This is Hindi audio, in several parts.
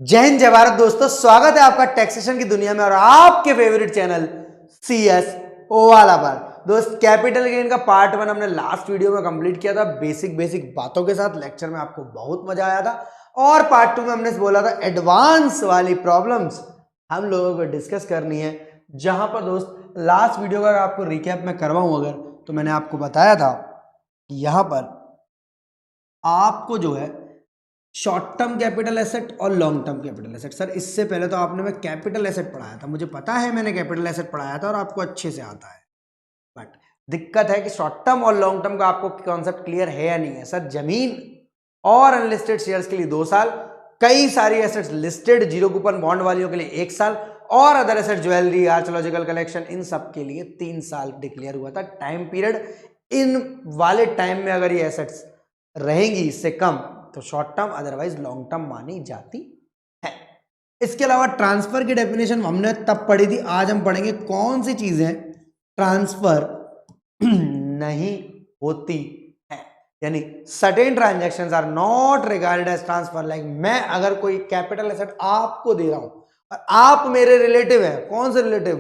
जय हिंद जय भारत दोस्तों, स्वागत है आपका टैक्सेशन की दुनिया में और आपके फेवरेट चैनल CS वाला पर। दोस्त कैपिटल गेन का पार्ट 1 हमने लास्ट वीडियो में कंप्लीट किया था बेसिक बातों के साथ। लेक्चर में आपको बहुत मजा आया था और पार्ट 2 में हमने बोला था एडवांस वाली प्रॉब्लम्स हम लोगों को डिस्कस करनी है। जहां पर दोस्त लास्ट वीडियो का आपको रिकैप में करवाऊं अगर, तो मैंने आपको बताया था कि यहां पर आपको जो है शॉर्ट टर्म कैपिटल एसेट और long term capital asset. Sir इससे पहले तो आपने मैं कैपिटल एसेट पढ़ाया था, मुझे पता है मैंने कैपिटल एसेट पढ़ाया था और आपको अच्छे से आता है, बट दिक्कत है कि शॉर्ट टर्म और लॉन्ग टर्म का आपको कॉन्सेप्ट क्लियर है या नहीं है। सर जमीन और अनलिस्टेड शेयर्स के लिए 2 साल, कई सारी assets listed zero coupon bond वालियों के लिए 1 साल और other asset jewellery archaeological collection इन सब के लिए 3 साल डिक्लेयर हुआ था टाइम पीरियड। इन वाले टाइम में अगर ये एसेट्स रहेंगी इससे कम तो short term otherwise long term मानी जाती है। इसके अलावा ट्रांसफर की डेफिनेशन हमने तब पढ़ी थी, आज हम पढ़ेंगे कौन सी चीजें ट्रांसफर नहीं होती है, यानी certain transactions are not regarded as transfer. Like मैं अगर कोई कैपिटल एसेट आपको दे रहा हूं और आप मेरे रिलेटिव हैं, कौन से रिलेटिव,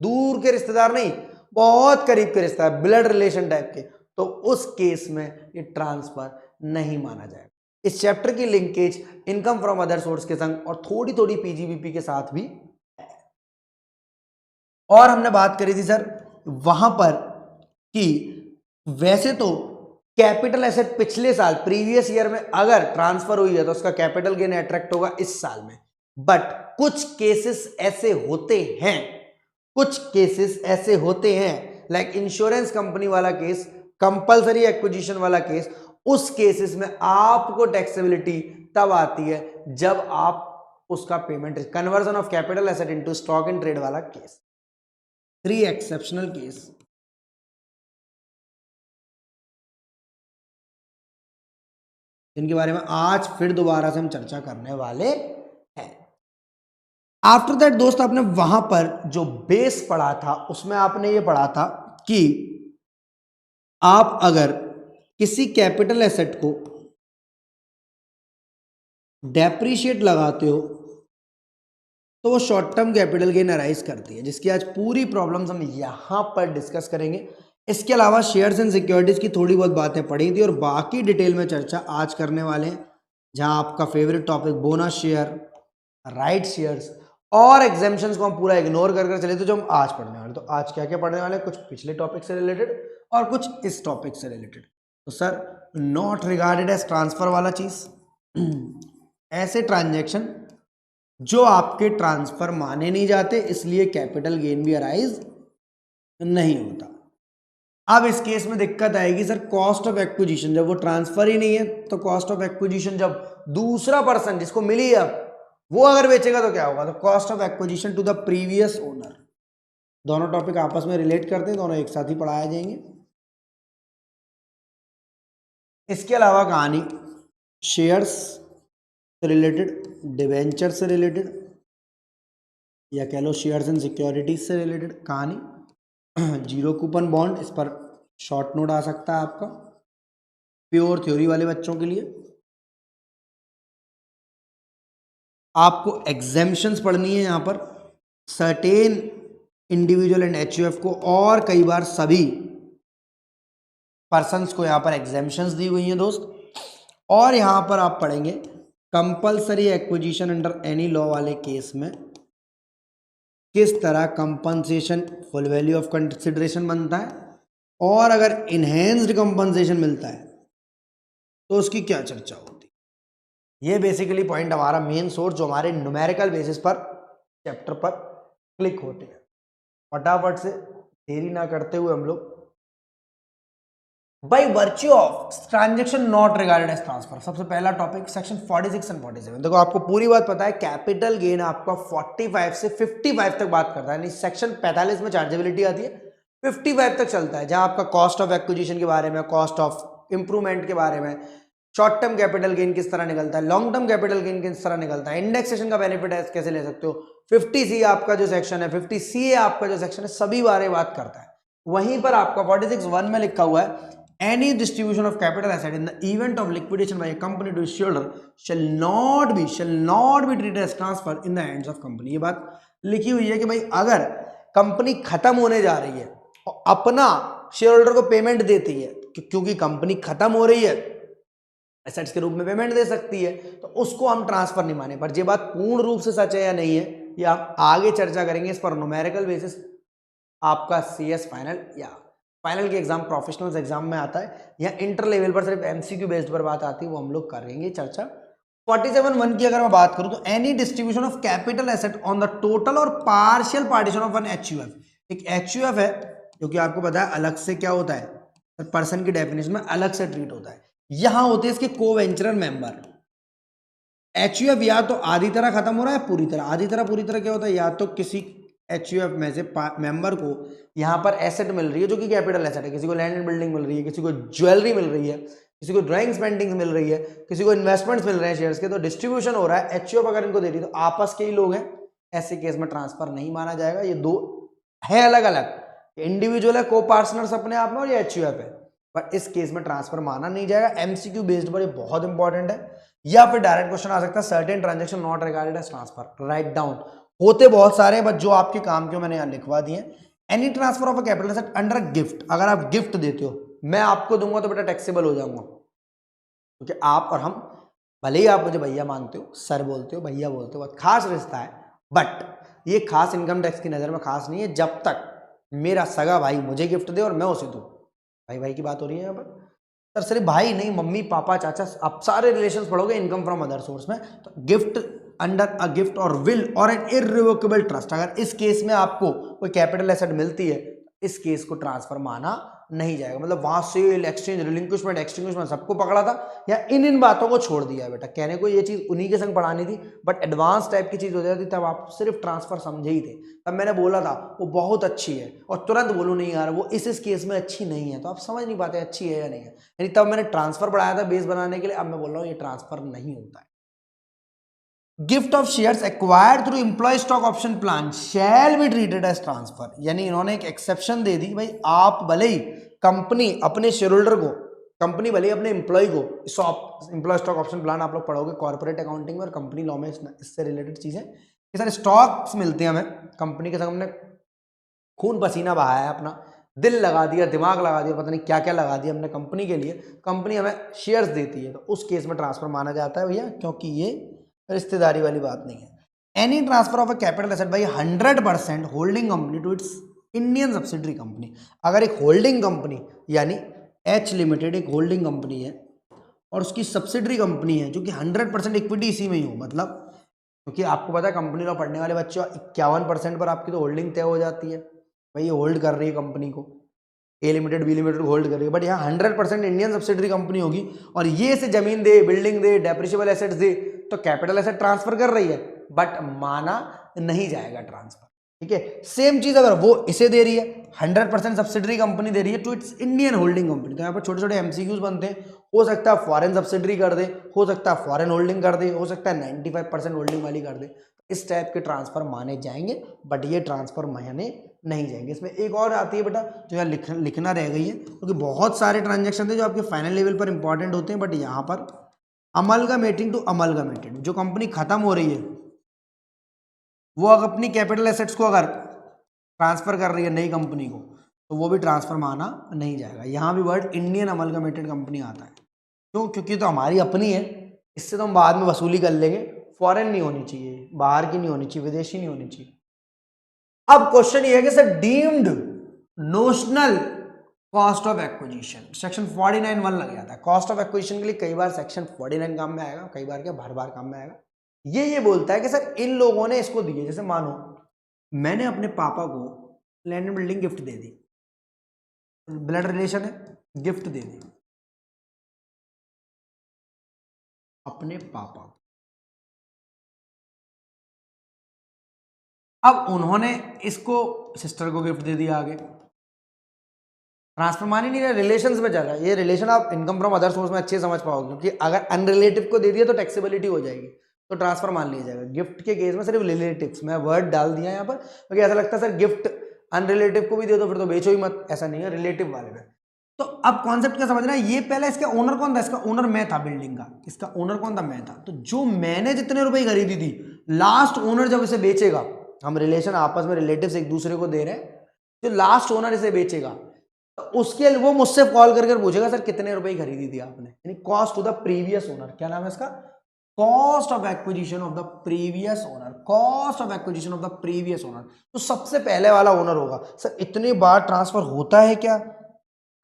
दूर के रिश्तेदार नहीं, बहुत करीब के रिश्तेदार, ब्लड रिलेशन टाइप के, तो उस केस में ये ट्रांसफर नहीं माना जाएगा। इस चैप्टर की linkage income from other source के संग और थोड़ी थोड़ी पीजीबीपी के साथ भी है। और हमने बात करी थी सर वहां पर कि वैसे तो कैपिटल एसेट पिछले साल प्रीवियस ईयर में अगर ट्रांसफर हुई है तो उसका कैपिटल गेन अट्रैक्ट होगा इस साल में, बट कुछ केसेस ऐसे होते हैं, कुछ केसेस ऐसे होते हैं लाइक इंश्योरेंस कंपनी वाला केस, कंपलसरी एक्विजिशन वाला केस, उस केसेस में आपको टैक्सेबिलिटी तब आती है जब आप उसका payment, conversion of capital asset into stock in trade वाला केस। 3 एक्सेप्शनल केस जिनके बारे में आज फिर दोबारा से हम चर्चा करने वाले हैं। आफ्टर दैट दोस्त आपने वहां पर जो बेस पढ़ा था उसमें आपने ये पढ़ा था कि आप अगर किसी कैपिटल एसेट को डेप्रीशिएट लगाते हो तो वो short term capital gain arise करती है, जिसकी आज पूरी प्रॉब्लम्स हम यहां पर डिस्कस करेंगे। इसके अलावा शेयर्स एंड सिक्योरिटीज की थोड़ी बहुत बातें पढ़ी थी और बाकी डिटेल में चर्चा आज करने वाले हैं, जहां आपका favourite topic bonus share, right shares और एग्जेम्पशंस को हम पूरा इग्नोर कर चले तो जो हम आज पढ़ने वाले, तो आज क्या क्या पढ़ने वाले, कुछ पिछले टॉपिक से रिलेटेड और कुछ इस टॉपिक से रिलेटेड। तो sir not regarded as transfer वाला चीज, ऐसे ट्रांजेक्शन जो आपके ट्रांसफर माने नहीं जाते, इसलिए कैपिटल गेन भी अराइज नहीं होता। अब इस केस में दिक्कत आएगी सर कॉस्ट ऑफ एक्विजिशन, जब वो ट्रांसफर ही नहीं है तो कॉस्ट ऑफ एक्विजिशन जब दूसरा पर्सन जिसको मिली है वो अगर बेचेगा तो क्या होगा, तो cost of acquisition to the previous owner. दोनों टॉपिक आपस में रिलेट करते हैं, दोनों एक साथ ही पढ़ाए जाएंगे। इसके अलावा कहानी शेयर्स से रिलेटेड, डिवेंचर से रिलेटेड, या कह लो शेयर्स एंड सिक्योरिटीज से रिलेटेड कहानी, जीरो कूपन बॉन्ड, इस पर शॉर्ट नोट आ सकता है आपका प्योर थ्योरी वाले बच्चों के लिए। आपको एग्जेम्पशंस पढ़नी है यहाँ पर, सर्टेन इंडिविजुअल एंड HUF को और कई बार सभी पर्संस को यहाँ पर एग्जेम्पशंस दी हुई हैं दोस्त। और यहाँ पर आप पढ़ेंगे compulsory acquisition under any law वाले केस में किस तरह compensation full value of consideration बनता है, और अगर इनहेंस्ड कंपनसेशन मिलता है तो उसकी क्या चर्चा होती है। ये बेसिकली पॉइंट हमारा मेन सोर्स जो हमारे न्यूमेरिकल बेसिस पर चैप्टर पर क्लिक होते हैं। फटाफट से देरी ना करते हुए हम लोग by virtue of transaction not regarded as transfer, सबसे पहला टॉपिक सेक्शन 46 एंड 47। देखो आपको पूरी बात पता है, कैपिटल गेन आपका 45 से 55 तक बात करता है, यानी सेक्शन 45 में चार्जेबिलिटी आती है, 55 तक चलता है, जहां आपका कॉस्ट ऑफ एक्विजिशन के बारे में, कॉस्ट ऑफ इंप्रूवमेंट के बारे में, शॉर्ट टर्म कैपिटल गेन किस तरह निकलता है, लॉन्ग टर्म कैपिटल गेन किस तरह निकलता है, इंडेक्सेशन का बेनिफिट कैसे ले सकते हो, 50C आपका जो सेक्शन है, 50CA आपका जो सेक्शन है, सभी बारे बात करता है। वहीं पर आपका 46(1) में लिखा हुआ है any distribution of capital asset in the event of liquidation by a company to its shareholder shall not be treated as transfer in the hands of company। ये बात लिखी हुई है कि भाई अगर कंपनी खत्म होने जा रही है और अपना शेयर होल्डर को पेमेंट देती है, क्योंकि कंपनी खत्म हो रही है, एसेट्स के रूप में पेमेंट दे सकती है, तो उसको हम ट्रांसफर नहीं माने। पर ये बात पूर्ण रूप से सच है या नहीं है, ये आप आगे चर्चा करेंगे इस पर न्यूमेरिकल बेसिस। आपका CS फाइनल या फाइनल के एग्जाम प्रोफेशनल्स एग्जाम में आता है, या इंटर लेवल पर सिर्फ MCQ बेस्ड पर बात आती है, वो हम लोग करेंगे चर्चा। 47(1) की अगर मैं बात करूं तो any distribution of capital asset on the total और partial partition of an HUF। एक HUF है जो कि आपको पता है अलग से क्या होता है, पर्सन की डेफिनेशन में अलग से ट्रीट होता है। यहां होते हैं इसके को-वेंचरर मेंबर। HUF या तो आधी तरह खत्म हो रहा है पूरी तरह, आधी तरह पूरी तरह क्या होता है, या तो किसी HUF में से मेंबर को यहां पर एसेट मिल रही है जो कि कैपिटल एसेट है, किसी को लैंड एंड बिल्डिंग मिल रही है, किसी को ज्वेलरी मिल रही है, किसी को ड्राइंग्स पेंटिंग्स मिल रही है, किसी को इन्वेस्टमेंट्स मिल रहे हैं शेयर्स के, तो डिस्ट्रीब्यूशन हो रहा है। HUF अगर इनको दे रही है तो आपस के ही लोग हैं, ऐसे केस में ट्रांसफर नहीं माना जाएगा। ये दो है अलग अलग, इंडिविजुअल है, को पार्टनर्स अपने आप में, और ये HUF है, पर इस केस में ट्रांसफर माना नहीं जाएगा। MCQ बेस्ड पर ये बहुत इंपॉर्टेंट है। या फिर डायरेक्ट क्वेश्चन आ सकता है, certain transaction not regarded as transfer. Write down, होते बहुत सारे हैं, बट जो आपके काम के मैंने यहाँ लिखवा दिए। Any transfer of a capital asset under gift, अगर आप गिफ्ट देते हो, मैं आपको दूंगा तो बेटा टैक्सेबल हो जाऊंगा, क्योंकि आप और हम, भले ही आप मुझे भैया मानते हो, सर बोलते हो, भैया बोलते हो, बहुत खास रिश्ता है, बट ये खास इनकम टैक्स की नज़र में खास नहीं है जब तक मेरा सगा भाई मुझे गिफ्ट दे और मैं उसे दूँ। भाई भाई की बात हो रही है यहाँ पर, सर सिर्फ भाई नहीं, मम्मी पापा चाचा, आप सारे रिलेशंस पढ़ोगे इनकम फ्रॉम अदर सोर्स में, तो गिफ्ट अंडर अ गिफ्ट और विल और एन इररिवोकेबल ट्रस्ट, अगर इस केस में आपको कोई कैपिटल एसेट मिलती है, इस केस को ट्रांसफर माना नहीं जाएगा। मतलब वहां सेल, एक्सचेंज, रिलिंक्विशमेंट, एक्सटिंग्विशमेंट सबको पकड़ा था, या इन बातों को छोड़ दिया बेटा। कहने को ये चीज उन्हीं के संग पढ़ानी थी, बट एडवांस टाइप की चीज हो जाती, तब आप सिर्फ ट्रांसफर समझे ही थे। तब मैंने बोला था वो बहुत अच्छी है, और तुरंत बोलूं नहीं यार वो इस केस में अच्छी नहीं है, तो आप समझ नहीं पाते अच्छी है या नहीं है। यानी तब मैंने ट्रांसफर पढ़ाया था बेस बनाने के लिए, अब मैं बोल रहा हूँ ये ट्रांसफर नहीं होता है। Gift of shares acquired through employee stock option plan shall be treated as transfer. यानी इन्होंने एक एक्सेप्शन दे दी, भाई आप भले ही कंपनी अपने शेयर होल्डर को, कंपनी भले ही अपने एम्प्लॉय को, एम्प्लॉय स्टॉक ऑप्शन प्लान आप लोग पढ़ोगे कॉर्पोरेट अकाउंटिंग में और कंपनी लॉ में, इससे रिलेटेड चीजें, ये सारे स्टॉक्स मिलते हैं हमें कंपनी के संग, हमने खून पसीना बहाया है, अपना दिल लगा दिया, दिमाग लगा दिया, पता नहीं क्या क्या लगा दिया हमने कंपनी के लिए, कंपनी हमें शेयर्स देती है, तो उस केस में ट्रांसफर माना जाता है भैया, क्योंकि ये रिश्तेदारी वाली बात नहीं है। Any transfer of a capital asset by 100% holding company to its Indian subsidiary company. अगर एक होल्डिंग कंपनी यानी H लिमिटेड एक होल्डिंग कंपनी है और उसकी सब्सिडरी कंपनी है जो कि 100% इक्विटी इसी में ही हो, मतलब क्योंकि आपको पता है कंपनी लॉ पढ़ने वाले बच्चों 51% पर आपकी तो होल्डिंग तय हो जाती है, भाई ये होल्ड कर रही है कंपनी को, A limited B limited hold कर रही है, बट यहाँ 100% इंडियन सब्सिडरी कंपनी होगी और ये से जमीन दे, बिल्डिंग दे, डेप्रिशिएबल एसेट्स दे, तो कैपिटल एसेट ट्रांसफर कर रही है, बट माना नहीं जाएगा ट्रांसफर। ठीक है, सेम चीज अगर वो इसे दे रही है, 100% सब्सिडरी कंपनी दे रही है to its Indian holding company, तो यहाँ पर छोटे छोटे MCQs बनते हैं, हो सकता है फॉरेन सब्सिडरी कर दे, हो सकता है फॉरेन होल्डिंग कर दे, हो सकता है 95% होल्डिंग वाली कर दे, इस टाइप के ट्रांसफर माने जाएंगे, बट ये ट्रांसफर माने नहीं जाएंगे। इसमें एक और आती है बेटा जो यहाँ लिखना रह गई है, क्योंकि बहुत सारे ट्रांजेक्शन थे जो आपके फाइनल लेवल पर इंपॉर्टेंट होते हैं, बट यहाँ पर अमलगामेटिंग टू अमलगामेटेड, जो कंपनी खत्म हो रही है वो अगर अपनी कैपिटल एसेट्स को अगर ट्रांसफर कर रही है नई कंपनी को, तो वो भी ट्रांसफर माना नहीं जाएगा। यहाँ भी वर्ड इंडियन अमलगामेटेड कंपनी आता है, क्यों? क्योंकि तो हमारी अपनी है, इससे तो हम बाद में वसूली कर लेंगे, फॉरेन नहीं होनी चाहिए, बाहर की नहीं होनी चाहिए, विदेशी नहीं होनी चाहिए। अब क्वेश्चन ये है कि sir deemed notional cost of acquisition, section 49(1) लग जाता है। कॉस्ट ऑफ एक्विजिशन के लिए कई बार सेक्शन 49 काम में आएगा, कई बार क्या बार बार काम में आएगा। ये बोलता है कि सर इन लोगों ने इसको दिए, जैसे मानो मैंने अपने पापा को land and building gift they the, blood relation है, गिफ्ट दे दी अपने पापा। अब उन्होंने इसको सिस्टर को गिफ्ट दे दिया, आगे ट्रांसफर मान ही नहीं रहा, रिलेशंस में जा रहा है। ये रिलेशन आप इनकम फ्रॉम अदर सोर्स में अच्छे समझ पाओगे, क्योंकि अगर अनरिलेटिव को दे दिया तो टैक्सेबिलिटी हो जाएगी, तो ट्रांसफर मान लिया जाएगा। गिफ्ट के केस में सिर्फ रिलेटिव्स, मैं वर्ड डाल दिया यहाँ पर क्योंकि ऐसा लगता है सर गिफ्ट अनरिलेटिव को भी दे दो फिर तो बेचो ही मत, ऐसा नहीं है, रिलेटिव वाले में तो अब कॉन्सेप्ट क्या समझना है, ये पहले इसका ओनर कौन था, इसका ओनर मैं था बिल्डिंग का, इसका ओनर कौन था, मैं था। तो जो मैंने जितने रुपए खरीदी थी, लास्ट ओनर जब इसे बेचेगा, हम रिलेशन आपस में रिलेटिव्स एक दूसरे को दे रहे हैं, जो लास्ट ओनर इसे बेचेगा तो उसके वो मुझसे कॉल करके पूछेगा सर कितने रुपए की खरीदी थी आपने, यानी cost to the previous owner. क्या नाम है इसका, cost of acquisition of the previous owner, cost of acquisition of the previous owner. तो सबसे पहले वाला ओनर होगा। सर इतने बार ट्रांसफर होता है क्या,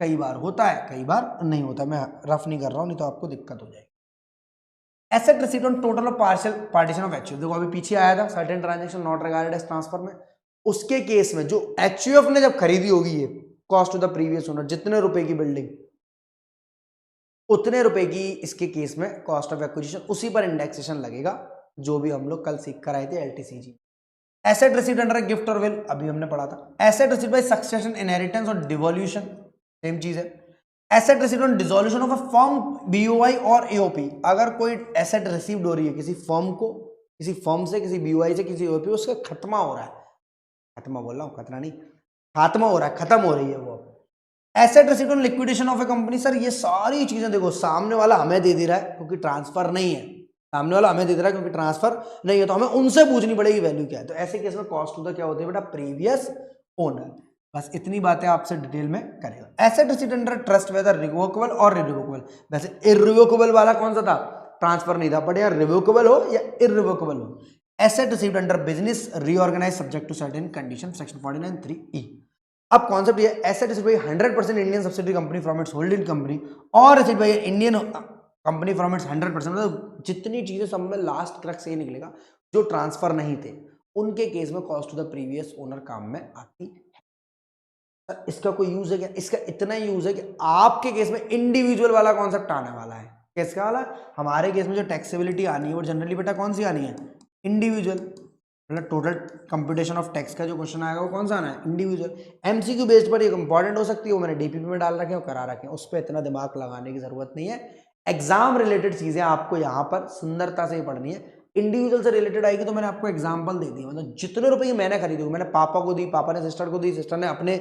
कई बार होता है, कई बार नहीं होता। मैं रफ नहीं कर रहा हूं, नहीं तो आपको दिक्कत हो जाएगी। Asset received on total of partial partition of HUF, देखो अभी पीछे आया था certain transaction not regarded as transfer में, उसके केस में जो एचयूएफ ने जब खरीदी होगी ये cost to the previous owner, जितने रुपए की बिल्डिंग उतने रुपए की इसके केस में कॉस्ट ऑफ एक्विजिशन, उसी पर इंडेक्सेशन लगेगा, जो भी हम लोग कल सीख कर आए थे LTCG. Asset received under gift और विल, अभी हमने पढ़ा था। Asset received bye succession, inheritance और डिवोल्यूशन, सेम चीज है। Asset received on dissolution of a firm, BOI और एओपी, अगर कोई एसेट रिसीव्ड हो रही है किसी फर्म को, किसी फर्म से, किसी बीओआई से, किसी एओपी, उसका खत्मा हो रहा है, खत्मा बोल रहा हूँ, खतरा नहीं, खात्मा हो रहा है, खत्म हो रही है वो। Asset received on liquidation of A company, sir ये सारी चीजें देखो सामने वाला हमें दे रहा है क्योंकि ट्रांसफर नहीं है, सामने वाला हमें दे रहा है क्योंकि ट्रांसफर नहीं है, तो हमें उनसे पूछनी पड़ेगी वैल्यू क्या है। तो ऐसे केस में कॉस्ट टू द क्या होती है बेटा, प्रीवियस ओनर। बस इतनी बातें आपसे डिटेल में करेगा। Asset received under trust whether revocable और इररिवोकेबल, वैसे इररिवोकेबल वाला कौन सा था, ट्रांसफर नहीं था, बट यार रिवोकेबल हो या इररिवोकेबल हो। Asset received under business reorganise subject to certain condition, section 49(3)(e). अब कॉन्सेप्ट ये, asset received by 100% Indian subsidiary company from its holding company और received by Indian company from its 100%, मतलब जितनी चीजें सब में लास्ट क्रक्स ये निकलेगा जो ट्रांसफर नहीं थे, उनके केस में cost to the previous owner काम में आती है। इसका कोई यूज है क्या, इसका इतना ही यूज है कि आपके केस में इंडिविजुअल वाला कॉन्सेप्ट आने वाला है। किसका वाला, हमारे केस में जो टैक्सेबिलिटी आनी है वो जनरली बेटा कौन सी आनी है, इंडिविजुअल, मतलब टोटल कंप्यूटेशन ऑफ टैक्स का जो क्वेश्चन आएगा वो कौन सा आना है, इंडिविजुअल। एमसीक्यू बेस्ड पर ये इंपॉर्टेंट हो सकती है, वो मैंने डीपीपी में डाल रखे हैं और करा रखे हैं, उस पर इतना दिमाग लगाने की जरूरत नहीं है। एग्जाम रिलेटेड चीजें आपको यहाँ पर सुंदरता से ही पढ़नी है। इंडिविजुअल से रिलेटेड आएगी तो मैंने आपको एग्जाम्पल दे दी, मतलब जितने रुपए की मैंने खरीदी, मैंने पापा को दी, पापा ने सिस्टर को दी, सिस्टर ने अपने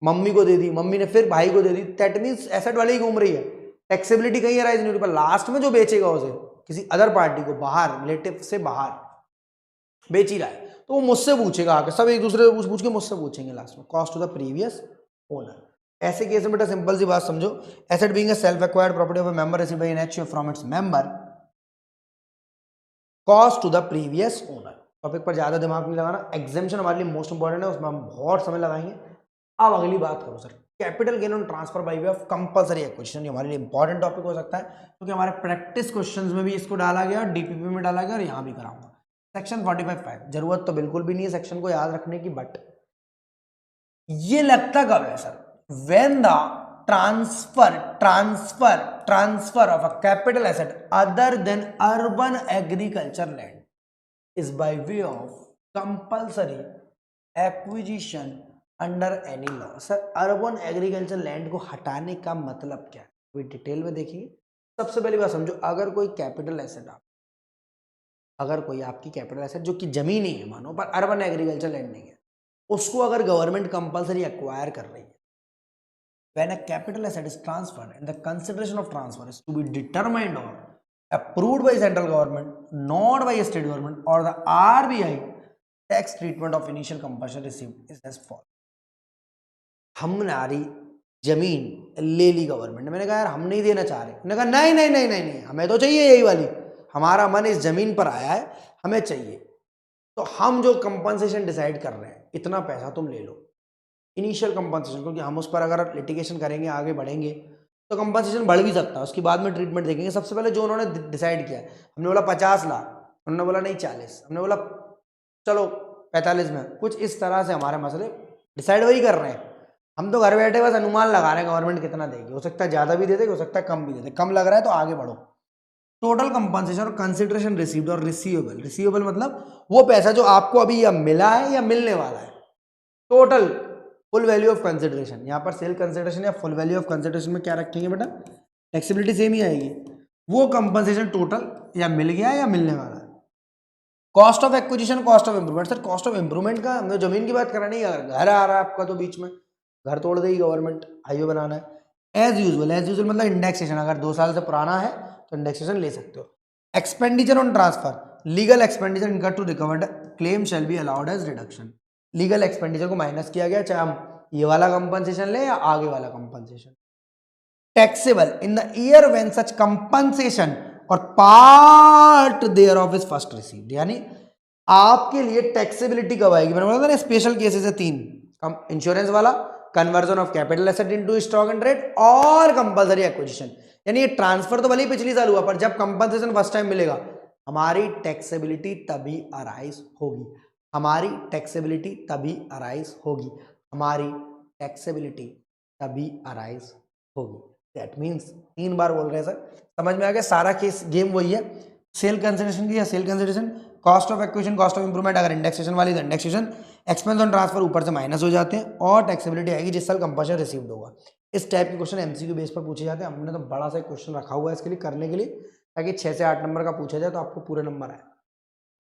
मम्मी को दे दी, मम्मी ने फिर भाई को दे दी, दैट मीन्स एसेट वाली ही घूम रही है, टैक्सेबिलिटी कहीं अराइज नहीं हो रही, पर लास्ट में जो बेचेगा उसे किसी अदर पार्टी को, बाहर रिलेटिव से बाहर बेच ही रहा है, तो वो मुझसे पूछेगा आके, सब एक दूसरे से पूछ के मुझसे पूछेंगे लास्ट में, cost to the previous owner. ऐसे केस में बेटा सिंपल सी बात समझो, asset being a self acquired property of a member received by an HUF from its member, cost to the previous owner. Topic पर ज्यादा दिमाग नहीं लगाना, एग्जामिनेशन हमारे लिए मोस्ट इंपॉर्टेंट है, उसमें हम बहुत समय लगाएंगे। अब अगली बात करो sir, capital gain on transfer by way of compulsory acquisition, हमारे लिए इंपॉर्टेंट टॉपिक हो सकता है क्योंकि हमारे प्रैक्टिस क्वेश्चंस में भी इसको डाला गया, डीपीपी में डाला गया और यहाँ भी कराऊंगा। सेक्शन 45(5), जरूरत तो बिल्कुल भी नहीं है सेक्शन को याद रखने की, बट ये लगता कब है sir, when the transfer of a capital asset other than urban agriculture land is by way of compulsory acquisition under any law। Sir urban agriculture land को हटाने का मतलब क्या है, अभी डिटेल में देखिए। सबसे पहली बात समझो, अगर कोई कैपिटल एसेट अगर कोई आपकी कैपिटल एसेट जो कि जमीन ही है मानो, पर अर्बन एग्रीकल्चर लैंड नहीं है, उसको अगर गवर्नमेंट कंपलसरी एक्वायर कर रही है, when a capital asset is transferred and the consideration of transfer is to be determined or approved by central government, not by a state government or the RBI, tax treatment of initial compulsion received is as follows। हमारी जमीन ले ली गवर्नमेंट ने, मैंने कहा यार हम नहीं देना चाह रहे, मैंने कहा नहीं नहीं नहीं नहीं नहीं हमें तो चाहिए यही वाली, हमारा मन इस जमीन पर आया है, हमें चाहिए, तो हम जो कंपनसेशन डिसाइड कर रहे हैं इतना पैसा तुम ले लो, इनिशियल कंपनसेशन, क्योंकि हम उस पर अगर लिटिगेशन करेंगे आगे बढ़ेंगे तो कंपनसेशन बढ़ भी सकता है, उसके बाद में ट्रीटमेंट देखेंगे। सबसे पहले जो उन्होंने डिसाइड किया, हमने बोला 50 लाख, उन्होंने बोला नहीं 40, हमने बोला चलो 45 में, कुछ इस तरह से हमारे मसले डिसाइड वही कर रहे हैं। हम तो घर बैठे बस अनुमान लगा रहे हैं गवर्नमेंट कितना देगी, हो सकता है ज़्यादा भी दे दे, हो सकता है कम भी दे दे, कम लग रहा है तो आगे बढ़ो। टोटल कंपनसेशन और कंसिडरेशन रिसीव्ड और रिसीवेबल मतलब वो पैसा जो आपको अभी या मिला है या मिलने वाला है, total full value of consideration. यहाँ पर सेल कंसिडरेशन या फुल वैल्यू ऑफ कंसिडरेशन में क्या रखेंगे बेटा, टैक्सेबिलिटी सेम ही आएगी, वो कंपनसेशन टोटल या मिल गया या मिलने वाला है। Cost of acquisition, cost of improvement, sir cost of improvement का हमने जमीन की बात करा नहीं, घर आ रहा है आपका तो बीच में, घर तोड़ देगी गवर्नमेंट, हाईवे बनाना है। एज यूजुअल मतलब इंडेक्सेशन, अगर 2 साल से पुराना है तो इंडेक्सेशन ले सकते हो। Expenditure on transfer, legal expenditure incur to recovered claim shall be allowed as reduction. Legal expenditure को माइनस किया गया, चाहे हम ये वाला कंपनसेशन ले या आगे वाला compensation. Taxable in the year when such compensation और part thereof is first received, यानी आपके लिए टैक्सेबिलिटी कब आएगी, मैंने बोला था ना स्पेशल केसेस है 3, इंश्योरेंस वाला, conversion of capital asset into stock and trade और कंपलसरी एक्विजिशन। यानी ये ट्रांसफर तो भले ही पिछली साल हुआ, पर जब कंपनसेशन फर्स्ट टाइम मिलेगा हमारी टैक्सेबिलिटी तभी अराइज होगी, हमारी टैक्सेबिलिटी तभी अराइज होगी, हमारी टैक्सेबिलिटी तभी अराइज होगी। दैट मीन्स 3 बार बोल रहे हैं सर, समझ में आ गया? सारा केस गेम वही है, सेल कंसिडरेशन की या cell consideration, cost of acquisition, cost of improvement, अगर इंडेक्सेशन वाली तो इंडेक्सेशन, एक्सपेंस ऑन ट्रांसफर ऊपर से माइनस हो जाते हैं, और टैक्सेबिलिटी आएगी जिस साल कंपल्शन रिसीव्ड होगा। इस टाइप के क्वेश्चन एमसीक्यू बेस पर पूछे जाते हैं। हमने तो बड़ा सा क्वेश्चन रखा हुआ है इसके लिए करने के लिए, ताकि 6 से 8 नंबर का पूछा जाए तो आपको पूरे नंबर आए।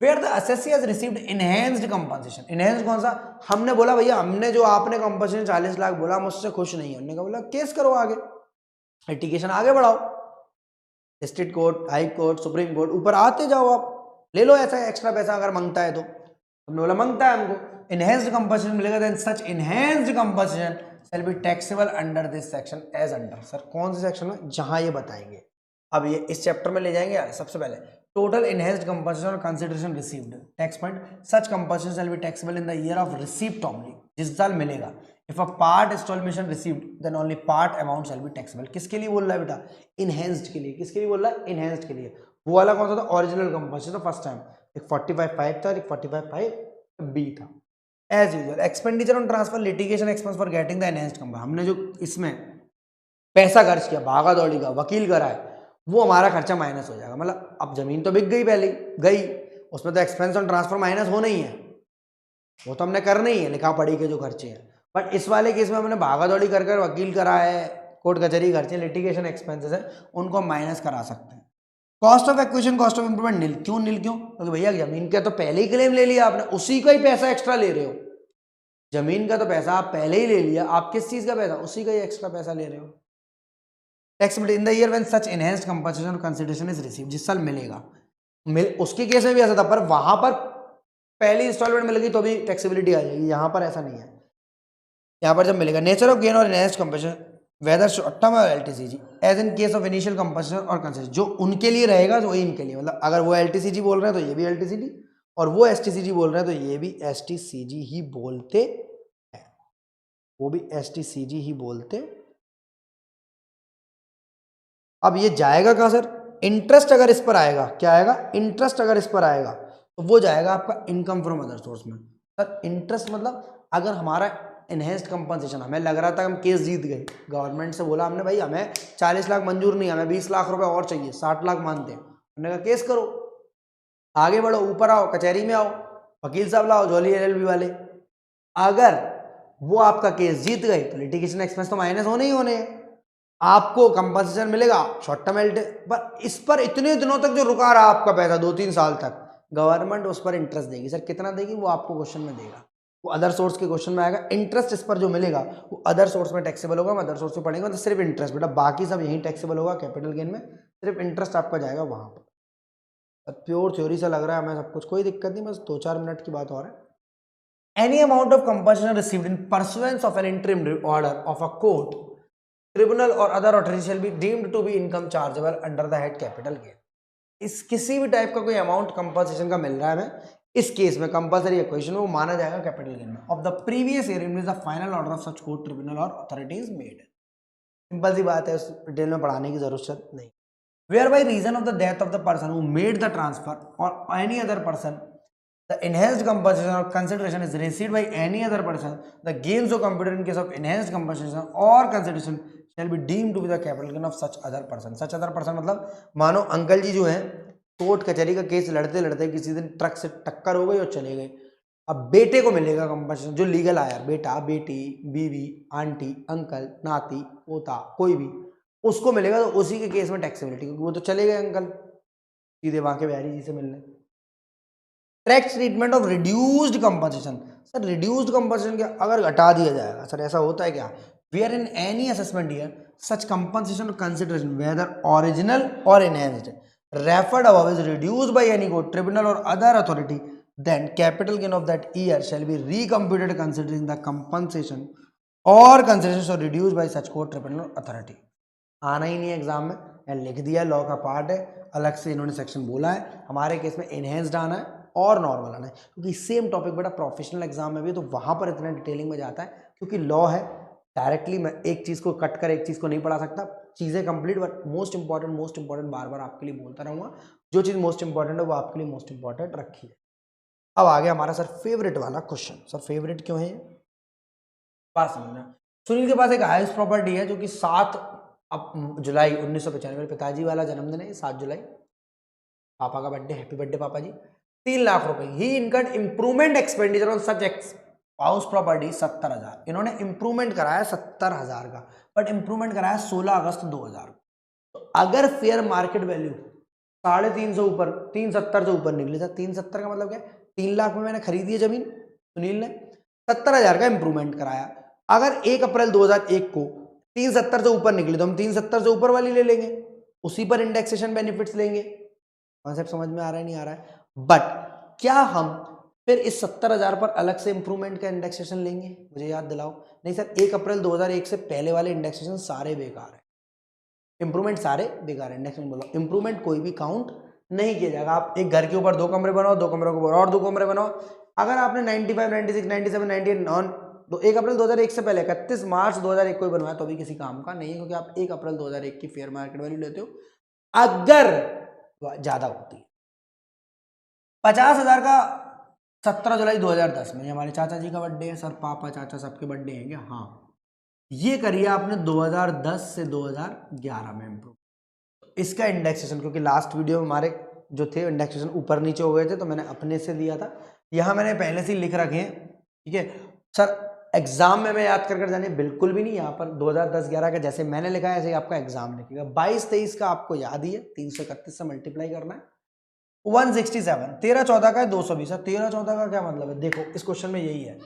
Where the assessee has received enhanced compensation, enhanced कौन सा? हमने बोला भैया हमने जो आपने कंपनसेशन 40 लाख बोला हम उससे खुश नहीं है, हमने कहा बोला केस करो आगे, लिटिगेशन आगे बढ़ाओ, district court, high court, supreme court, ऊपर आते जाओ, आप ले लो ऐसा एक्स्ट्रा पैसा अगर मांगता है तो। हमने बोला मांगता है हमको, इनहेंस्ड कंपनसेशन मिलेगा, then such enhanced compensation shall be taxable under this section as under. Sir कौन से सेक्शन में? जहां ये बताएंगे। अब ये इस चैप्टर में ले जाएंगे। सबसे पहले टोटल इनहेंस्ड कंपनसेशन और consideration received, tax point, such compensation shall be taxable in the year of receipt only, जिस साल मिलेगा। If a part installment received then only part amount shall be taxable. किसके लिए बोल रहा है बेटा? इनहेंस्ड के लिए। किसके लिए बोल रहा है? इनहेंस्ड के लिए। वो वाला कौन सा था? ओरिजिनल कंपनसेशन फर्स्ट टाइम, एक 45(5) था, एक 45(5)(b) था। As usual expenditure on transfer, litigation expense for getting the enhanced compensation, हमने जो इसमें पैसा खर्च किया, भागा दौड़ी का, वकील कराए, वो हमारा खर्चा माइनस हो जाएगा। मतलब अब जमीन तो बिक गई, पहले गई, उसमें तो एक्सपेंस ऑन ट्रांसफर माइनस होना ही है, वो तो हमने करना ही है, लिखा पढ़ी के जो खर्चे हैं। बट इस वाले केस में हमने भागा दौड़ी कर कर वकील करा है, कोर्ट कचहरी खर्चे, लिटिगेशन एक्सपेंसेस है, उनको हम माइनस करा सकते हैं। Cost of acquisition, cost of improvement nil. क्यों नील? क्यों? क्योंकि भैया जमीन का तो पहले ही क्लेम ले लिया आपने, उसी का ही पैसा एक्स्ट्रा ले रहे हो। जमीन का तो पैसा आप पहले ही ले लिया, आप किस चीज का पैसा? उसी का ही एक्स्ट्रा पैसा ले रहे हो। Taxability in the year when such enhanced compensation consideration is received, जिस साल मिलेगा। उसके केस में भी ऐसा था, पर वहां पर पहली इंस्टॉलमेंट मिलेगी तो भी टैक्सेबिलिटी आ जाएगी, यहाँ पर ऐसा नहीं है। यहाँ पर जब मिलेगा नेचर ऑफ गेन और enhanced compensation whether short term और LTCG, as in case of initial compensation और कंसेशन, जो उनके लिए रहेगा जो वही इनके लिए, मतलब अगर वो एलटीसीजी बोल रहे हैं तो ये भी एलटीसीजी, और वो एसटीसीजी बोल रहे हैं तो ये भी एसटीसीजी ही बोलते हैं, वो भी एसटीसीजी ही बोलते। अब ये जाएगा कहाँ सर? इंटरेस्ट अगर इस पर आएगा, क्या आएगा? इंटरेस्ट अगर इस पर आएगा तो वो जाएगा आपका इनकम फ्रॉम अदर सोर्स में। सर इंटरेस्ट मतलब अगर हमारा इनहेंस्ड कंपनसेशन, हमें लग रहा था हम केस जीत गए, गवर्नमेंट से बोला हमने भाई हमें 40 लाख मंजूर नहीं, हमें 20 लाख रुपए और चाहिए, 60 लाख मानते हैं, हमने कहा केस करो, आगे बढ़ो, ऊपर आओ, कचहरी में आओ, वकील साहब लाओ, जोली एलएलबी वाले। अगर वो आपका केस जीत गए तो लिटिगेशन एक्सपेंस तो माइनस होने ही होने हैं, आपको कंपनसेशन मिलेगा शॉर्ट टर्म एल्ट, पर इस पर इतने दिनों तक जो रुका रहा आपका पैसा 2-3 साल तक, गवर्नमेंट उस पर इंटरेस्ट देगी। सर कितना देगी? वो आपको क्वेश्चन में देगा, वो अदर सोर्स के क्वेश्चन में आएगा। इंटरेस्ट इस पर जो मिलेगा वो अदर सोर्स में टैक्सेबल होगा, हम अदर सोर्स में पढ़ेंगे तो सिर्फ इंटरेस्ट बेटा, बाकी सब यही टैक्सेबल होगा कैपिटल गेन में, सिर्फ इंटरेस्ट आपका जाएगा वहां पर। प्योर थ्योरी सा लग रहा है हमें सब कुछ, कोई दिक्कत नहीं, बस 2-4 मिनट की बात और है। Any amount of compensation received in pursuance of an interim order of a court, tribunal or other authority shall be deemed to be income chargeable under the head capital gain. इस किसी भी टाइप का कोई अमाउंट कंपनसेशन का मिल रहा है हमें, इस केस में कंपल्सरी एक्वेशन में वो माना जाएगा कैपिटल गेन में of the previous year in the final order of such court, tribunal और अथॉरिटी इज मेड। सिंपल सी बात है, उस डिटेल में पढ़ाने की जरूरत नहीं। Where by reason of the death of the person who made the transfer और any other person the enhanced compensation or consideration is received by any other person, the gains or computed in case of enhanced compensation or consideration shall be deemed to be the capital gain of such other person. such other person मतलब मानो अंकल जी जो हैं कोर्ट कचहरी का केस लड़ते लड़ते किसी दिन ट्रक से टक्कर हो गई और चले गए, अब बेटे को मिलेगा कंपनसेशन, जो लीगल आया, बेटा, बेटी, बीवी, आंटी, अंकल, नाती, पोता, कोई भी, उसको मिलेगा, तो उसी के केस में टैक्सेबिलिटी, क्योंकि वो तो चले गए अंकल सीधे वहां के बिहारी जी से मिलने। Tax treatment of reduced compensation. Sir reduced compensation क्या अगर घटा दिया जाएगा, सर ऐसा होता है क्या? Where in any assessment year such compensation consideration whether original और enhanced referred above is reduced by any court tribunal और other authority, then capital gain of that year shall be recomputed considering the compensation or consideration so reduced by such court tribunal authority। आना ही नहीं एग्जाम में, या लिख दिया, लॉ का पार्ट है, अलग से इन्होंने सेक्शन बोला है। हमारे केस में एनहेंस्ड आना है और नॉर्मल आना है, क्योंकि सेम टॉपिक बेटा प्रोफेशनल एग्जाम में भी तो वहां पर इतना डिटेलिंग में जाता है, क्योंकि लॉ है। डायरेक्टली मैं एक चीज को कट कर एक चीज को नहीं पढ़ा सकता, चीजें कंप्लीट, बट मोस्ट इंपॉर्टेंट बार बार आपके लिए बोलता रहूंगा। जो चीज मोस्ट इंपॉर्टेंट है वो आपके लिए मोस्ट इंपॉर्टेंट रखी है। अब आ गया हमारा सर फेवरेट वाला क्वेश्चन। सर फेवरेट क्यों है? बात समझना। सुनील के पास एक हाउस प्रॉपर्टी है जो कि 7 जुलाई 1995 पिताजी वाला जन्मदिन है, 7 जुलाई, पापा का बर्थडे, हैप्पी बर्थडे पापा जी। 3 लाख रुपए ही income improvement expenditure on such house property 70,000। इन्होंने इंप्रूवमेंट कराया 70,000 का, बट इंप्रूवमेंट कराया 16 अगस्त 2000। तो अगर फेयर मार्केट वैल्यू 350 ऊपर 370 से ऊपर निकली था, 370 का मतलब क्या है? 3 लाख में मैंने खरीदी है जमीन, सुनील ने 70,000 का इंप्रूवमेंट कराया। अगर 1 अप्रैल 2001 को 370 से ऊपर निकली तो हम 370 से ऊपर वाली ले लेंगे, उसी पर इंडेक्सेशन बेनिफिट्स लेंगे। कॉन्सेप्ट समझ में आ रहा है नहीं आ रहा है? बट क्या हम फिर इस 70,000 पर अलग से इंप्रूवमेंट का इंडेक्सेशन लेंगे? मुझे याद दिलाओ। नहीं सर, 1 अप्रैल 2001 से पहले वाले इंडेक्सेशन सारे बेकार है, इंप्रूवमेंट सारे बेकार है। इंडेक्सेशन बोलो, इंप्रूवमेंट कोई भी काउंट नहीं किया जाएगा। आप एक घर के ऊपर 2 कमरे बनाओ, 2 कमरों के ऊपर और 2 कमरे बनाओ, अगर आपने 95, 96, 97, 98 नॉन तो 1 अप्रैल 2001 से पहले 31 मार्च 2001 को बनवाया तो भी किसी काम का नहीं है, क्योंकि आप 1 अप्रैल 2001 की फेयर मार्केट वैल्यू लेते हो अगर ज्यादा होती है। 50,000 का 17 जुलाई 2010 में, हमारे चाचा जी का बर्थडे है। सर पापा चाचा सबके बर्थडे हैं क्या? हाँ। ये करिए आपने 2010 से 2011 में इम्प्रूव। इसका इंडेक्सेशन, क्योंकि लास्ट वीडियो में हमारे जो थे इंडेक्सेशन ऊपर नीचे हो गए थे, तो मैंने अपने से दिया था, यहाँ मैंने पहले से लिख रखे हैं। ठीक है सर, एग्जाम में मैं याद कर जाने बिल्कुल भी नहीं, यहाँ पर 2010-11 का जैसे मैंने लिखा है ऐसे ही आपका एग्जाम लिखेगा। 22-23 का आपको याद ही है, 331 से मल्टीप्लाई करना है, 167। 13-14 का है 220। 13-14 का क्या मतलब है? देखो इस क्वेश्चन में यही है।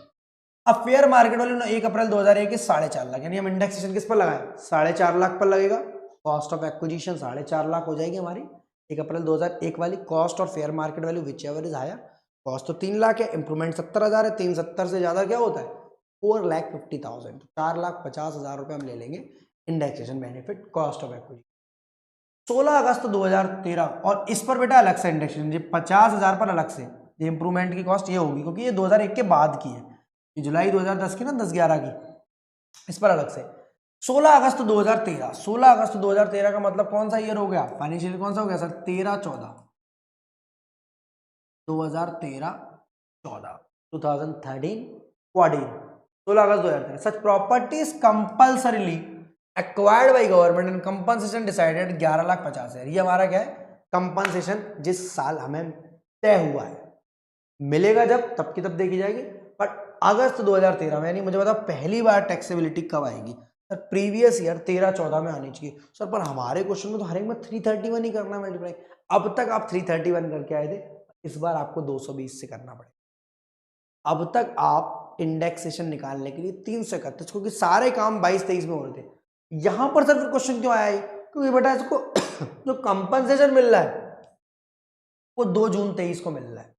अब फेयर मार्केट वैल्यू 1 अप्रैल 2001 के 4.5 लाख, यानी हम इंडेक्सेशन किस पर लगाए? 4.5 लाख पर लगेगा। कॉस्ट ऑफ एक्विजिशन 4.5 लाख हो जाएगी हमारी 1 अप्रैल 2001 वाली। कॉस्ट और fair market value whichever is higher, cost तो 3 लाख है, इंप्रूवमेंट 70,000 है, 370 से ज्यादा क्या होता है? 4,50,000। 4,50,000 रुपये हम ले लेंगे indexation benefit cost of acquisition. 16 अगस्त 2013, और इस पर बेटा अलग से इंडेक्सेशन, ये 50,000 पर अलग से ये इंप्रूवमेंट की कॉस्ट ये होगी, क्योंकि ये 2001 के बाद की है, ये जुलाई 2010 की ना, 10-11 की, इस पर अलग से। 16 अगस्त 2013, 16 अगस्त 2013 का मतलब कौन सा ईयर हो गया? फाइनेंशियल कौन सा हो गया sir? 13-14, 2013-14, 2013-14, 16 August 2013। Such properties compulsorily acquired by government and compensation decided 11,50,000। ये हमारा क्या है? कंपनसेशन जिस साल हमें तय हुआ है, मिलेगा जब तब की तब देखी जाएगी। बट अगस्त 2013 में, यानी मुझे बताओ पहली बार टैक्सेबिलिटी कब आएगी? सर प्रीवियस ईयर 13-14 में आनी चाहिए। सर पर हमारे क्वेश्चन में तो हर एक में 331 ही करना मल्टीप्लाई। अब तक आप 331 करके आए थे, इस बार आपको 220 से करना पड़ेगा। अब तक आप इंडेक्सेशन निकालने के लिए 331, क्योंकि सारे काम 22-23 में हो रहे थे। यहां पर सर फिर क्वेश्चन क्यों आया है? क्योंकि बेटा इसको जो कंपनसेशन मिल रहा है वो 2 जून 23 को मिल रहा है,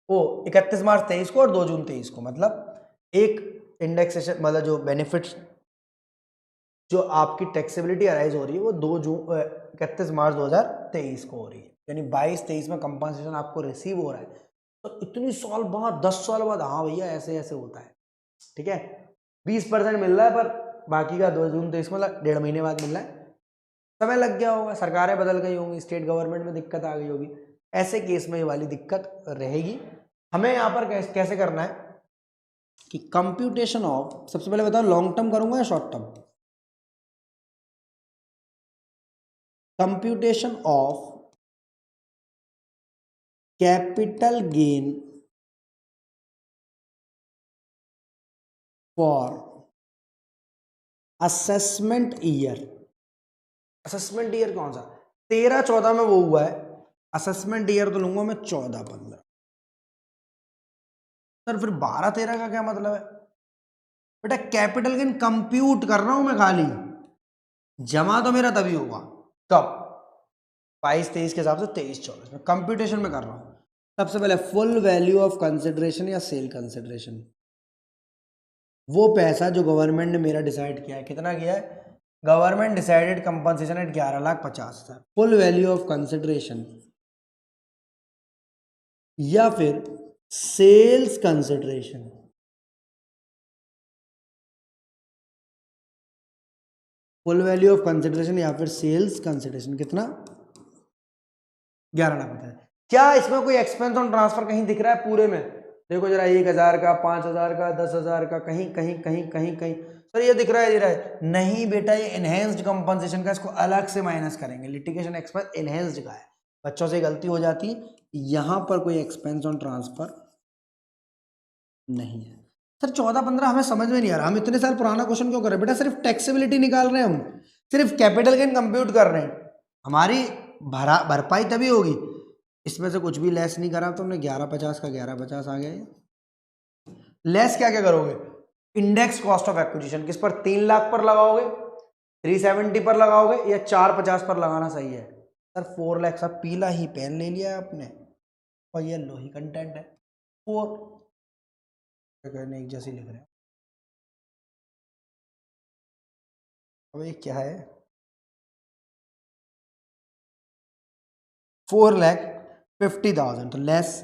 वो 31 मार्च 23 को और 2 जून 23 को, मतलब एक इंडेक्सेशन मतलब जो बेनिफिट्स जो आपकी टैक्सेबिलिटी अराइज हो रही है वो 31 मार्च 2023 को हो रही है, यानी 22-23 में कंपनसेशन आपको रिसीव हो रहा है। तो इतनी साल बाद, 10 साल बाद, हाँ भैया ऐसे ऐसे होता है। ठीक है, 20% मिल रहा है, पर बाकी का 2 जून 23 मतलब 1.5 महीने बाद मिल रहा है। समय लग गया होगा, सरकारें बदल गई होंगी, स्टेट गवर्नमेंट में दिक्कत आ गई होगी, ऐसे केस में ये वाली दिक्कत रहेगी। हमें यहाँ पर कैसे करना है कि कंप्यूटेशन ऑफ, सबसे पहले बताओ लॉन्ग टर्म करूंगा या short term? Computation of capital gain for assessment year. Assessment year कौन सा? 13-14 में वो हुआ है, असेसमेंट ईयर तो लूंगा मैं 14-15। सर फिर 12-13 का क्या मतलब है? बेटा कैपिटल गेन कंप्यूट कर रहा हूं मैं, खाली जमा तो मेरा तभी होगा तब 22-23 के हिसाब से 23-24 में कंप्यूटेशन में कर रहा हूं। सबसे पहले फुल वैल्यू ऑफ कंसिडरेशन या सेल कंसिडरेशन, वो पैसा जो गवर्नमेंट ने मेरा डिसाइड किया है, कितना किया है? Government decided compensation at 11,50,000, full value of consideration या फिर sales consideration. Full value of consideration या फिर सेल्स कंसिडरेशन कितना? 11,50,000। क्या इसमें कोई एक्सपेंस ऑन ट्रांसफर कहीं दिख रहा है पूरे में? देखो जरा, 1,000 का, 5,000 का, 10,000 का, कहीं कहीं कहीं कहीं कहीं सर ये दिख रहा है, दिख रहा है नहीं बेटा, ये एनहेंस्ड कंपनसेशन का, इसको अलग से माइनस करेंगे। लिटिगेशन एक्सपेंस एनहेंस्ड का है, बच्चों से गलती हो जाती है, यहां पर कोई एक्सपेंस ऑन ट्रांसफर नहीं है। सर 14-15 हमें समझ में नहीं आ रहा, हम इतने साल पुराना क्वेश्चन क्यों कर रहे हैं बेटा? सिर्फ टैक्सेबिलिटी निकाल रहे हैं हम, सिर्फ कैपिटल गेन कंप्यूट कर रहे हैं, हमारी भरपाई तभी होगी। इसमें से कुछ भी लेस नहीं करा तुमने, 11,50 का 11,50 आ गया। लेस क्या क्या करोगे? इंडेक्स कॉस्ट ऑफ एक्विजिशन किस पर? 3 लाख पर लगाओगे, 370 पर लगाओगे, या 450 पर लगाना सही है? सर 4 लाख, सब पीला ही पेन ले लिया है आपने और ये लो ही कंटेंट है। 4 एक जैसे लिख रहे हैं। अब ये क्या है? 4,50,000, तो less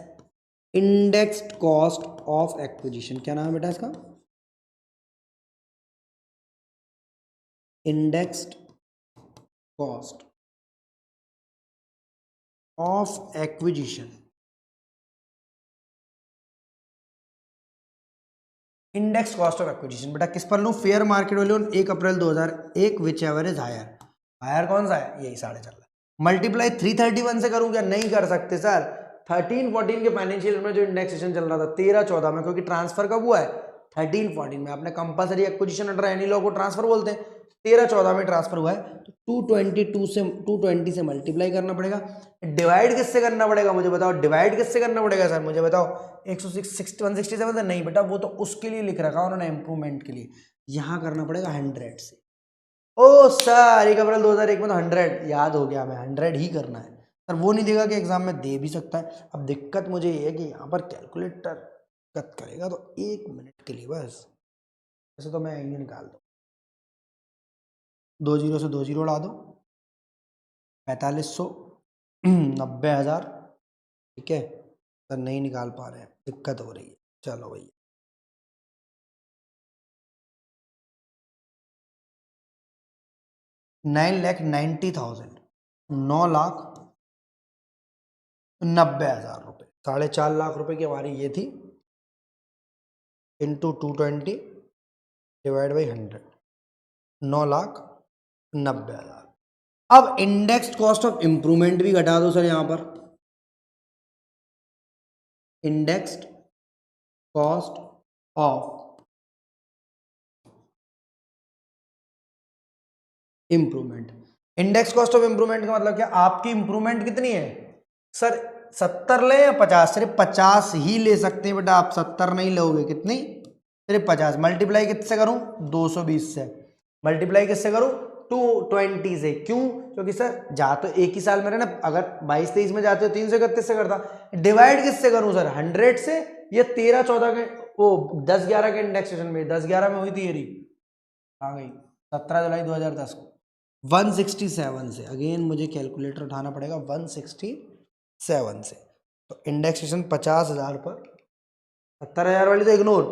indexed cost of acquisition, क्या नाम है बेटा इसका? Indexed cost of acquisition. Index cost of acquisition बेटा किस पर लूं? Fair market value on 1 April 2001 whichever is higher. Higher कौन सा है? यही 4.5 लाख। मल्टीप्लाई 331 से करूं क्या? नहीं कर सकते सर। 13-14 के फाइनेंशियल में जो इंडेक्सेशन चल रहा था 13-14 में, क्योंकि ट्रांसफर कब हुआ है? 13-14 में। आपने compulsory acquisition under any law को ट्रांसफर बोलते हैं, 13-14 में ट्रांसफर हुआ है, तो 220 से मल्टीप्लाई करना पड़ेगा। डिवाइड किससे करना पड़ेगा मुझे बताओ? डिवाइड किससे करना पड़ेगा सर मुझे बताओ? 167 से नहीं बेटा, वो तो उसके लिए लिख रखा उन्होंने, इंप्रूवमेंट के लिए। यहां करना पड़ेगा 100 से। ओ सर 1 अप्रैल 2001 में तो 100 याद हो गया, मैं 100 ही करना है सर। वो नहीं देगा कि एग्जाम में दे भी सकता है। अब दिक्कत मुझे ये है कि यहाँ पर कैलकुलेटर दिक्कत करेगा, तो 1 मिनट के लिए बस। वैसे तो मैं यही निकाल दूँ, 2 जीरो से 2 जीरो उड़ा दो, 4500, 90,000। ठीक है सर, नहीं निकाल पा रहे हैं, दिक्कत हो रही है। चलो भैया, 9,90,000, 9,90,000 रुपये, 4.5 लाख रुपए की हमारी ये थी, इंटू 220 डिवाइड बाई 100, 9,90,000। अब इंडेक्स कॉस्ट ऑफ इंप्रूवमेंट भी घटा दो सर यहां पर। Indexed cost of improvement. Index cost of improvement का मतलब क्या? आपकी इंप्रूवमेंट कितनी है सर? 70 ले या 50? सिर्फ 50 ही ले सकते हैं बेटा आप, 70 नहीं लोगे। कितनी? सिर्फ 50। मल्टीप्लाई किससे करूं? 220 से। मल्टीप्लाई किससे करूं? 220 से। क्यों? क्योंकि सर जा तो एक ही साल में रहे ना, अगर 22-23 में जाते हो 331 से करता। डिवाइड किससे करूं सर? 100 से, या 13-14 के, वो 10-11 के इंडेक्सेशन में, 10-11 में हुई थी ये आ गई 17 जुलाई 2010 को। 167 से, अगेन मुझे कैलकुलेटर उठाना पड़ेगा, 167 से। तो इंडेक्सेशन 50,000 पर, 70,000 वाली तो ignore,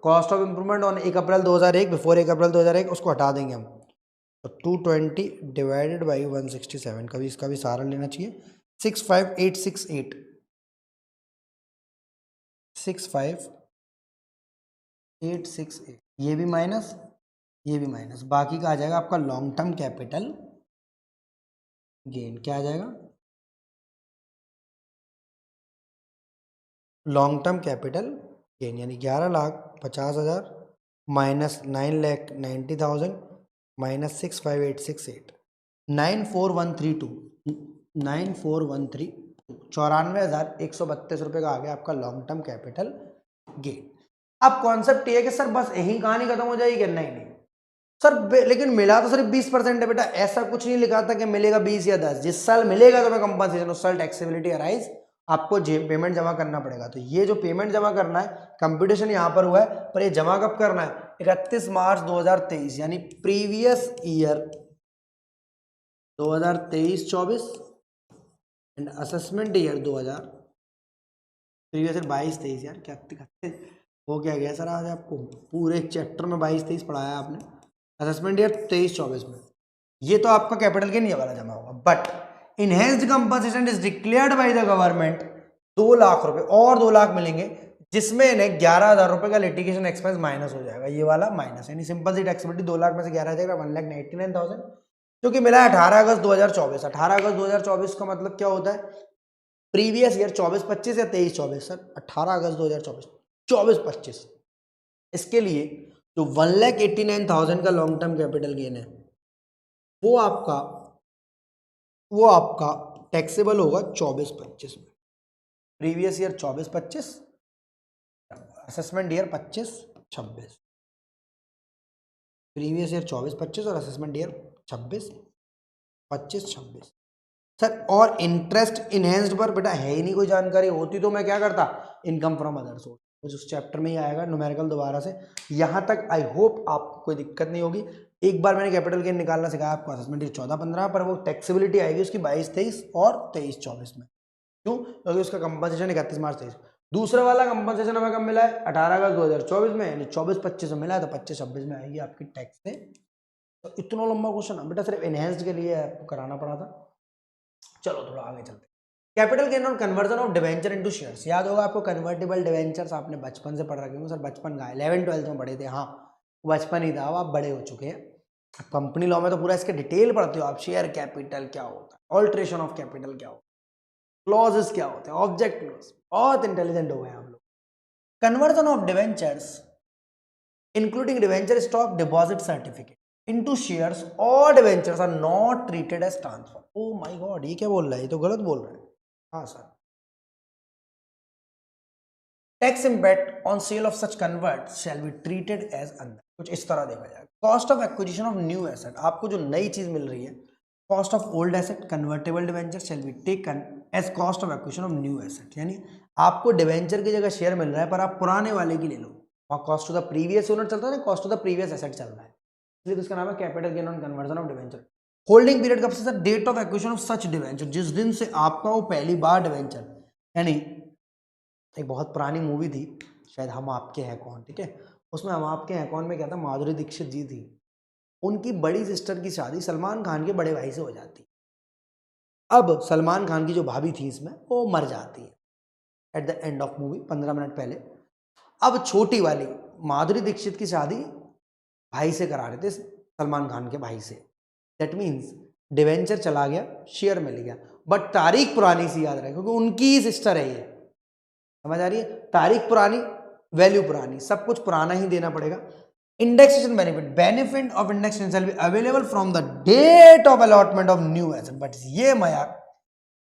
cost of improvement on 1 April 2001, before 1 April 2001, उसको हटा देंगे हम। तो 220 डिवाइडेड बाई 167, कभी इसका भी सारा लेना चाहिए। 65868, 65868, ये भी माइनस, ये भी माइनस, बाकी का आ जाएगा आपका लॉन्ग टर्म कैपिटल गेन। क्या आ जाएगा? लॉन्ग टर्म कैपिटल गेन, यानी 11,50,000 माइनस 9,90,000 माइनस 65868, 94,132, 94,132, 94,132 रुपये का आ गया आपका लॉन्ग टर्म कैपिटल गेन। अब कॉन्सेप्ट ये है कि सर बस यही कहानी खत्म हो जाएगी, नहीं नहीं सर, लेकिन मिला तो सिर्फ 20% है बेटा, ऐसा कुछ नहीं लिखा था कि मिलेगा 20 या 10। जिस साल मिलेगा तो मैं कंपनसेशन, उस साल टैक्सेबिलिटी अराइज, आपको पेमेंट जमा करना पड़ेगा। तो ये जो पेमेंट जमा करना है, कंप्यूटेशन यहाँ पर हुआ है, पर ये जमा कब करना है? 31 मार्च 2023, यानी previous year 2023-24 and assessment year 2000 previous year 22-23। यार क्या हो क्या गया सर, आज आपको पूरे चैप्टर में 22-23 पढ़ाया आपने, असेसमेंट ईयर 23-24 में। ये तो आपका कैपिटल गेन ये वाला जमा होगा, but enhanced compensation is declared by the government 2 lakh रुपए और 2 लाख मिलेंगे, जिसमें इन्हें 11,000 रुपए का लिटिगेशन एक्सपेंस माइनस हो जाएगा, ये वाला माइनस, यानी सिंपल सी टैक्सेबिलिटी 2 लाख में से 11 आ जाएगा 1,89,000, जो कि मिला है 18 अगस्त 2024। 18 अगस्त 2024 का मतलब क्या होता है? प्रीवियस ईयर 24-25 या 23-24 सर, 18 अगस्त 2024, 24-25। इसके लिए जो 1,89,000 का लॉन्ग टर्म कैपिटल गेन है, वो आपका टैक्सेबल होगा 24-25 में। Previous year 24-25, assessment year 25-26, previous year 24-25 और असेसमेंट ईयर 26-25-26 सर। और इंटरेस्ट इनहेंस्ड पर बेटा है ही नहीं कोई जानकारी, होती तो मैं क्या करता, इनकम फ्रॉम अदर सोर्स, कुछ उस चैप्टर में ही आएगा न्यूमेरिकल दोबारा से। यहाँ तक आई होप आपको कोई दिक्कत नहीं होगी। एक बार मैंने कैपिटल गेन निकालना सिखाया आपको, असेसमेंट ईयर 14-15, पर वो टैक्सेबिलिटी आएगी उसकी 22-23 और 23-24 में। क्यों? क्योंकि उसका कंपनसेशन 31 मार्च 23। दूसरा वाला कंपनसेशन हमें कब मिला है? 18 अगस्त 2024 में, यानी 24-25 में मिला है, तो 25-26 में आएगी आपकी टैक्स से। तो इतना लंबा क्वेश्चन बेटा सिर्फ एनहेंस्ड के लिए आपको कराना पड़ा था। चलो थोड़ा आगे चलते हैं। Capital gain on conversion of debenture into shares. याद होगा आपको कंवर्टेबल डिवेंचर्स, आपने बचपन से पढ़ रखे होंगे। सर बचपन का 11-12 में पढ़े थे, हाँ बचपन ही था, अब आप बड़े हो चुके हैं। कंपनी लॉ में तो पूरा इसके डिटेल पढ़ते हो आप, शेयर कैपिटल क्या होता है, ऑल्ट्रेशन ऑफ कैपिटल क्या होता है, क्लॉजेस क्या होते हैं, ऑब्जेक्ट क्लॉज, बहुत इंटेलिजेंट हो गए आप लोग। Conversion of debentures including debenture stock deposit certificate into shares और debentures are not treated as transfer. Oh my God, ये क्या बोल रहा है, ये तो गलत बोल रहा है। हाँ sir, tax impact on sale of such convert shall be treated as under, कुछ इस तरह देखा जाए। Cost of acquisition of new asset, आपको जो नई चीज मिल रही है, cost of old asset convertible debenture shall be taken as cost of acquisition of new asset, यानी आपको डिवेंचर की जगह शेयर मिल रहा है, पर आप पुराने वाले की ले लो, और cost to the previous owner चलता है ना, cost to the previous asset चल रहा है, इसलिए इसका नाम है capital gain on conversion of debenture. Holding period कब से sir? Date of acquisition of such debenture, जिस दिन से आपका वो पहली बार डिवेंचर, यानी एक बहुत पुरानी मूवी थी शायद, हम आपके हैं कौन, ठीक है, उसमें हम आपके हैं कौन में क्या था, माधुरी दीक्षित जी थी, उनकी बड़ी सिस्टर की शादी सलमान खान के बड़े भाई से हो जाती। अब सलमान खान की जो भाभी थी इसमें, वो मर जाती है at the end of movie, 15 minute पहले। अब छोटी वाली माधुरी दीक्षित की शादी भाई से करा रहे थे, सलमान खान के भाई से। दैट मीन्स डिवेंचर चला गया, शेयर मिल गया, बट तारीख पुरानी सी याद रहे, क्योंकि उनकी ही सिस्टर है ये, समझ आ रही है? तारीख पुरानी, वैल्यू पुरानी, सब कुछ पुराना ही देना पड़ेगा। Indexation benefit, benefit of indexation shall be available from the date of allotment of new asset, but ये मया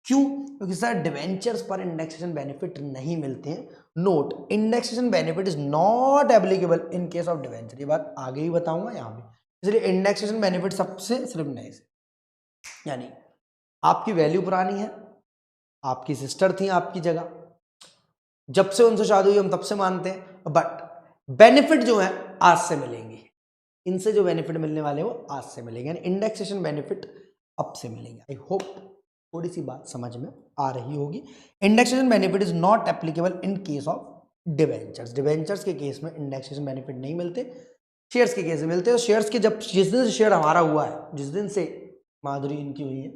क्यों? क्योंकि सर डिवेंचर्स पर इंडेक्सेशन बेनिफिट नहीं मिलते हैं। Note, indexation benefit is not applicable in case of debenture, ये बात आगे ही बताऊंगा यहाँ पे, इसलिए इंडेक्सेशन बेनिफिट सबसे सिर्फ नहीं से, यानी आपकी वैल्यू पुरानी है, आपकी सिस्टर थी आपकी जगह, जब से उनसे शादी हुई हम तब से मानते हैं, बट बेनिफिट जो है आज से मिलेंगे, इनसे जो बेनिफिट मिलने वाले हैं वो आज से मिलेंगे, यानी इंडेक्सेशन बेनिफिट अब से मिलेंगे। आई होप थोड़ी सी बात समझ में आ रही होगी। Indexation benefit is not applicable in case of debentures, debentures के केस में इंडेक्सेशन बेनिफिट नहीं मिलते, शेयर्स के केस में मिलते हैं। शेयर्स के जब जिस दिन से शेयर हमारा हुआ है, जिस दिन से माधुरी इनकी हुई है,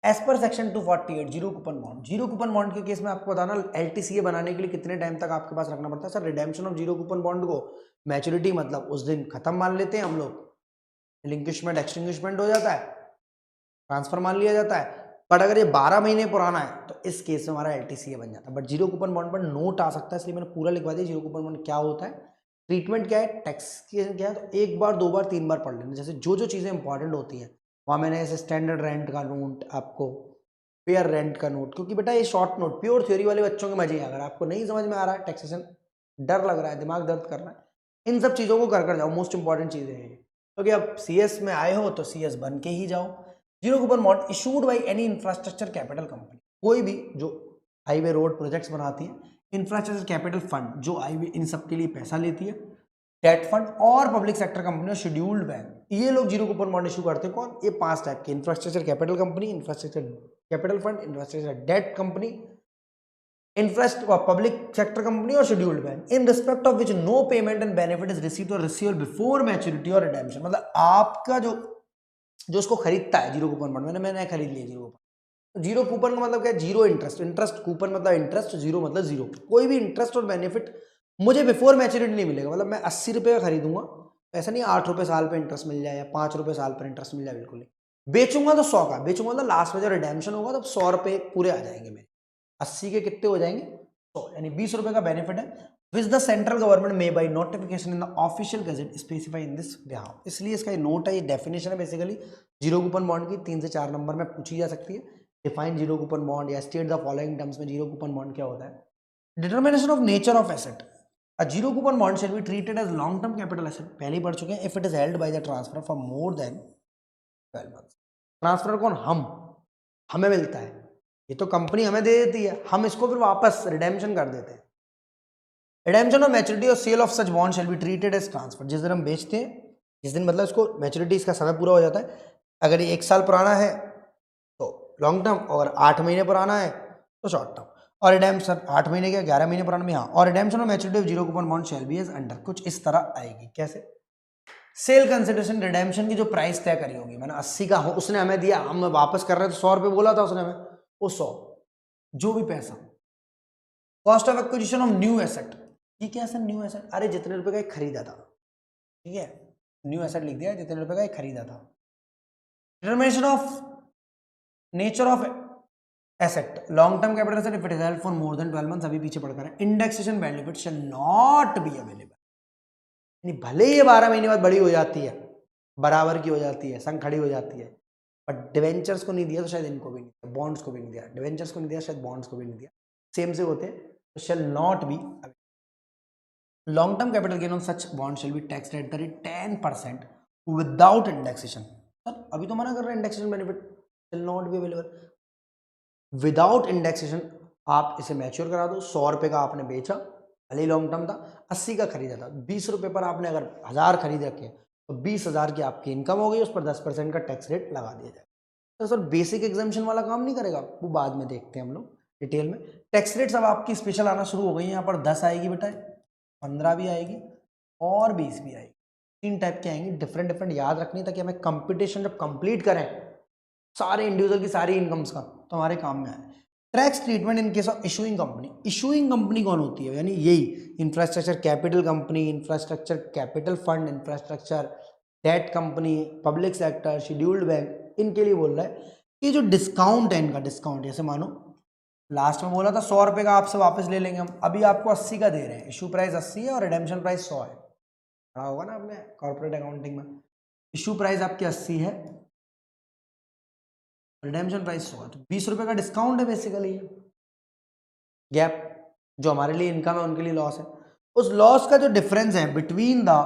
as per section 248 zero coupon bond, zero coupon bond के केस में आपको बताना एलटीसीए बनाने के लिए कितने टाइम तक आपके पास रखना पड़ता है। Sir redemption of zero coupon bond को मैच्योरिटी मतलब उस दिन खत्म मान लेते हैं हम लोग, रिलिंक्विशमेंट एक्सटिंग्विशमेंट हो जाता है, ट्रांसफर मान लिया जाता है, बट अगर ये 12 महीने पुराना है तो इस केस में हमारा एलटीसीए बन जाता है। बट जीरो कूपन बॉन्ड पर नोट आ सकता है, इसलिए मैंने पूरा लिखवा दिया जीरो कूपन बॉन्ड क्या होता है, ट्रीटमेंट क्या है, टैक्स क्या है। तो एक बार, 2 बार, 3 बार पढ़ लेना, जैसे जो जो चीज़ें इंपॉर्टेंट होती हैं वहाँ मैंने ऐसे स्टैंडर्ड रेंट का नोट, आपको फेयर रेंट का नोट, क्योंकि बेटा ये शॉर्ट नोट प्योर थ्योरी वाले बच्चों के मजे हैं, अगर आपको नहीं समझ में आ रहा है टैक्सेशन डर लग रहा है, दिमाग दर्द कर रहा है, इन सब चीज़ों को कर जाओ, मोस्ट इंपॉर्टेंट चीज़ें हैं। क्योंकि अब CS में आए हो तो CS बन के ही जाओ। Zero coupon bond issued by any infrastructure capital company, कोई भी जो हाईवे रोड प्रोजेक्ट्स बनाती है, इंफ्रास्ट्रक्चर कैपिटल फंड जो हाईवे इन सब के लिए पैसा लेती है, डेट फंड और पब्लिक सेक्टर कंपनी और शेड्यूल्ड बैंक, ये लोग जीरो कूपन बॉन्ड इशू करते हैं। कौन? ये 5 टाइप के, infrastructure capital company, infrastructure capital fund, infrastructure debt company, public sector company और scheduled bank, in respect of which no payment and benefit is received और रिसीव्ड बिफोर मैच्योरिटी और रिडेम्पशन। मतलब आपका जो उसको खरीदता है जीरो कूपन बॉन्ड, मैंने खरीद लिया जीरो कूपन। जीरो कूपन का मतलब क्या है? Zero interest. इंटरेस्ट कूपन मतलब इंटरेस्ट, जीरो मतलब जीरो। कोई भी इंटरेस्ट और बेनिफिट मुझे बिफोर मैच्योरिटी नहीं मिलेगा। मतलब मैं 80 रुपये का खरीदूंगा, ऐसा नहीं 8 रुपये साल पे इंटरेस्ट मिल जाए या 5 रुपये साल पर इंटरेस्ट मिल जाए, बिल्कुल नहीं। बेचूंगा तो 100 का बेचूंगा, तो लास्ट में जब रिडेम्पशन होगा तो 100 रुपये पूरे आ जाएंगे मेरे। 80 के कितने हो जाएंगे? 100, यानी 20 रुपये का बेनिफिट है। Which the central government may by notification in the official gazette specify in this behalf. इसलिए इसका ये नोट है, ये डेफिनेशन है बेसिकली जीरो कूपन बॉन्ड की। 3 से 4 नंबर में पूछी जा सकती है। डिफाइन जीरो कूपन बॉन्ड या स्टेट द फॉलोइंग टर्म्स में जीरो कूपन बॉन्ड क्या होता है। Determination of nature of asset. A zero coupon bond shall be treated as long term capital asset, पहले ही पढ़ चुके हैं। If it is held by the transfer for more than 12 months, transfer कौन? हमें मिलता है, ये तो कंपनी हमें दे देती है, हम इसको फिर वापस रिडेम्पशन कर देते हैं। रिडेम्पशन और मैच्योरिटी और sale of such bond shall be treated as transfer. जिस दिन हम बेचते हैं, जिस दिन मतलब इसको मैच्योरिटी, इसका समय पूरा हो जाता है, अगर ये 1 साल पुराना है तो लॉन्ग टर्म, और 8 महीने पुराना है तो शॉर्ट टर्म। और रिडेम्पशन 8 महीने के 11 महीने पुराना में, हाँ। और रिडेम्पशन और maturity of zero coupon bond shall be as under, कुछ इस तरह आएगी। कैसे? सेल कंसिडरेशन, रिडेम्पशन की जो प्राइस तय करी होगी, मैंने 80 का उसने हमें दिया, हम वापस कर रहे थे 100 रुपये बोला था उसने हमें, वो 100 जो भी पैसा। Cost of acquisition of new asset, ये क्या सर न्यू एसेट? अरे जितने रुपए का एक खरीदा था, ठीक है, न्यू एसेट लिख दिया, जितने रुपए का एक खरीदा था। Determination of nature of asset, long term capital asset if it is held for more than 12 months, अभी पीछे पढ़कर है। Indexation benefit shell not be available, यानी भले ही 12 महीने बाद बड़ी हो जाती है, बराबर की हो जाती है, संग खड़ी हो जाती है, बट डिवेंचर्स को नहीं दिया तो शायद इनको भी नहीं दिया, बॉन्ड्स को भी नहीं दिया, डिवेंचर्स को नहीं दिया शायद बॉन्ड्स को भी नहीं दिया, सेम से होते हैं, तो शैल not B. Long term capital gain on such bond shall B taxed at the rate 10% without indexation. Sir अभी तो मना कर रहे हैं, indexation benefit shell not be available. Without indexation आप इसे मैच्योर करा दो, 100 रुपये का आपने बेचा, भले लॉन्ग टर्म था, 80 का खरीदा था, 20 रुपये पर आपने अगर 1000 खरीद रखे तो 20,000 की आपकी इनकम हो गई, उस पर 10% का टैक्स रेट लगा दिया जाए। तो सर बेसिक एग्जामिशन वाला काम नहीं करेगा, वो बाद में देखते हैं हम लोग डिटेल में। टैक्स रेट्स अब आपकी स्पेशल आना शुरू हो गई है, यहाँ पर 10 आएगी बेटा, 15 भी आएगी और 20 भी आएगी, 3 टाइप की आएंगी, डिफरेंट डिफरेंट याद रखनी, ताकि हमें कंपटीशन जब कंप्लीट करें सारे इंडिविजुअल की सारी इनकम्स का, तो हमारे काम में आए। Tax treatment in case of issuing company. Issuing company कौन होती है? यानी यही infrastructure capital company, infrastructure capital fund, infrastructure debt company, public sector, scheduled bank, इनके लिए बोल रहा है कि जो डिस्काउंट है इनका, डिस्काउंट जैसे मानो लास्ट में बोला था 100 रुपये का आपसे वापस ले लेंगे हम, अभी आपको 80 का दे रहे हैं, इशू प्राइस 80 है और रिडेम्पशन प्राइस 100 है, पढ़ा होगा ना आपने कॉर्पोरेट अकाउंटिंग में। इशू प्राइस आपकी 80 है, रिडेम्पशन प्राइस 100 है, तो 20 रुपये का डिस्काउंट है बेसिकली। गैप जो हमारे लिए इनकम है उनके लिए लॉस है। उस लॉस का जो डिफरेंस है between the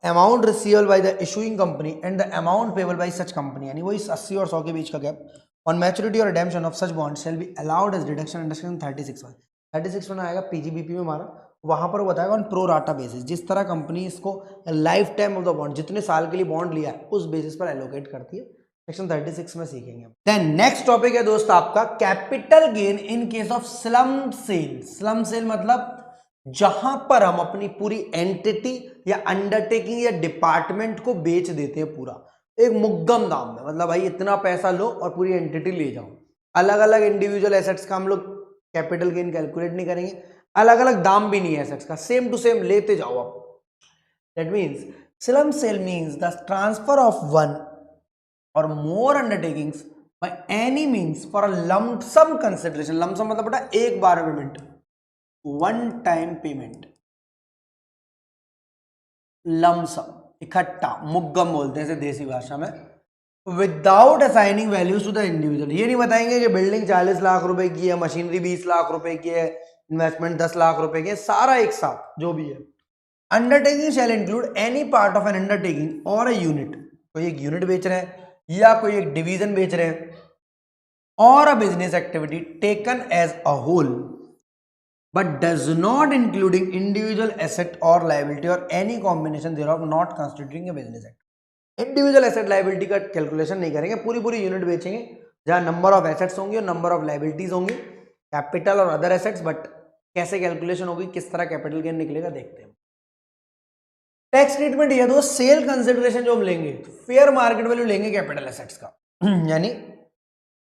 amount receivable by the issuing company and the amount payable by such company, यानी वही 80 और 100 के बीच का गैप, ऑन मैच्योरिटी और redemption of such bond shall be allowed as deduction under section 36 में आएगा, पीजीबीपी में हमारा, वहां पर वो बताएगा ऑन प्रो राटा बेसिस, जिस तरह कंपनी इसको life time of the bond, जितने साल के लिए बॉन्ड लिया है उस बेसिस पर एलोकेट करती है। सेक्शन 36 में सीखेंगे। देन नेक्स्ट टॉपिक है दोस्त आपका capital gain in case of slump cell. Slump sale मतलब जहां पर हम अपनी पूरी एंटिटी या अंडरटेकिंग या डिपार्टमेंट को बेच देते हैं पूरा एक मुग्गम दाम में, मतलब भाई इतना पैसा लो और पूरी एंटिटी ले जाओ। अलग अलग इंडिविजुअल एसेट्स का हम लोग कैपिटल गेन कैलकुलेट नहीं करेंगे, अलग अलग दाम भी नहीं है एसेट्स का, सेम टू सेम लेते जाओ आप। That means slump sale means the transfer of one or more undertakings by any means for a lump sum consideration। lump sum मतलब बेटा एक बार payment, one time payment, lump sum इकट्ठा, मुग्गम बोलते हैं इसे देसी भाषा में, without assigning values to the individual. ये नहीं बताएंगे कि बिल्डिंग 40 लाख रुपए की है, मशीनरी 20 लाख रुपए की है, इन्वेस्टमेंट 10 लाख रुपए के, सारा एक साथ जो भी है। Undertaking shall include any part of N undertaking और अ यूनिट, कोई एक यूनिट बेच रहे हैं या कोई एक डिवीजन बेच रहे हैं, और a business activity taken as a whole but does not including individual asset or liability or any combination thereof not constituting a business act। Individual asset liability का कैलकुलेशन नहीं करेंगे, पूरी पूरी यूनिट बेचेंगे जहां नंबर ऑफ एसेट्स होंगे और नंबर ऑफ लाइबिलिटीज होंगी, कैपिटल और अदर एसेट्स, बट कैसे कैलकुलेशन होगी, किस तरह कैपिटल गेन निकलेगा देखते हैं। टैक्स ट्रीटमेंट ये दो, सेल कंसिडरेशन जो हम लेंगे फेयर मार्केट वैल्यू लेंगे कैपिटल एसेट्स का, यानी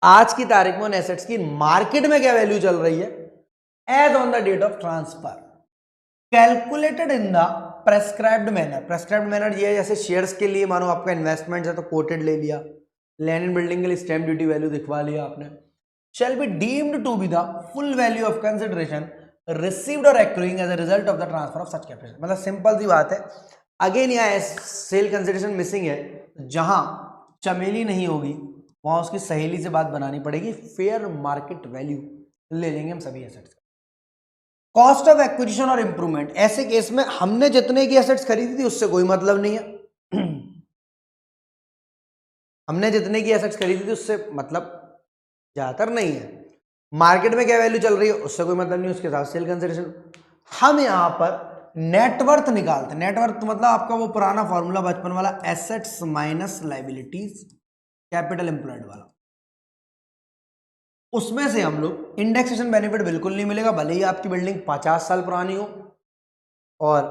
आज की तारीख में उन एसेट्स की मार्केट में क्या वैल्यू चल रही है as on the date of transfer calculated in the prescribed manner। prescribed manner ये है जैसे शेयर्स के लिए मानो आपका इन्वेस्टमेंट है तो कोटेड ले लिया, लैंड एंड बिल्डिंग के लिए स्टैम्प ड्यूटी वैल्यू दिखवा लिया आपने। shall be deemed to be the full value of consideration received or accruing as a result of the transfer of such capital। मतलब सिंपल सी बात है, अगेन यहाँ सेल कंसिडरेशन मिसिंग है, जहां चमेली नहीं होगी वहां उसकी सहेली से बात बनानी पड़ेगी, फेयर मार्केट वैल्यू ले लेंगे हम सभी एसेट्स। कॉस्ट ऑफ एक्विजिशन और इंप्रूवमेंट, ऐसे केस में हमने जितने की एसेट्स खरीदी थी उससे कोई मतलब नहीं है हमने जितने की एसेट्स खरीदी थी उससे मतलब ज्यादातर नहीं है, मार्केट में क्या वैल्यू चल रही है उससे कोई मतलब नहीं, उसके साथ सेल कंसिडरेशन। हम यहां पर नेटवर्थ निकालते हैं, नेटवर्थ मतलब आपका वो पुराना फॉर्मूला बचपन वाला, assets minus liabilities capital employed वाला, उसमें से हम लोग इंडेक्सेशन बेनिफिट बिल्कुल नहीं मिलेगा, भले ही आपकी बिल्डिंग 50 साल पुरानी हो, और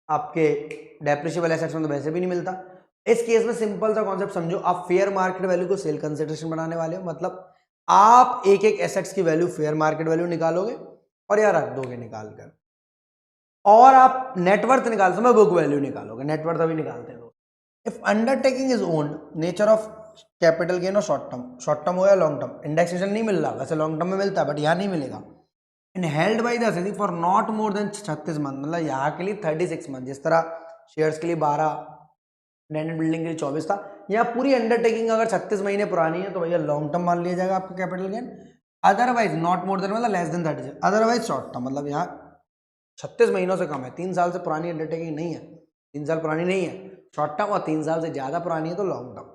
आपके डेप्रिशिएबल एसेट्स में तो वैसे भी नहीं मिलता। इस केस में सिंपल सा कॉन्सेप्ट समझो, आप फेयर मार्केट वैल्यू को सेल कंसिडरेशन बनाने वाले हो, मतलब आप एक एक एसेट्स की वैल्यू फेयर मार्केट वैल्यू निकालोगे और यार रख दोगे निकाल कर, और आप नेटवर्थ निकाल समय बुक वैल्यू निकालोगे, नेटवर्थ अभी निकालते हैं। If undertaking is owned, nature of capital gain और शॉर्ट टर्म हो या लॉन्ग टर्म, इंडेक्सेशन नहीं मिल रहा, वैसे लॉन्ग टर्म में मिलता है बट यहाँ नहीं मिलेगा। In held by the SSC for not more than 36 month, मतलब यहाँ के लिए 36 मंथ, जिस तरह शेयर्स के लिए 12, लैंड एंड बिल्डिंग के लिए 24 था, यहाँ पूरी अंडरटेकिंग अगर 36 महीने पुरानी है तो भैया लॉन्ग टर्म मान लिया जाएगा आपका capital gain, otherwise not more than मतलब less than 36, otherwise short term, मतलब यहाँ 36 महीनों से कम है, 3 साल से पुरानी अंडरटेकिंग नहीं है, 3 साल पुरानी नहीं है शॉर्ट टर्म, और 3 साल से ज्यादा पुरानी है तो long term.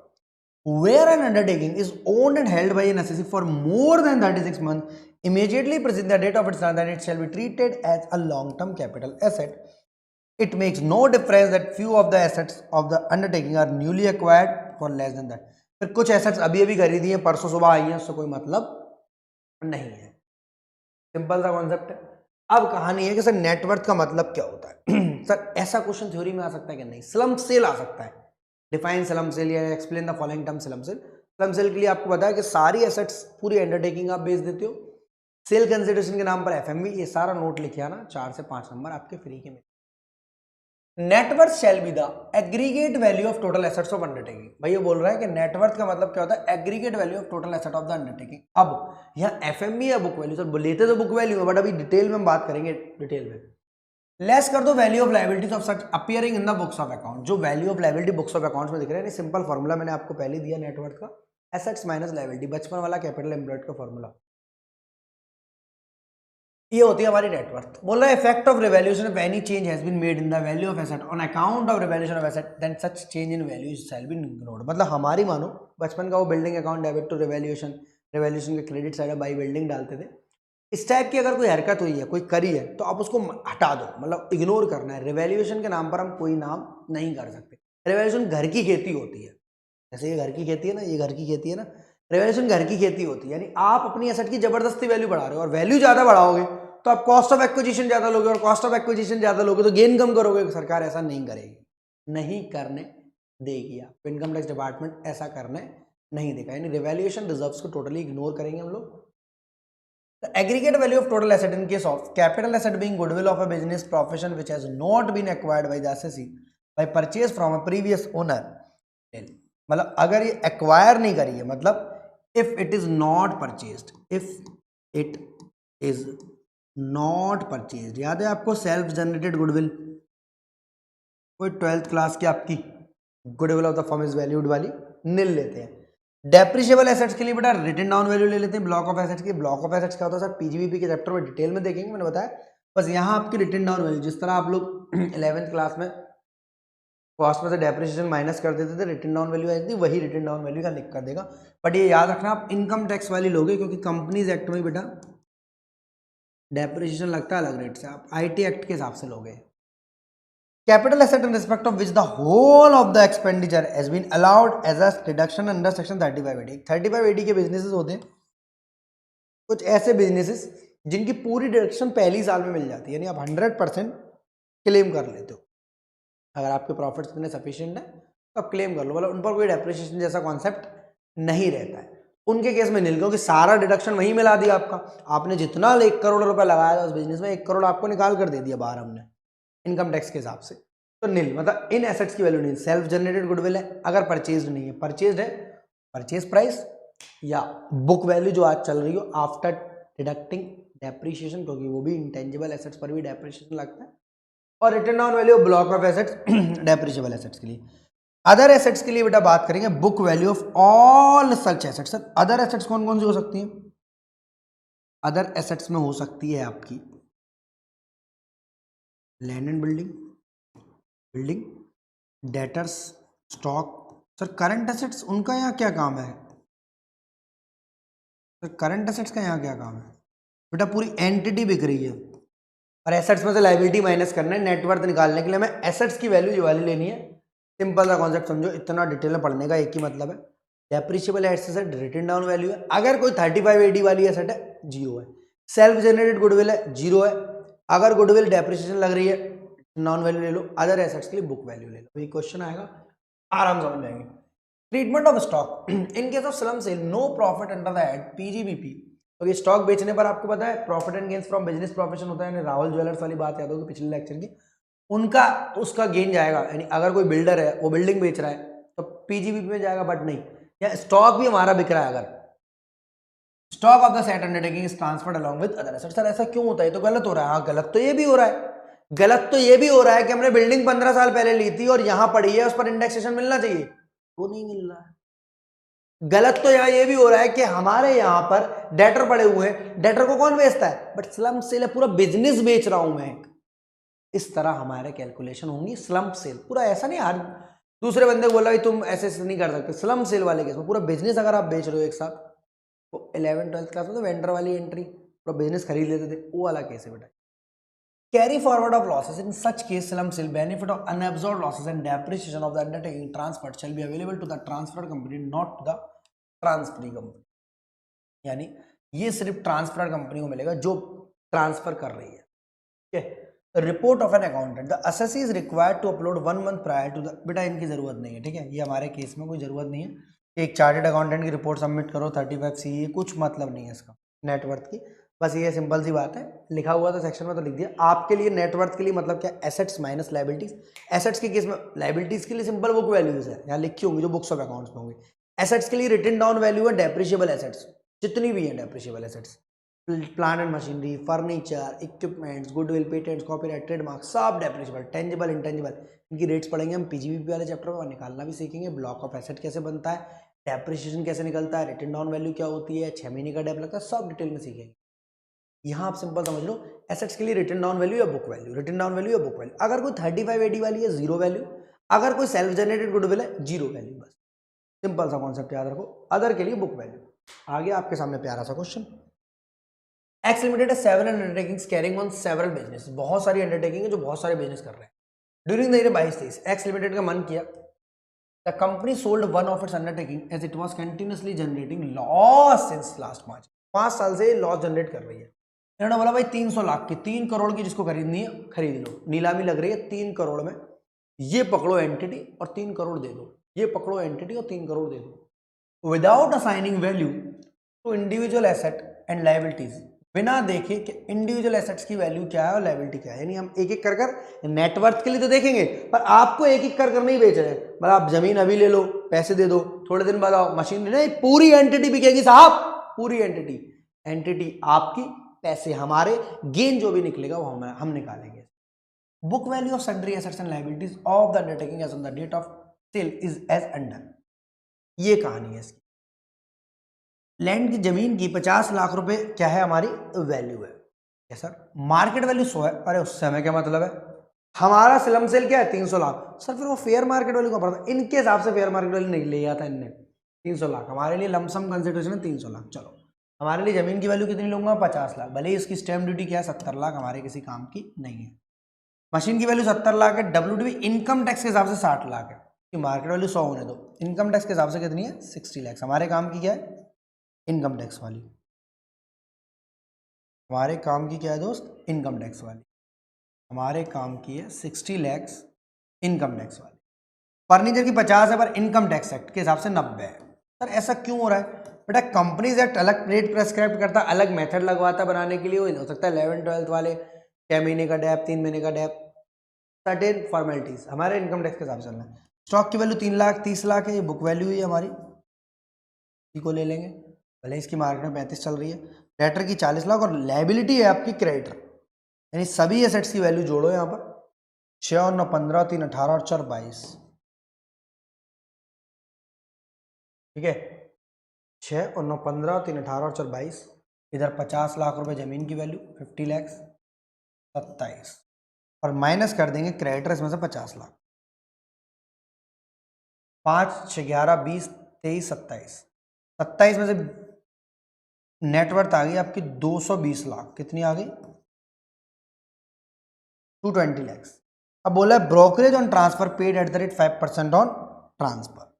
Where an undertaking is owned and held by an assessee for more than 36 months, immediately preceding the date of its transaction, it shall be treated as a long-term capital asset. It makes no difference that few of the assets of the undertaking are newly acquired for less than that। फिर कुछ assets अभी अभी खरीदी हैं, परसों सुबह आई हैं, उससे कोई मतलब नहीं है, सिंपल सा कॉन्सेप्ट है। अब कहानी है कि सर नेटवर्थ का मतलब क्या होता है सर ऐसा क्वेश्चन थ्योरी में आ सकता है कि नहीं, स्लम सेल आ सकता है, डिफाइन स्लम सेल या explain the following term slump sale. Slump sale के लिए आपको पता है कि सारी एसेट्स पूरी अंडरटेकिंग आप बेच देते हो, सेल कंसिडरेशन के नाम पर एफएमवी, ये सारा नोट लिखे आना, 4 से 5 नंबर आपके फ्री के मिले। Net worth shell be the aggregate value of total assets of undertaking, भाई ये बोल रहा है कि नेटवर्थ का मतलब क्या होता है, aggregate value of total asset of the undertaking. अब यहाँ एफएमवी या बुक वैल्यू, सर लेते तो बुक वैल्यू है बट अभी डिटेल में हम बात करेंगे, डिटेल में लेस कर दो value of liabilities of such appearing in the books of account, जो value of liability books of accounts में दिख रहे हैं, सिंपल फॉर्मूला मैंने आपको पहले दिया नेटवर्थ का, एसेट्स माइनस लायबिलिटी, बचपन वाला कैपिटल एम्प्लॉयड का फॉर्मूला, ये होती है हमारी नेटवर्थ। बोल रहा है effect of revaluation of any change has been made in the value of asset on account of revaluation of asset then such change in value shall be ignored. मतलब हमारी मानो बचपन का वो building account debit to revaluation, revaluation के क्रेडिट साइड बाई बिल्डिंग डालते थे, इस टाइप की अगर कोई हरकत हुई है, कोई करी है, तो आप उसको हटा दो, मतलब इग्नोर करना है। रिवैल्यूएशन के नाम पर हम कोई नाम नहीं कर सकते। रिवैल्यूएशन घर की खेती होती है, जैसे ये घर की खेती है ना, ये घर की खेती है ना, रिवैल्यूएशन घर की खेती होती है, यानी आप अपनी एसेट की जबरदस्ती वैल्यू बढ़ा रहे हो, और वैल्यू ज्यादा बढ़ाओगे तो आप कॉस्ट ऑफ एक्विजिशन ज्यादा लोगे, और कॉस्ट ऑफ एक्विजिशन ज्यादा लोगे तो गेन कम करोगे। सरकार ऐसा नहीं करेगी, नहीं करने देगी, आप इनकम टैक्स डिपार्टमेंट ऐसा करने नहीं देगा, यानी रिवैल्यूएशन रिजर्व्स को टोटली इग्नोर करेंगे हम लोग। The aggregate value of total asset in case of capital asset being goodwill of a business profession which has not been acquired by the assessee by purchase from a previous owner, मतलब अगर ये acquire नहीं करी है, मतलब if it is not purchased, if it is not purchased, याद है आपको सेल्फ जनरेटेड गुडविल, कोई 12th क्लास की आपकी goodwill of the firm is valued वाली निल लेते हैं, डेप्रिशिएबल एसेट्स के लिए बेटा रिटन डाउन वैल्यू ले लेते हैं ब्लॉक ऑफ एसेट्स की। ब्लॉक ऑफ एसेट्स क्या होता है सर, पीजीबीपी के चैप्टर में डिटेल में देखेंगे, मैंने बताया। बस यहाँ आपकी रिटन डाउन वैल्यू, जिस तरह आप लोग 11th क्लास में कॉस्ट में से डेप्रिसिएशन माइनस कर देते थे, रिटन डाउन वैल्यू आई थी, वही रिटन डाउन वैल्यू का लिख कर देगा। बट ये याद रखना आप इनकम टैक्स वाली लोगे, क्योंकि कंपनीज एक्ट में बेटा डेप्रिसिएशन लगता है अलग रेट से, आप आईटी एक्ट के हिसाब से लोगे। Capital asset in respect of which the whole of the expenditure has been allowed as a deduction under section 3580। 3580 के बिजनेसेस होते हैं कुछ ऐसे बिजनेसेस जिनकी पूरी डिडक्शन पहली साल में मिल जाती है, यानी आप 100% क्लेम कर लेते हो। अगर आपके प्रॉफिट्स इतने सफिशिएंट है तो आप क्लेम कर लो, मतलब उन पर कोई डेप्रिसिएशन जैसा कॉन्सेप्ट नहीं रहता है। उनके केस में नील, क्योंकि सारा डिडक्शन वहीं मिला दिया आपका। आपने जितना 1 करोड़ रुपया लगाया था उस बिजनेस में, 1 करोड़ आपको निकाल कर दे दिया बाहर हमने इनकम टैक्स के हिसाब से, तो नील, मतलब इन एसेट्स की वैल्यू नहीं। सेल्फ जनरेटेड गुडविल है, अगर परचेज नहीं है, परचेज है परचेज प्राइस या बुक वैल्यू जो आज चल रही हो आफ्टर डिडक्टिंग डेप्रिसिएशन, क्योंकि वो भी इंटेंजिबल एसेट्स पर भी डेप्रिसिएशन लगता है। और return down value block of assets depreciable assets के लिए। अदर एसेट्स के लिए बेटा बात करेंगे book value of all such assets. Sir other assets कौन कौन सी हो सकती हैं? अदर एसेट्स में हो सकती है आपकी land and building, building, debtors, stock. Sir current assets उनका यहाँ क्या काम है? सर करंट एसेट्स का यहाँ क्या काम है? बेटा पूरी एंटिटी बिक रही है और एसेट्स में से लायबिलिटी माइनस करना है, नेटवर्थ निकालने के लिए हमें एसेट्स की वैल्यू ये वाली लेनी है। सिंपल सा कॉन्सेप्ट समझो, इतना डिटेल में पढ़ने का एक ही मतलब है, depreciable asset written down value है। अगर कोई 3580 वाली एसेट है, जीरो है। सेल्फ जनरेटेड गुडविल है, जीरो है। अगर गुडविल डेप्रिसिएशन लग रही है, नॉन वैल्यू ले लो। अदर एसेट्स के लिए बुक वैल्यू ले लो। ये क्वेश्चन आएगा, आराम समझ जाएंगे। Treatment of stock in case of slump sale, no profit under the head PGBP. तो ये स्टॉक बेचने पर आपको पता है profit and gains from business profession होता है, यानी राहुल ज्वेलर्स वाली बात याद होगी पिछले लेक्चर की, उनका उसका गेन जाएगा। यानी अगर कोई बिल्डर है वो बिल्डिंग बेच रहा है तो पीजीबीपी में जाएगा, बट नहीं, या स्टॉक भी हमारा बिक रहा है, अगर stock of the set undertaking is transferred along with other assets. Sir ऐसा क्यों होता है? तो गलत हो रहा है। हाँ गलत तो ये भी हो रहा है, गलत तो ये भी हो रहा है कि हमने बिल्डिंग 15 साल पहले ली थी और यहां पड़ी है, उस पर इंडेक्सेशन मिलना चाहिए, वो नहीं मिल रहा है। गलत तो यहाँ ये भी हो रहा है कि हमारे यहाँ पर डेटर पड़े हुए हैं, डेटर को कौन बेचता है? बट स्लम सेल है, पूरा बिजनेस बेच रहा हूं मैं। इस तरह हमारे कैलकुलेशन होंगी स्लम सेल। पूरा ऐसा नहीं हर दूसरे बंदे को बोला तुम ऐसे नहीं कर सकते, स्लम सेल वाले केस में पूरा बिजनेस अगर आप बेच रहे हो एक साथ, तो 11th-12th क्लास में तो वेंडर वाली एंट्री, पूरा बिजनेस खरीद लेते थे, वो वाला केस है बेटा। Carry forward of losses in such case slum sale benefit of unabsorbed losses and depreciation of the undertaking transferred shall be available to the transferred company, not to the transferee company। यानी ये सिर्फ ट्रांसफर कंपनी को मिलेगा जो ट्रांसफर कर रही है। ठीक है। Report of an accountant, the assessee is required to upload 1 month prior to the, बेटा इनकी जरूरत नहीं है। ठीक है, ये हमारे केस में कोई जरूरत नहीं है कि एक चार्टेड अकाउंटेंट की रिपोर्ट सबमिट करो 35CE, कुछ मतलब नहीं है इसका नेटवर्थ की। बस ये सिंपल सी बात है, लिखा हुआ था सेक्शन में तो लिख दिया। आपके लिए नेटवर्थ के लिए मतलब क्या? Assets minus liabilities. एसेट्स के केस में लायबिलिटीज के लिए सिंपल बुक वैल्यूज है, यहाँ लिखी होंगी जो बुक्स ऑफ अकाउंट्स में होंगी। एसेट्स के लिए रिटन डाउन वैल्यू है डेप्रिशिएबल एसेट्स, जितनी भी है depreciable assets, plant and machinery, furniture, equipments, goodwill, patents, copyright, trademark, सब डेप्रिशिएबल। टेंजिबल, इंटेंजिबल, इनकी रेट्स पढ़ेंगे हम पीजीबीपी वाले चैप्टर में, निकालना भी सीखेंगे। ब्लॉक ऑफ एसेट कैसे बनता है, डेप्रिसिएशन कैसे निकलता है, रिटन डाउन वैल्यू क्या होती है, 6 महीने का डेप लगता है, सब डिटेल में सीखेंगे। यहाँ आप सिंपल समझ लो, एसेट्स के लिए रिटन डाउन वैल्यू या book value, written down value या बुक वैल्यू। अगर कोई 3580 वाली है, जीरो वैल्यू। अगर कोई सेल्फ जनरेटेड गुडविल है, जीरो वैल्यू। बस सिंपल सा कॉन्सेप्ट याद रखो। अदर के लिए बुक वैल्यू। आगे आपके सामने प्यारा सा क्वेश्चन। एक्स लिमिटेड है several undertakings carrying on several business, बहुत सारी अंडरटेकिंग है जो बहुत सारे बिजनेस कर रहे हैं। During the year 22-23 X limited का मन किया, the company sold one of its undertaking as it was continuously generating loss since last March. 5 साल से लॉस जनरेट कर रही है। इन्होंने बोला भाई 300 लाख की, 3 करोड़ की जिसको खरीदनी है खरीद लो, नीलामी लग रही है 3 करोड़ में, ये पकड़ो एंटिटी और 3 करोड़ दे दो, ये पकड़ो एंटिटी और 3 करोड़ दे दो, without assigning value to individual asset and liabilities. बिना देखे कि इंडिविजुअल एसेट्स की वैल्यू क्या है और लायबिलिटी क्या है। यानी हम एक एक कर नेटवर्थ के लिए तो देखेंगे, पर आपको एक एक कर नहीं बेच रहे। मतलब आप जमीन अभी ले लो, पैसे दे दो, थोड़े दिन बाद आओ मशीन नहीं, पूरी एंटिटी बिकेगी साहब, पूरी एंटिटी। एंटिटी आपकी, पैसे हमारे, गेन जो भी निकलेगा वो हम निकालेंगे। Book value of sundry assets and liabilities of the undertaking as on the date of sale is as under. ये कहानी है इसकी। लैंड की जमीन की 50 लाख रुपए क्या है हमारी वैल्यू है, क्या सर? मार्केट वैल्यू 100 है। अरे उससे हमें क्या मतलब है? हमारा स्लम सेल क्या है 300 लाख। सर फिर वो फेयर मार्केट वैल्यू का पड़ता, इनके हिसाब से फेयर मार्केट वैल्यू नहीं लिया था इनने, 300 लाख हमारे लिए लमसम कंसिडरेशन है 300 लाख। चलो हमारे लिए जमीन की वैल्यू कितनी लूंगा? 50 लाख। भले ही इसकी स्टैम्प ड्यूटी क्या है 70 लाख, हमारे किसी काम की नहीं है। मशीन की वैल्यू 70 लाख है, WDV इनकम टैक्स के हिसाब से 60 लाख है, कि मार्केट वैल्यू 100 होने दो, इनकम टैक्स के हिसाब से कितनी है? 60 लाख। हमारे काम की क्या है? इनकम टैक्स वाली। हमारे काम की क्या है दोस्त? इनकम टैक्स वाली। हमारे काम की है 60 लैक्स इनकम टैक्स वाली। फर्नीचर की 50 है पर इनकम टैक्स एक्ट के हिसाब से 90 है। सर ऐसा क्यों हो रहा है? बेटा कंपनीज एक्ट अलग रेट प्रेस्क्राइब करता है, अलग मेथड लगवाता बनाने के लिए। हो सकता है 11th-12th वाले 6 महीने का डैप, 3 महीने का डैप, सर्टेन फॉर्मेलिटीज। हमारे इनकम टैक्स के हिसाब से चलना है। स्टॉक की वैल्यू 3 लाख 30 लाख है, ये बुक वैल्यू ही हमारी, इसी को ले लेंगे। भले इसकी मार्केट में 35 चल रही है। क्रेडिटर की 40 लाख और लाइबिलिटी है आपकी क्रेडिटर, यानी सभी एसेट्स की वैल्यू जोड़ो यहाँ पर। 6 और 9 15, 3 18 और 4 22, ठीक है। 6 और 9 15 और 3 18 और 4 22। इधर 50 लाख रुपए जमीन की वैल्यू 50 लैक्स 27, और माइनस कर देंगे क्रेडिटर इसमें से 50 लाख। 5 6 11 20 23 27, 27 में से नेटवर्थ आ गई आपकी 220 लाख। कितनी आ गई? 220 लैक्स। अब बोला है brokerage on transfer paid at the rate 5% on transfer.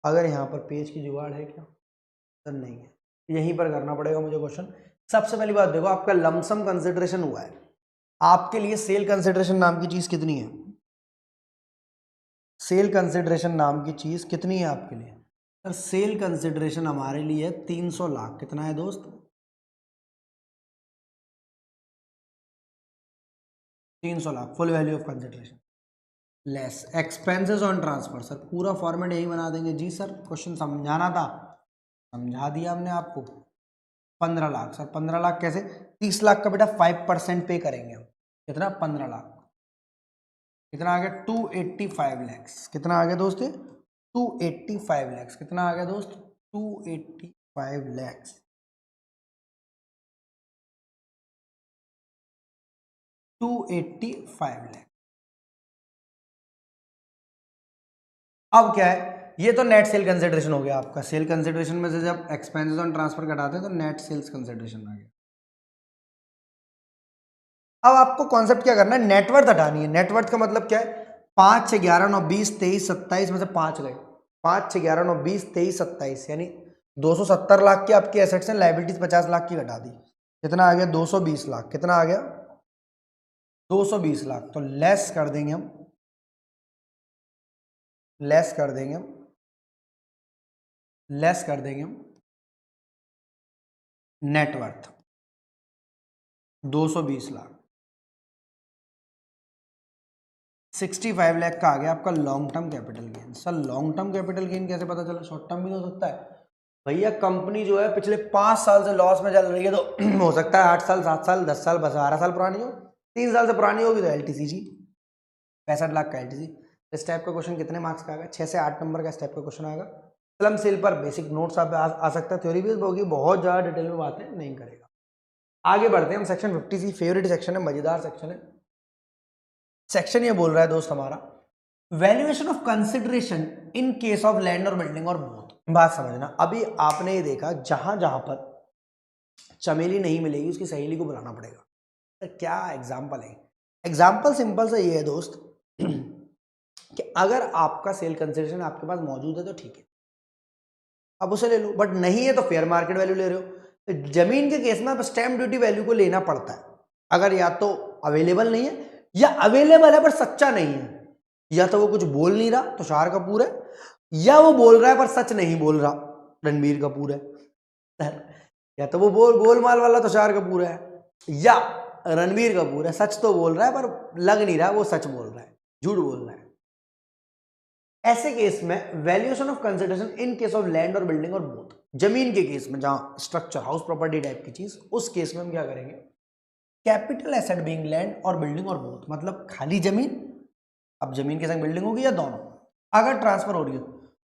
अगर यहाँ पर पेज की जुगाड़ है क्या? सर नहीं है, यहीं पर करना पड़ेगा मुझे क्वेश्चन। सबसे पहली बात देखो, आपका लमसम कंसिडरेशन हुआ है, आपके लिए सेल कंसिडरेशन नाम की चीज कितनी है? सेल कंसिडरेशन नाम की चीज कितनी है आपके लिए? सर सेल कंसिडरेशन हमारे लिए 300 लाख। कितना है दोस्त? 300 lakh full value of consideration less expenses on transfer. Sir पूरा फॉर्मेट यही बना देंगे। जी सर क्वेश्चन समझाना था, समझा दिया हमने आपको। 15 लाख। सर 15 लाख कैसे? 30 लाख का बेटा 5% पे करेंगे हम। कितना? 15 लाख। कितना आ गया? 285 लैक्स। कितना आ गया दोस्त? 285 लैक्स। कितना आ गया दोस्त? 285 लैक्स। 285 लैक्स। अब क्या है? ये तो नेट सेल कंसिडरेशन हो गया आपका। सेल कंसिडरेशन में से जब एक्सपेंसेस ऑन ट्रांसफर घटाते हैं तो नेट सेल्स कंसिडरेशन आ गया। अब आपको कॉन्सेप्ट क्या करना है? नेटवर्थ हटानी है। नेटवर्थ का मतलब क्या है? 5 6 11 9 20 23 27 में से 5 गए। 5 6 11 9 20 23 27, यानी 270 लाख की आपकी एसेट्स हैं, लाइबिलिटीज 50 लाख की घटा दी। कितना आ गया? 220 लाख। कितना आ गया? 220 लाख। तो लेस कर देंगे हम, लेस कर देंगे हम, लेस कर देंगे हम नेटवर्थ 220 लाख। 65 लाख का आ गया आपका long term capital gain. Sir long term capital gain कैसे पता चला? शॉर्ट टर्म भी हो सकता है भैया। कंपनी जो है पिछले 5 साल से लॉस में चल रही है, तो हो सकता है 8 साल 7 साल 10 साल 12 साल पुरानी हो। 3 साल से पुरानी होगी तो एलटीसी जी 65 लाख का एलटीसी। इस टाइप का क्वेश्चन कितने मार्क्स का आएगा? 6 से 8 नंबर का इस टाइप का क्वेश्चन आएगा। स्लम सेल पर बेसिक नोट्स आप आ सकता है, थ्योरी बेस्ड होगी, बहुत ज़्यादा डिटेल में बातें नहीं करेगा। आगे बढ़ते हैं हम। सेक्शन 50 फेवरेट सेक्शन है, मजेदार सेक्शन है। सेक्शन ये बोल रहा है दोस्त हमारा, valuation of consideration in case of land or building or both. बात समझना, अभी आपने ये देखा जहां जहां पर चमेली नहीं मिलेगी उसकी सहेली को बुलाना पड़ेगा। तो क्या एग्जाम्पल है? एग्जाम्पल सिंपल सा ये है दोस्त कि अगर आपका सेल कंसिडरेशन आपके पास मौजूद है तो ठीक है, अब उसे ले लो, बट नहीं है तो फेयर मार्केट वैल्यू ले रहे हो। तो जमीन के केस में आप स्टैम्प ड्यूटी वैल्यू को लेना पड़ता है। अगर या तो अवेलेबल नहीं है, या अवेलेबल है पर सच्चा नहीं है, या तो वो कुछ बोल नहीं रहा तुषार कपूर है, या वो बोल रहा है पर सच नहीं बोल रहा रणबीर कपूर है। या तो वो गोलमाल वाला तुषार कपूर है, या रणबीर कपूर है, सच तो बोल रहा है पर लग नहीं रहा वो सच बोल रहा है, झूठ बोल रहा है। ऐसे केस में valuation of consideration in case of land or building or both, जमीन के केस में जहां स्ट्रक्चर हाउस प्रॉपर्टी टाइप की चीज, उस केस में हम क्या करेंगे? Capital asset being land or building or both, मतलब खाली जमीन, अब जमीन के संग बिल्डिंग होगी या दोनों, अगर ट्रांसफर हो रही है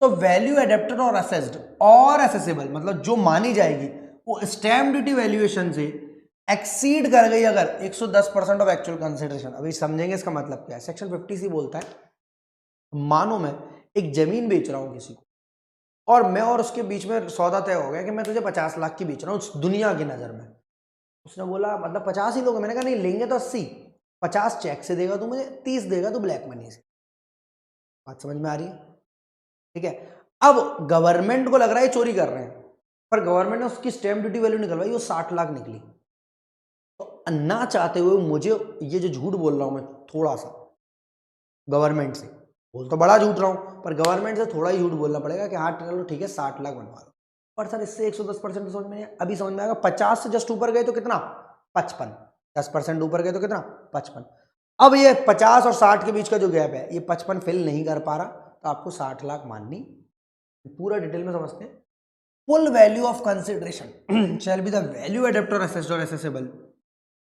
तो वैल्यू एडेप्टेड और असेस्ड और एसेसिबल मतलब जो मानी जाएगी वो स्टैम्प ड्यूटी वैल्यूएशन से एक्सीड कर गई अगर 110% ऑफ एक्चुअल कंसिडरेशन। अभी समझेंगे इसका मतलब क्या है। सेक्शन 50C बोलता है मानो मैं एक जमीन बेच रहा हूं किसी को और मैं और उसके बीच में सौदा तय हो गया कि मैं तुझे 50 लाख की बेच रहा हूं दुनिया की नजर में। उसने बोला मतलब 50 ही लोग, मैंने कहा नहीं लेंगे तो 80, 50 चेक से देगा तू मुझे, 30 देगा तू ब्लैक मनी से। बात समझ में आ रही है? ठीक है। अब गवर्नमेंट को लग रहा है चोरी कर रहे हैं, पर गवर्नमेंट ने उसकी स्टैम्प ड्यूटी वैल्यू निकलवाई, वो 60 लाख निकली। तो ना चाहते हुए मुझे ये जो झूठ बोल रहा हूं मैं थोड़ा सा गवर्नमेंट से, बोल तो बड़ा झूठ रहा हूं पर गवर्नमेंट से थोड़ा ही झूठ बोलना पड़ेगा कि हाँ चलो ठीक है 60 लाख बनवा लो। पर सर इससे 110% समझ में नहीं, अभी समझ में आएगा। 50 से जस्ट ऊपर गए तो कितना 55, 10% ऊपर गए तो कितना 55। अब ये 50 और 60 के बीच का जो गैप है ये 55 फिल नहीं कर पा रहा, तो आपको 60 लाख माननी। पूरा डिटेल में समझते हैं। Full value of consideration shall be the value adept or assessed or assessable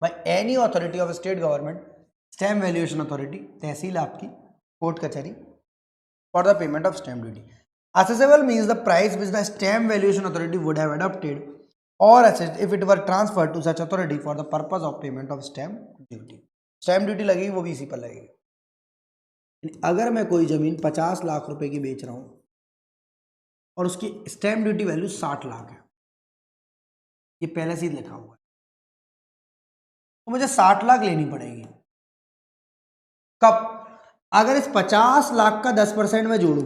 by any authority of state government, stamp valuation authority, तहसील आपकी, कोर्ट कचहरी, for the payment of stamp duty. Assessable means the price which the stamp valuation authority would have adopted or assessed if it were transferred to such authority for the purpose of payment of stamp duty. Stamp duty लगेगी वो भी इसी पर लगेगी। अगर मैं कोई जमीन 50 लाख रुपए की बेच रहा हूं और उसकी स्टैम्प ड्यूटी वैल्यू 60 लाख है, ये पहले से ही लिखा हुआ है, तो मुझे 60 लाख लेनी पड़ेगी। कब? अगर इस 50 लाख का 10% में जोड़ू,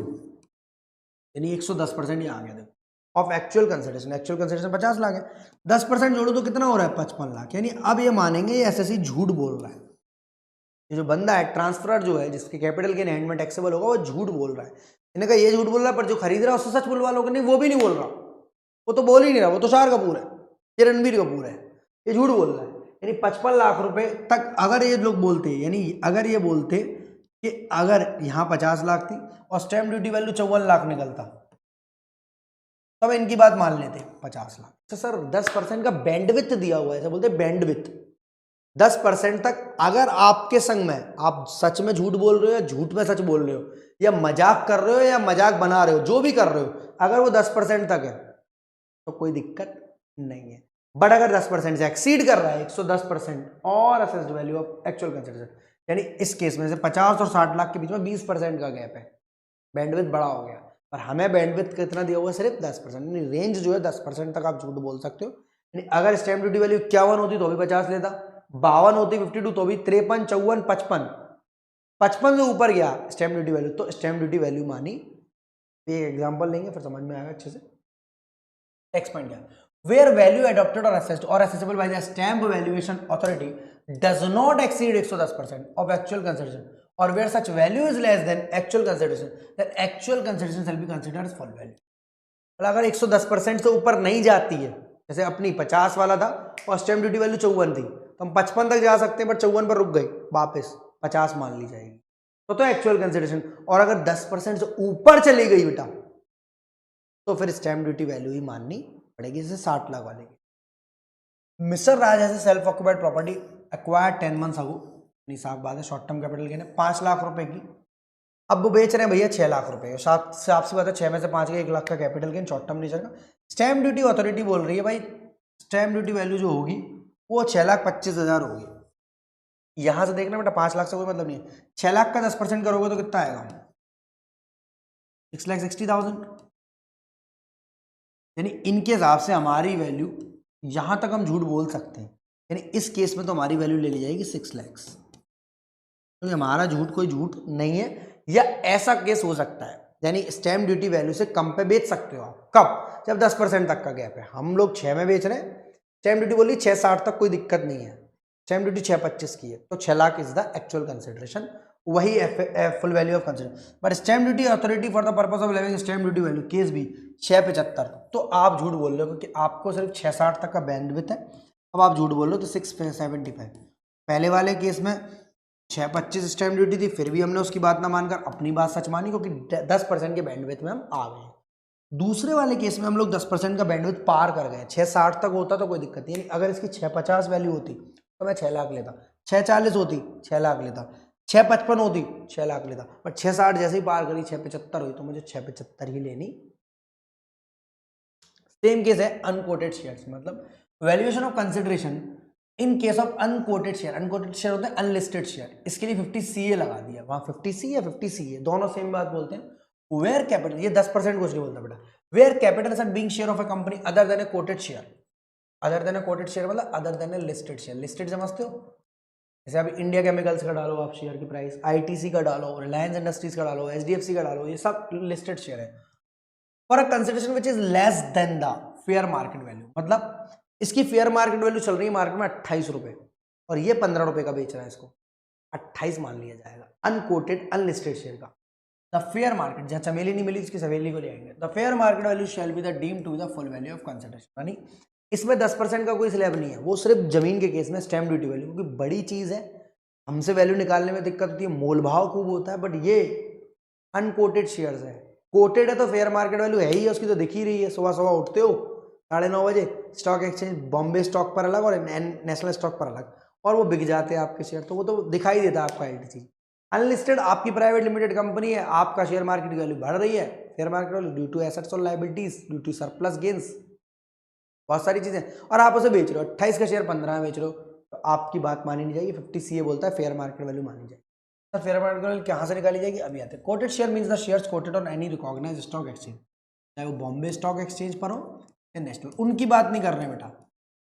यानी 110% ही आ गया देखो of actual consideration. Actual consideration 50 lakh है, 10% जोड़ू तो कितना हो रहा है 55 लाख। यानी अब ये मानेंगे ये एसएससी झूठ बोल रहा है। ये जो बंदा है ट्रांसफर जो है जिसके कैपिटल के हैंड में टैक्सेबल होगा वो झूठ बोल रहा है। इन्होंने कहा ये झूठ बोल रहा है, पर जो खरीद रहा है उससे सच बुलवा लोगे। नहीं, वो भी नहीं बोल रहा, वो तो बोल ही नहीं रहा, वो तो शार कपूर है, ये रणबीर कपूर है, ये झूठ बोल रहा है। यानी 55 लाख रुपए तक अगर ये लोग बोलते, यानी अगर ये बोलते कि अगर यहाँ 50 लाख थी और स्टैम्प ड्यूटी वैल्यू 54 लाख निकलता, तब इनकी बात मान लेते 50 लाख। तो सर 10% का बैंडविड्थ दिया हुआ है, ऐसा बोलते बैंडविड्थ। 10% तक अगर आपके संग में आप सच में झूठ बोल रहे हो या झूठ में सच बोल रहे हो या मजाक कर रहे हो या मजाक बना रहे हो, जो भी कर रहे हो, अगर वो 10% तक है तो कोई दिक्कत नहीं है। बट अगर 10% से एक्सीड कर रहा है 110% और assessed value of actual consideration, यानी इस केस में से 50 और 60 लाख के बीच में 20% का गैप है, बैंडविड्थ बड़ा हो गया। पर हमें बैंडविड्थ कितना दिया हुआ है? सिर्फ 10%। यानी रेंज जो है 10% तक आप झूठ बोल सकते हो। यानी अगर स्टैम्प ड्यूटी वैल्यू 51 होती तो भी 50 लेता, 52 होती 52 तो भी 53, 54, 55 से ऊपर गया स्टैम्प ड्यूटी वैल्यू तो स्टैम्प ड्यूटी वैल्यू मानी। एक एग्जांपल लेंगे फिर समझ में आएगा अच्छे से। नेक्स्ट पॉइंट क्या? वेयर वैल्यू एडॉप्टेड और असेस्ड और assessable by the stamp valuation authority does not exceed 110% of actual consideration और where such value is less than actual consideration, then actual consideration shall be considered as full value. मतलब अगर 110% से ऊपर नहीं जाती है, जैसे अपनी 50 वाला था और स्टैम्प ड्यूटी वैल्यू 54 थी, तो हम 55 तक जा सकते हैं, बट 54 पर रुक गए, वापस 50 मान ली जाएगी तो एक्चुअल कंसिडरेशन। और अगर 10% से ऊपर चली गई बेटा तो फिर स्टैम्प ड्यूटी वैल्यू ही माननी पड़ेगी, जैसे 60 लाख वाले की। Mister Raj has self occupied property acquired 10 months ago, साफ बात है शॉर्ट टर्म कैपिटल गेन है 5 लाख रुपए की। अब वो बेच रहे हैं भैया 6 लाख रुपए, आपसे बात है 6 में से 5 का 1 लाख का capital gain short term nature का। स्टैम्प ड्यूटी अथॉरिटी बोल रही है भाई स्टैम्प ड्यूटी वैल्यू जो होगी वो 6,25,000 होगी। यहां से देखना बेटा 5 लाख से कोई मतलब नहीं है, 6 लाख का 10% करोगे तो कितना आएगा 6,60,000। यानी इनके हिसाब से हमारी वैल्यू यहां तक हम झूठ बोल सकते हैं, यानी इस केस में तो हमारी वैल्यू ले ली जाएगी 6 लाख, तो हमारा झूठ कोई झूठ नहीं है। या ऐसा केस हो सकता है यानी स्टैम्प ड्यूटी वैल्यू से कम पे बेच सकते हो आप, कब? जब 10% तक का गैप है। हम लोग 6 में बेच रहे हैं, स्टैम्प ड्यूटी बोली 6,60 तक कोई दिक्कत नहीं है, स्टैम्प ड्यूटी 6,25 की है, तो 6 lakh is the actual consideration, वही full value of consideration. But stamp duty authority for the purpose of levying stamp duty value case भी 6,75, तो आप झूठ बोल रहे हो क्योंकि आपको सिर्फ 6,60 तक का बैंडविड्थ है। अब आप झूठ बोल रहे हो तो 6,75। पहले वाले केस में 6,25 स्टैम्प ड्यूटी थी, फिर भी हमने उसकी बात ना मानकर अपनी बात सच मानी क्योंकि 10% के बैंडविड्थ में हम आ गए। दूसरे वाले केस में हम लोग 10% का बैंडविड्थ पार कर गए, 6,60 तक होता तो कोई दिक्कत नहीं। अगर इसकी 6,50 वैल्यू होती तो मैं 6 लाख लेता, 6,40 होती 6 लाख लेता, 6.55 होती 6 लाख लेता, पर 6.60 जैसे ही पार करी 6.75 हुई तो मुझे 6.75 ही लेनी। सेम केस है अनकोटेड शेयर्स, मतलब valuation of consideration in case of unquoted share. Unquoted share होते हैं अनलिस्टेड शेयर, इसके लिए 50 CA लगा दिया, वहां 50 C या 50 CA दोनों सेम बात बोलते हैं। वेयर कैपिटल, ये 10% कुछ नहीं बोलता बेटा, where capital is being share of a company other than a quoted share. Other than a quoted share मतलब other than a listed share. Listed समझते हो, जैसे अभी इंडिया केमिकल्स का डालो आप शेयर की प्राइस, ITC का डालो, रिलायंस इंडस्ट्रीज का डालो, HDFC का डालो, ये सब लिस्टेड शेयर है। For a consideration which is less then the fair market value, मतलब इसकी फेयर मार्केट वैल्यू चल रही है मार्केट में 28 रुपए और ये 15 रुपए का बेच रहा है, इसको 28 मान लिया जाएगा अनकोटेड अनलिस्टेड शेयर का। द फेयर मार्केट, जहां चमेली नहीं मिली उसकी सवेली को ले आएंगे। The fair market value shall be the deem to the full value of consideration, यानी इसमें 10% का कोई स्लैब नहीं है, वो सिर्फ जमीन के केस में स्टैम्प ड्यूटी वैल्यू, क्योंकि बड़ी चीज है, हमसे वैल्यू निकालने में दिक्कत होती है, मोल भाव खूब होता है, बट ये अनकोटेड शेयर्स है। कोटेड है तो फेयर मार्केट वैल्यू है ही है उसकी, तो दिख ही रही है। सुबह सुबह उठते हो 9:30 बजे, स्टॉक एक्सचेंज बॉम्बे स्टॉक पर अलग और नेशनल स्टॉक पर अलग, और वो बिक जाते हैं आपके शेयर, तो वो तो दिखाई देता है आपका LTC। अनलिस्टेड आपकी प्राइवेट लिमिटेड कंपनी है, आपका शेयर मार्केट की वैल्यू बढ़ रही है, fair market value due to assets और liabilities, due to surplus gains, बहुत सारी चीजें, और आप उसे बेच रहे हो 28 का शेयर 15 में बेच रहे हो, तो आपकी बात मानी नहीं जाएगी। 50 CA बोलता है फेयर मार्केट वैल्यू मानी जाएगी। तो फेयर मार्केट वैल्यू कहाँ से निकाली जाएगी, अभी आते हैं। Quoted share means the shares quoted on any recognised stock exchange, चाहे वो बॉम्बे स्टॉक एक्सचेंज पर हो या नेशनल, उनकी बात नहीं कर रहे हैं बेटा।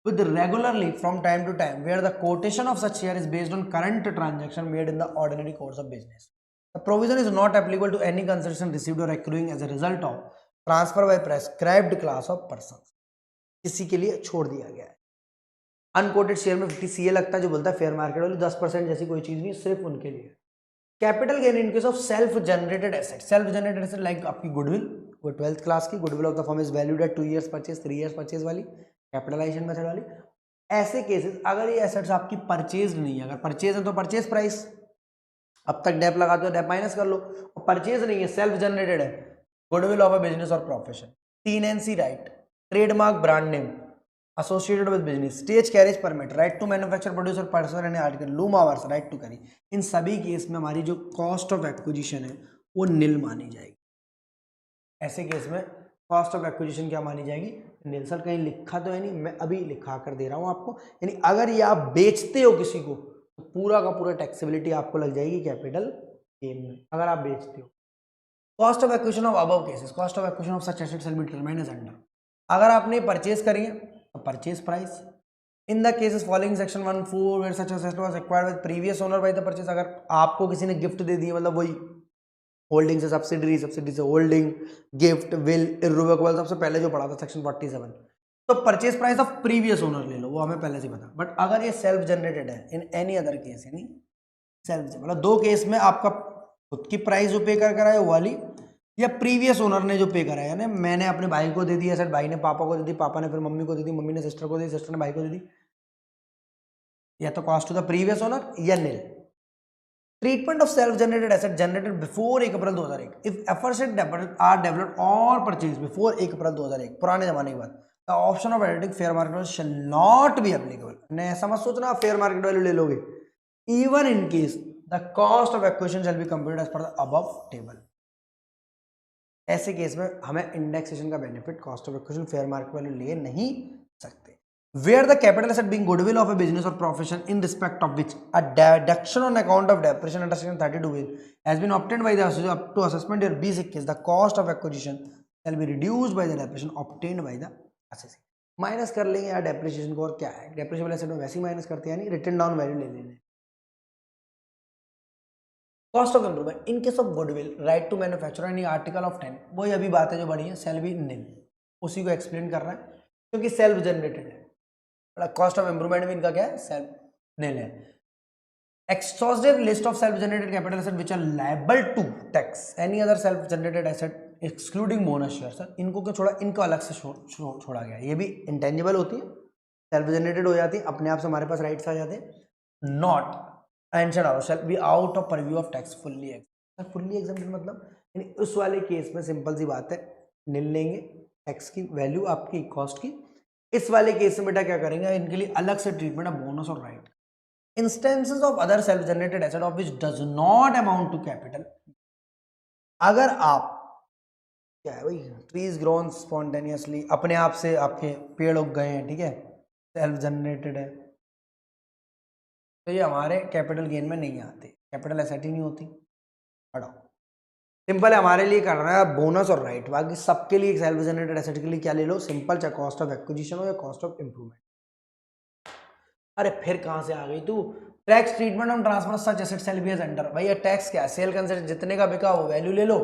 With regularly from time to time where the quotation of such share is based on current transaction made in the ordinary course of business. The provision is not applicable to any consideration received or accruing as a result of transfer by prescribed class of person, किसी के लिए छोड़ दिया गया है। अनकोटेड शेयर में 50 CA लगता है, जो बोलता है फेयर मार्केट वैल्यू 10% जैसी कोई चीज नहीं, सिर्फ उनके लिए। Capital gain in case of self generated asset, self generated asset like आपकी गुडविल, वो 12th क्लास की goodwill of the firm is valued at 2 years purchase, 3 years purchase वाली कैपिटलाइजेशन मेथड वाली। ऐसे केसेस अगर ये एसेट्स आपकी परचेज नहीं है, अगर परचेज है तो परचेज प्राइस, अब तक डेप लगाते हो डेप माइनस कर लो, और परचेज नहीं है सेल्फ जनरेटेड है, goodwill of a business or profession, tenancy right, trademark brand name associated with business, stage carriage permit, right to manufacture, produce or parcel any article, loom hours, right to carry, इन सभी केस में हमारी जो कॉस्ट ऑफ एक्विजिशन है वो निल मानी जाएगी। ऐसे केस में कॉस्ट ऑफ एक्विजिशन क्या मानी जाएगी, निल। सर कहीं लिखा तो है नहीं, मैं अभी लिखा कर दे रहा हूं आपको, यानी अगर ये आप बेचते हो किसी को तो पूरा का पूरा टैक्सेबिलिटी आपको लग जाएगी कैपिटल गेन में, अगर आप बेचते हो। Cost of acquisition of above cases, cost of acquisition of such assets will be determined as under. अगर आपने परचेज करी है तो purchase price in the cases following section 1(4) where such asset was acquired with previous owner by the purchase, अगर आपको किसी ने गिफ्ट दे दी, मतलब वही होल्डिंग से सब्सिडरी, सब्सिडरी से होल्डिंग, गिफ्ट, विल, इर्रिवोकेबल, सबसे पहले जो पढ़ा था सेक्शन 47, तो purchase price of previous owner ले लो, वो हमें पहले से पता। बट अगर ये सेल्फ जनरेटेड है इन एनी अदर केस, यानी सेल्फ, मतलब दो केस में आपका खुद की प्राइस जो पे कर रहा है वो वाली, या प्रीवियस ओनर ने जो पे करा है, यानी मैंने अपने भाई को दे दी एसेट, भाई ने पापा को दे दी, पापा ने फिर मम्मी को दे दी, मम्मी ने सिस्टर को दे दी, सिस्टर ने भाई को दे दी, या तो cost to the previous owner या nil. Treatment of self generated asset generated before 1 April 2001, if efforts are developed or purchase before 1 April 2001, पुराने जमाने की बात, the option of editing fair market value shall not be applicable. ने ऐसा मत सोचना आप फेयर मार्केट वैल्यू ले लोगे, even in case the cost of acquisition shall be computed as per the above table. ऐसे केस में हमें इंडेक्सेशन का benefit cost of acquisition fair market value ले नहीं सकते। Where the capital asset being goodwill of a business or profession in respect of which a deduction on account of depreciation under section 32 will has been obtained by the assessee up to assessment year 2021, the cost of acquisition shall be reduced by the depreciation obtained by the assessor. Minus कर लेंगे यार डेप्रिसिएशन को, और क्या है, डेप्रिसिएबल एसेट में वैसे ही माइनस करते हैं, यानी रिटन डाउन वैल्यू ले लेने। Cost of improvement in case of goodwill, right to manufacture any article of 10, वही अभी बातें जो बड़ी हैं, सेल बी निल, उसी को एक्सप्लेन कर रहा है क्योंकि सेल्फ जनरेटेड है। कॉस्ट ऑफ इम्प्रूवमेंट में इनका क्या है, सेल्फ निल है। Exhaustive list of self generated capital asset which are liable to tax any other self generated asset excluding bonus share. Sir इनको क्यों छोड़ा, इनको अलग से छोड़ा गया, ये भी इंटेंजिबल होती है, सेल्फ जनरेटेड हो जाती है, अपने आप से हमारे पास राइट्स आ जाते हैं। Not एंशन out shall be out of purview of tax fully exempted. Fully exempted मतलब यानी उस वाले केस में सिंपल सी बात है, निल लेंगे टैक्स की वैल्यू आपकी कॉस्ट की। इस वाले केस में बेटा क्या करेंगे, इनके लिए अलग से ट्रीटमेंट है बोनस और right. Instances of other self generated asset of which does not amount to capital. अगर आप, क्या है भाई, ट्रीज ग्रोन स्पॉन्टेनियसली, अपने आप से आपके पेड़ उग गए हैं, ठीक है, सेल्फ जनरेटेड है, तो ये हमारे कैपिटल गेन में नहीं आते, कैपिटल एसेट ही नहीं होती। हटाओ, सिंपल है, हमारे लिए कर रहा है बोनस और राइट, बाकी सबके लिए सेल्फ जनरेटेड एसेट के लिए क्या ले लो, सिंपल, चाहे कॉस्ट ऑफ एक्विजिशन हो या कॉस्ट ऑफ इंप्रूवमेंट। अरे फिर कहां से आ गई तू, tax treatment on transfer such asset shall be as under. भैया टैक्स क्या है, सेल कंसिडर जितने का बिका हो वैल्यू ले लो,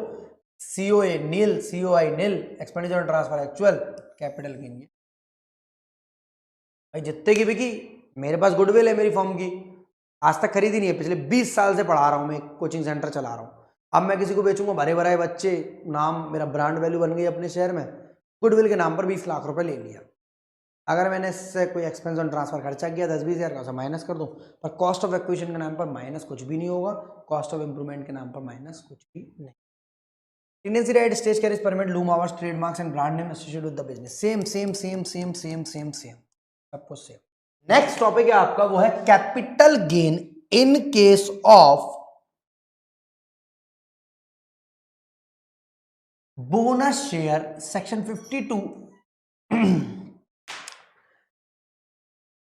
COA nil, COI nil, expenditure on transfer actual, capital gain. भाई जितने की बिकी, मेरे पास गुडविल है मेरी फर्म की, आज तक खरीदी नहीं है, पिछले 20 साल से पढ़ा रहा हूँ मैं, कोचिंग सेंटर चला रहा हूँ। अब मैं किसी को बेचूंगा, भरे भराए बच्चे, नाम मेरा ब्रांड वैल्यू बन गई अपने शहर में, गुडविल के नाम पर 20 लाख रुपए ले लिया। अगर मैंने इससे कोई एक्सपेंस ऑन ट्रांसफर खर्चा किया 10-20 हज़ार का, उसे माइनस कर दूं, पर कॉस्ट ऑफ एक्विजिशन के नाम पर माइनस कुछ भी नहीं होगा, कॉस्ट ऑफ इंप्रूवमेंट के नाम पर माइनस कुछ भी नहीं। Tendency right stage carriage permit loom hours trademarks and brand name associated with the business, same same same same same same same, सब कुछ सेम। नेक्स्ट टॉपिक है आपका, वो है capital gain in case of bonus share, section 52।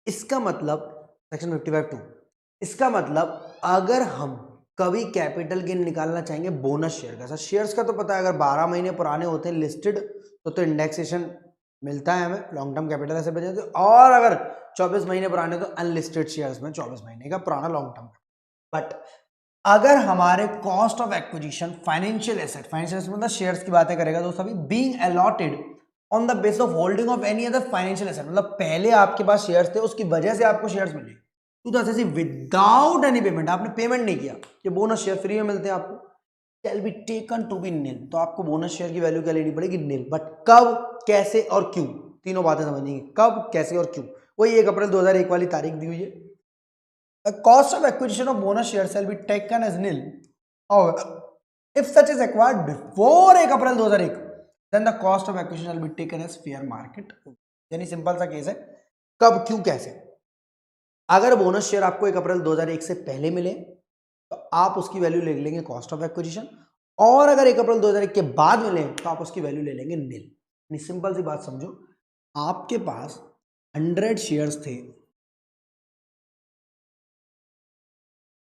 इसका मतलब सेक्शन 55(2), इसका मतलब अगर हम कभी कैपिटल गेन निकालना चाहेंगे बोनस शेयर का, सर शेयर्स का तो पता है, अगर 12 महीने पुराने होते हैं लिस्टेड तो इंडेक्सेशन मिलता है हमें, लॉन्ग टर्म कैपिटल ऐसे बचे, और अगर 24 महीने पुराने तो अनलिस्टेड शेयर्स में 24 महीने का पुराना लॉन्ग टर्म। बट अगर हमारे cost of acquisition financial asset, financial asset मतलब शेयर्स की बातें करेगा दोस्तों, अभी being allotted on the base of holding of any other financial asset, मतलब पहले आपके पास शेयर्स थे, उसकी वजह से आपको शेयर्स मिले, तो ऐसे विदाउट एनी पेमेंट, आपने पेमेंट नहीं किया, ये बोनस शेयर फ्री में मिलते हैं आपको, shall be taken to be nil, तो आपको बोनस शेयर की वैल्यू क्या लेनी पड़ेगी, नील। बट कब, कैसे और क्यों, तीनों बातें समझनी है, कब, कैसे और क्यों। वही 1 अप्रैल 2001 वाली तारीख दी हुई है। The cost of acquisition of bonus shares shall be taken as nil. However, if such is acquired before 1 April 2001, then the cost of acquisition shall be taken as fair market. यानी सिंपल सा केस है, कब, क्यों, कैसे। अगर बोनस शेयर आपको 1 अप्रैल 2001 से पहले मिले तो आप उसकी वैल्यू ले लेंगे कॉस्ट ऑफ एक्विजिशन, और अगर 1 अप्रैल 2001 के बाद मिले तो आप उसकी वैल्यू ले लेंगे नील। सिंपल सी बात समझो, आपके पास 100 शेयर्स थे,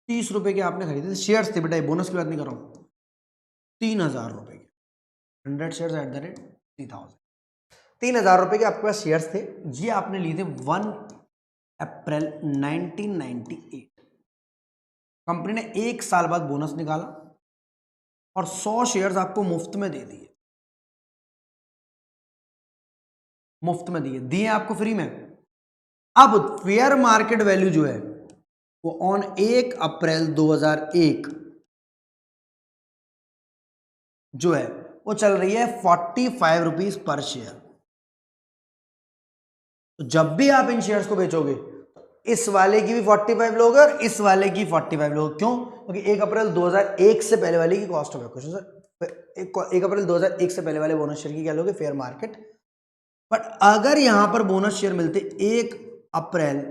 30 रुपए के आपने खरीदे थे, शेयर्स थे बेटा, बोनस की बात नहीं कर रहा हूं, 3000 रुपए के, 100 शेयर्स एट द रेट 3000, 3000 रुपए के आपके पास शेयर्स थे, ये आपने लिए थे 1 अप्रैल 1998। कंपनी ने 1 साल बाद बोनस निकाला और 100 शेयर्स आपको मुफ्त में दे दिए, मुफ्त में दिए आपको फ्री में। अब फेयर मार्केट वैल्यू जो है वो ऑन 1 अप्रैल 2001 जो है वो चल रही है 45 रुपीज पर शेयर। तो जब भी आप इन शेयर्स को बेचोगे इस वाले की भी 45 लोगे और इस वाले की 45 लोगे। क्यों? क्योंकि 1 अप्रैल 2001 से पहले वाले की कॉस्ट ऑफ एक्विजिशन, 1 अप्रैल 2001 से पहले वाले बोनस शेयर की क्या लोगे? Fair market. बट अगर यहां पर बोनस शेयर मिलते 1 अप्रैल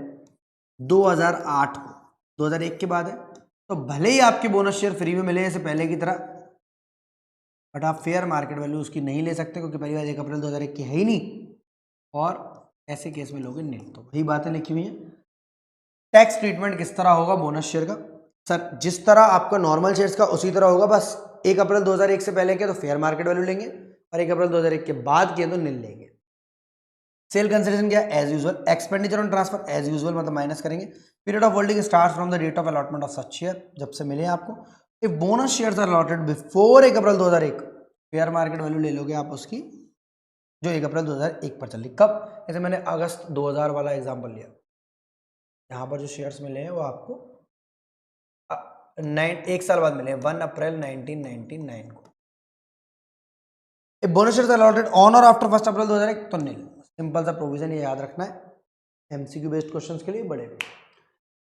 2008 को, 2001 के बाद है, तो भले ही आपके बोनस शेयर फ्री में मिले जैसे पहले की तरह, बट आप फेयर मार्केट वैल्यू उसकी नहीं ले सकते क्योंकि पहली बार 1 अप्रैल 2001 की है ही नहीं, और ऐसे केस में लोगे नहीं। तो वही बातें लिखी हुई हैं। टैक्स ट्रीटमेंट किस तरह होगा बोनस शेयर का? सर जिस तरह आपका नॉर्मल शेयर्स का उसी तरह होगा, बस 1 अप्रैल 2001 से पहले किया तो फेयर मार्केट वैल्यू लेंगे और 1 अप्रैल 2001 के बाद किया तो नील लेंगे। सेल कंसिडरेशन क्या? As usual. Expenditure on transfer as usual, मतलब माइनस करेंगे। Period of holding starts from the date of allotment of such share, जब से मिले आपको। If bonus shares are allotted before 1 April 2001, fair market value ले लोगे आप उसकी जो 1 अप्रैल 2001 पर चली। कब? जैसे मैंने अगस्त 2000 वाला एग्जांपल लिया, यहाँ पर जो शेयर्स मिले हैं वो आपको 1 साल बाद मिले, 1 अप्रैल 1999 को। बोनस शेयर्स अलॉटेड ऑन और आफ्टर 1 अप्रैल 2001 तो नील। सिंपल सा प्रोविजन ये याद रखना है एमसीक्यू बेस्ड क्वेश्चंस के लिए बड़े।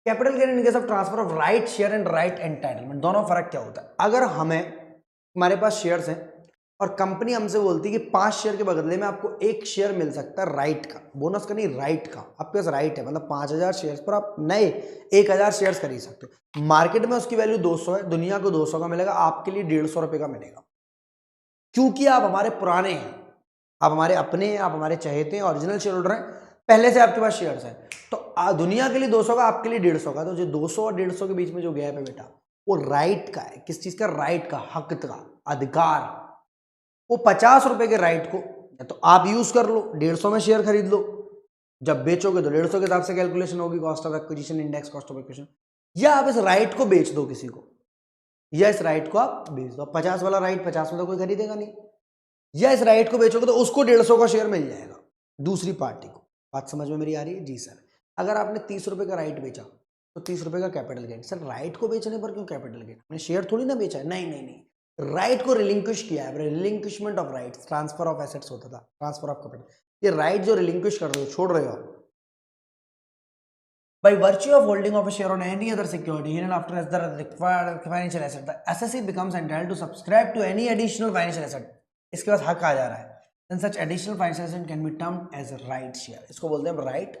Capital gain in case of transfer of right share and right entitlement, दोनों फर्क क्या होता है? अगर हमें, हमारे पास शेयर्स हैं, और कंपनी हमसे बोलती है कि 5 शेयर के बदले में आपको 1 शेयर मिल सकता है राइट का, बोनस का नहीं, राइट का। आपके पास राइट है, मतलब 5000 शेयर्स पर आप नए 1000 शेयर्स खरीद सकते हो। मार्केट में उसकी वैल्यू 200 है, दुनिया को 200 का मिलेगा, आपके लिए 150 रुपए का मिलेगा, क्योंकि आप हमारे पुराने हैं, आप हमारे अपने हैं, आप हमारे चहेते हैं, ओरिजिनल शेयर होल्डर हैं, पहले से आपके पास शेयर्स हैं। तो दुनिया के लिए 200 का, आपके लिए 150 का। तो जो 200 और 150 के बीच में जो गैप है बेटा, वो राइट का है। किस चीज का? राइट का, हक का, अधिकार। वो 50 रुपए के राइट को तो आप यूज कर लो, 150 में शेयर खरीद लो, जब बेचोगे तो 150 के हिसाब से कैलकुलेशन होगी, cost of acquisition, index cost of acquisition. या आप इस राइट को बेच दो किसी को, या इस राइट को आप बेच दो। 50 वाला राइट 50 में तो कोई खरीदेगा नहीं, या इस राइट को बेचोगे तो उसको 150 का शेयर मिल जाएगा दूसरी पार्टी को। बात समझ में मेरी आ रही है? जी सर। अगर आपने 30 रुपए का राइट बेचा तो 30 रुपए का कैपिटल गेन। सर राइट को बेचने पर क्यों कैपिटल गेन? आपने शेयर थोड़ी ना बेचा है। नहीं नहीं नहीं, राइट को रिलिंक्विश किया है। Relinquishment of rights, transfer of assets होता था, ट्रांसफर ऑफ कैपिटल। ये राइट जो रिलिंक्विश कर रहे हो, छोड़ रहे हो आप, by virtue of holding of a share on any other security in and after as the required financial asset, the assessee becomes entitled to subscribe to any additional financial asset. इसके पास हक आ जा रहा है। Then such additional financial asset can be termed as a right share. इसको बोलते हैं right.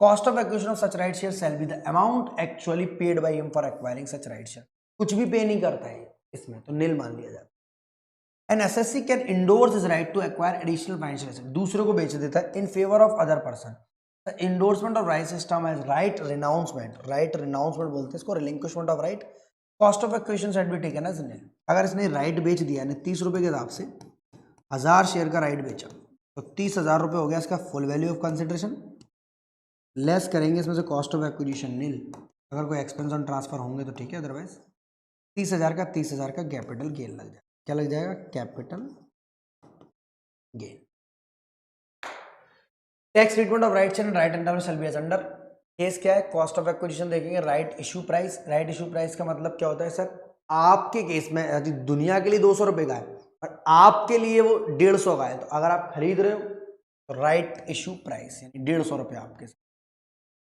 Cost of acquisition of such right share shall be the amount actually paid by him for acquiring such right share. कुछ भी पे नहीं करता है इसमें, तो नील मान लिया जाता है। An assessee can endorse his right to acquire additional financial asset. दूसरे को बेच देता है in favor of other person. Endorsement of right system as right renouncement. Right renouncement बोलते हैं इसको, relinquishment of right. Cost of acquisition set be taken as nil. अगर इसने राइट बेच दिया है 30 रुपए के हिसाब से 1000 शेयर का राइट बेचा, तो 30,000 रुपए हो गया इसका full value of consideration. Less करेंगे इसमें से कॉस्ट ऑफ एक्विजिशन नील। अगर कोई एक्सपेंस ऑन ट्रांसफर होंगे तो ठीक है, अदरवाइज 30,000 का कैपिटल गेन लग जाएगा। क्या लग जाएगा? Capital gain. Tax treatment of right share and right entitlement shall be as under. Case क्या है? कॉस्ट ऑफ एक्विजिशन देखेंगे, right issue price. Right issue price का मतलब क्या होता है सर? आपके केस में दुनिया के लिए 200 रुपए का है और आपके लिए वो 150 का है, तो अगर आप खरीद रहे हो तो राइट इशू प्राइस यानी 150 रुपये आपके साथ।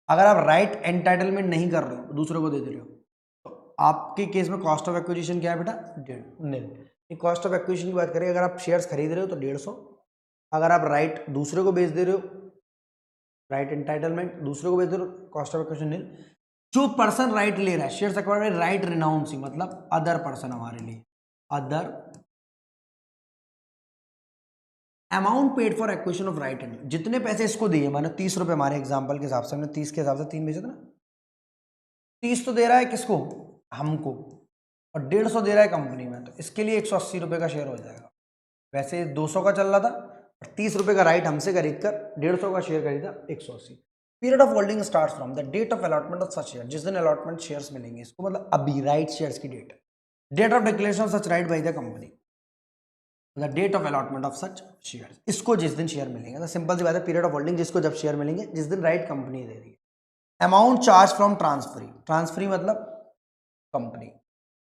अगर आप राइट एंटाइटलमेंट नहीं कर रहे हो, दूसरे को दे दे रहे हो, तो आपके केस में कॉस्ट ऑफ एक्विजिशन क्या है बेटा? 1.5। कॉस्ट ऑफ एक्विजिशन की बात करें, अगर आप शेयर्स खरीद रहे हो तो 150, अगर आप राइट दूसरे को बेच दे रहे हो, राइट एंटाइटलमेंट दूसरे को बेच दे रहे हो, कॉस्ट ऑफ एक्विजिशन नील। जो पर्सन राइट ले रहा है, शेयर्स एक्वायर्ड राइट रिनाउंसिंग, मतलब अदर पर्सन हमारे लिए, other amount paid for acquisition of right and. जितने पैसे इसको दिए, मानो 30 रुपए हमारे एग्जांपल के हिसाब से, हमने 30 के हिसाब से 3 बेचे थे ना, 30 तो दे रहा है किसको? हमको, और 150 दे रहा है कंपनी में, तो इसके लिए 180 रुपए का शेयर हो जाएगा। वैसे 200 का चल रहा था, 30 रुपए का राइट हमसे खरीद कर 150 का शेयर खरीदा 180। Period of holding start from the date of allotment of such share, जिस दिन अलॉटमेंट शेयर्स मिलेंगे, इसको मतलब अभी राइट शेयर्स की date, date of declaration of such right by the company, the date of allotment of such shares, इसको जिस दिन शेयर मिलेंगे। तो सिंपल सी बात है, पीरियड ऑफ होल्डिंग जिसको जब शेयर मिलेंगे, जिस दिन राइट कंपनी दे रही है। Amount charge from transferee, transferee मतलब कंपनी,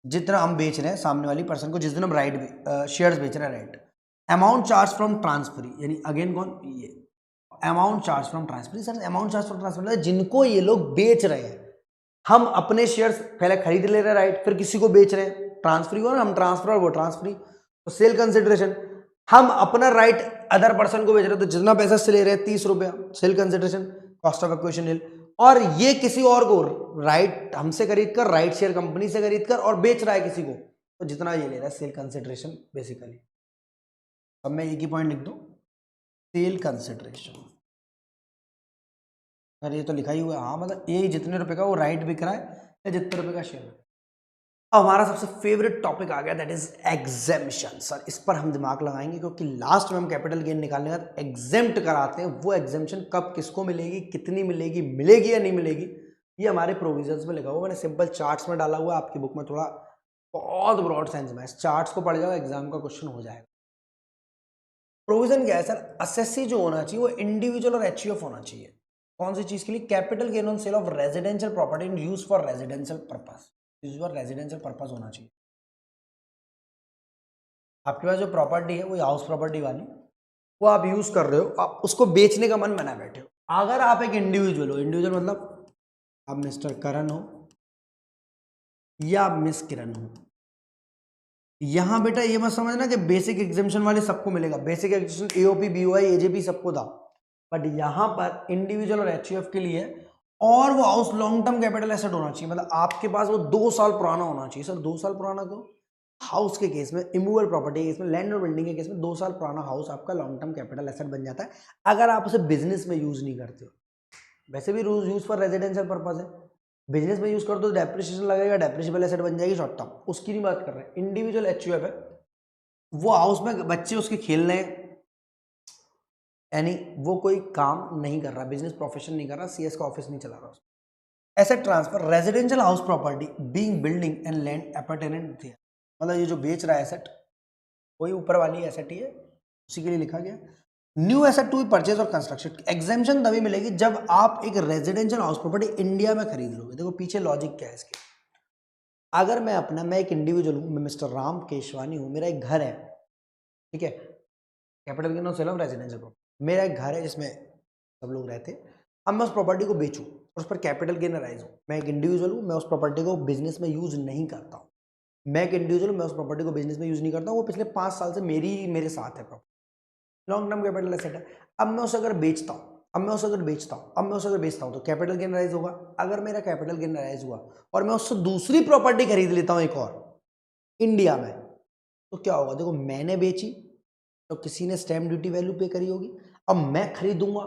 जितना हम बेच रहे हैं सामने वाली पर्सन को, जिस दिन हम राइट शेयर्स बेच रहे हैं right. Amount charge from transferee यानी अगेन कौन? ये amount charge from transferee. Sir amount charge from transferee जिनको ये लोग बेच रहे हैं, हम अपने शेयर्स पहले खरीद ले रहे हैं राइट, फिर किसी को बेच रहे हैं, ट्रांसफरी हो ना, हम ट्रांसफर और वो ट्रांसफरी, तो सेल कंसिडरेशन। हम अपना राइट अदर पर्सन को बेच रहे हैं, तो जितना पैसा से ले रहे हैं 30 रुपया, sale consideration, cost of acquisition nil. और ये किसी और को राइट हमसे खरीद कर, राइट शेयर कंपनी से खरीद कर और बेच रहा है किसी को, तो जितना ये ले रहा है सेल कंसिडरेशन बेसिकली। अब मैं एक ही पॉइंट लिख दूं, सेल कंसिडरेशन। अरे ये तो लिखा ही हुआ है, हाँ मतलब ये जितने रुपए का वो राइट बिक रहा है या जितने रुपए का शेयर। अब हमारा सबसे फेवरेट टॉपिक आ गया, दैट इज एग्जेम्पशन। सर इस पर हम दिमाग लगाएंगे, क्योंकि लास्ट में हम कैपिटल गेन निकालने के बाद एग्जेम्प्ट कराते हैं। वो एग्जेम्पशन कब किसको मिलेगी, कितनी मिलेगी, मिलेगी या नहीं मिलेगी, ये हमारे प्रोविजंस में लिखा हुआ। मैंने सिंपल चार्ट्स में डाला हुआ है, आपकी बुक में थोड़ा बहुत ब्रॉड सेंस में, चार्ट्स को पढ़ जाओ, एग्जाम का क्वेश्चन हो जाएगा। प्रोविजन क्या है सर? असेसी जो होना चाहिए वो इंडिविजुअल और एचयूएफ होना चाहिए। कौन सी चीज के लिए? Capital gain on sale of residential property in use for residential purpose, use for residential purpose होना चाहिए। आपके पास जो प्रॉपर्टी है वो हाउस प्रॉपर्टी वाली, वो आप यूज कर रहे हो, आप उसको बेचने का मन बना बैठे हो। अगर आप एक इंडिविजुअल हो, इंडिविजुअल मतलब आप मिस्टर करण हो या आप मिस किरण हो, यहाँ बेटा ये मत समझना कि बेसिक एग्जामिशन वाले सबको मिलेगा, basic exemption AOP BOI AJP सबको था, बट यहाँ पर इंडिविजुअल और एचयूएफ के लिए, और वो house long term capital asset होना चाहिए, मतलब आपके पास वो 2 साल पुराना होना चाहिए। सर 2 साल पुराना क्यों? हाउस के केस में, इमूवेबल प्रॉपर्टी के केस में, लैंड और बिल्डिंग के केस में 2 साल पुराना हाउस आपका लॉन्ग टर्म कैपिटल एसेट बन जाता है अगर आप उसे बिजनेस में यूज नहीं करते हो। वैसे भी यूज फॉर रेजिडेंशियल पर्पज है, बिजनेस में यूज कर दो डेप्रिसिएशन लगेगा, डेप्रिसिएबल एसेट बन जाएगी शॉर्ट टर्म, उसकी नहीं बात कर रहे हैं। इंडिविजुअल एचयूएफ है, वो हाउस में बच्चे उसके खेल रहे हैं, यानी वो कोई काम नहीं कर रहा, बिजनेस प्रोफेशन नहीं कर रहा, सीएस का ऑफिस नहीं चला रहा। Asset transfer residential house property being building and land appurtenant थी, मतलब ये जो बेच रहा है एसेट वही ऊपर वाली एसेट ही है, उसी के लिए लिखा गया। New asset to be purchase or construction, exemption तभी मिलेगी जब आप एक रेजिडेंशियल हाउस प्रॉपर्टी इंडिया में खरीद लोगे। देखो पीछे लॉजिक क्या है इसके, अगर मैं एक इंडिविजुअल हूँ, मैं मिस्टर राम केशवानी हूँ, मेरा एक घर है, ठीक है, capital gain of sale of residential property, मेरा एक घर है जिसमें सब लोग रहते हैं, अब मैं उस प्रॉपर्टी को बेचूं और उस पर कैपिटल गेन राइज हो, मैं एक इंडिविजुअल हूँ, मैं उस प्रॉपर्टी को बिजनेस में यूज नहीं करता हूँ, मैं एक इंडिविजुअल हूँ, मैं उस प्रॉपर्टी को बिजनेस में यूज नहीं करता हूँ, वो पिछले 5 साल से मेरे साथ है property, long term capital asset है। अब मैं उसे अगर बेचता हूँ, तो कैपिटल गेन राइज होगा। अगर मेरा कैपिटल गेन राइज हुआ और मैं उससे दूसरी प्रॉपर्टी खरीद लेता हूँ एक और इंडिया में, तो क्या होगा? देखो मैंने बेची तो किसी ने स्टैम्प ड्यूटी वैल्यू पे करी होगी, अब मैं खरीदूंगा